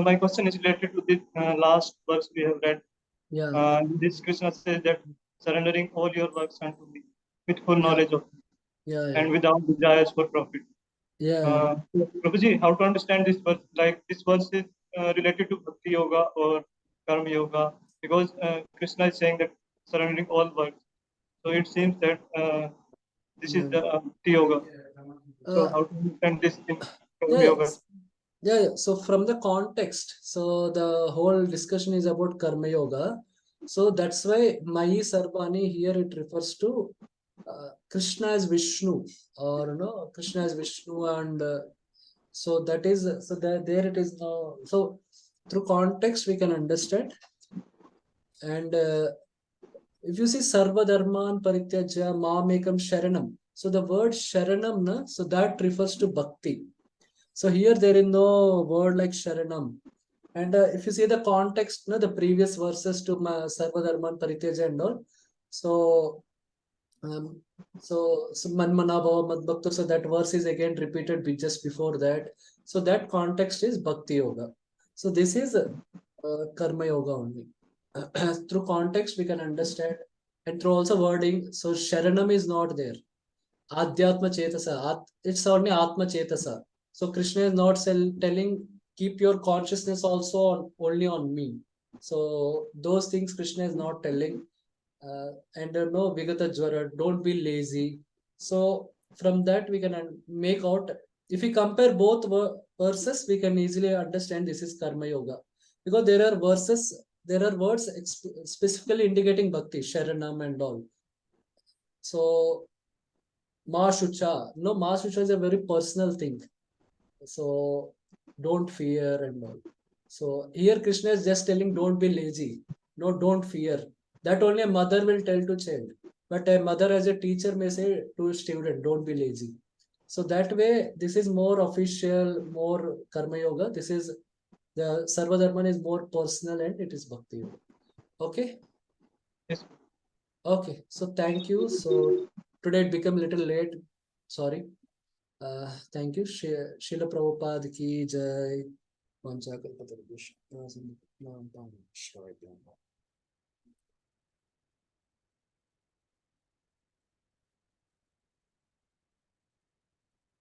My question is related to the last verse we have read. Yeah. This Krishna says that surrendering all your works unto me with full knowledge of me, and without desires for profit. Prabhuji, how to understand this verse? Like this verse is related to Bhakti Yoga or Karma Yoga, because Krishna is saying that surrendering all works. So it seems that this is the Bhakti Yoga. So how to understand this in Karma Yoga? Yeah. So from the context, so the whole discussion is about Karma Yoga. So that's why Mayi Sarvani here it refers to Krishna as Vishnu, or no, Krishna as Vishnu, and so that is there it is. So through context we can understand. And if you see Sarva Dharman Parityajya Mamekam Sharanam, so the word Sharanam, so that refers to Bhakti. So here there is no word like Sharanam. And if you see the context, the previous verses to Sarva Dharman Parityajya and all, so Manmana Bhava Madbhakta, so that verse is again repeated just before that. So that context is Bhakti Yoga. So this is Karma Yoga only. Through context we can understand, and through also wording. So Sharanam is not there. Adhyatma Chetasa, it's only Atma Chetasa. So Krishna is not telling keep your consciousness also only on me. So those things Krishna is not telling. And no Vigata Jwara, don't be lazy. So from that we can make out, if we compare both verses, we can easily understand this is Karma Yoga, because there are words specifically indicating Bhakti, Sharanam and all. So Ma Shucha, Ma Shucha is a very personal thing. So don't fear and all. So here Krishna is just telling don't be lazy. No, don't fear. That only a mother will tell to child. But a mother as a teacher may say to a student, don't be lazy. So that way, this is more official, more Karma Yoga. This is the Sarva Dharman is more personal, and it is Bhakti Yoga. Okay? Yes. Okay. So thank you. So today it became a little late. Sorry. Thank you. Srila Prabhupada ki jai.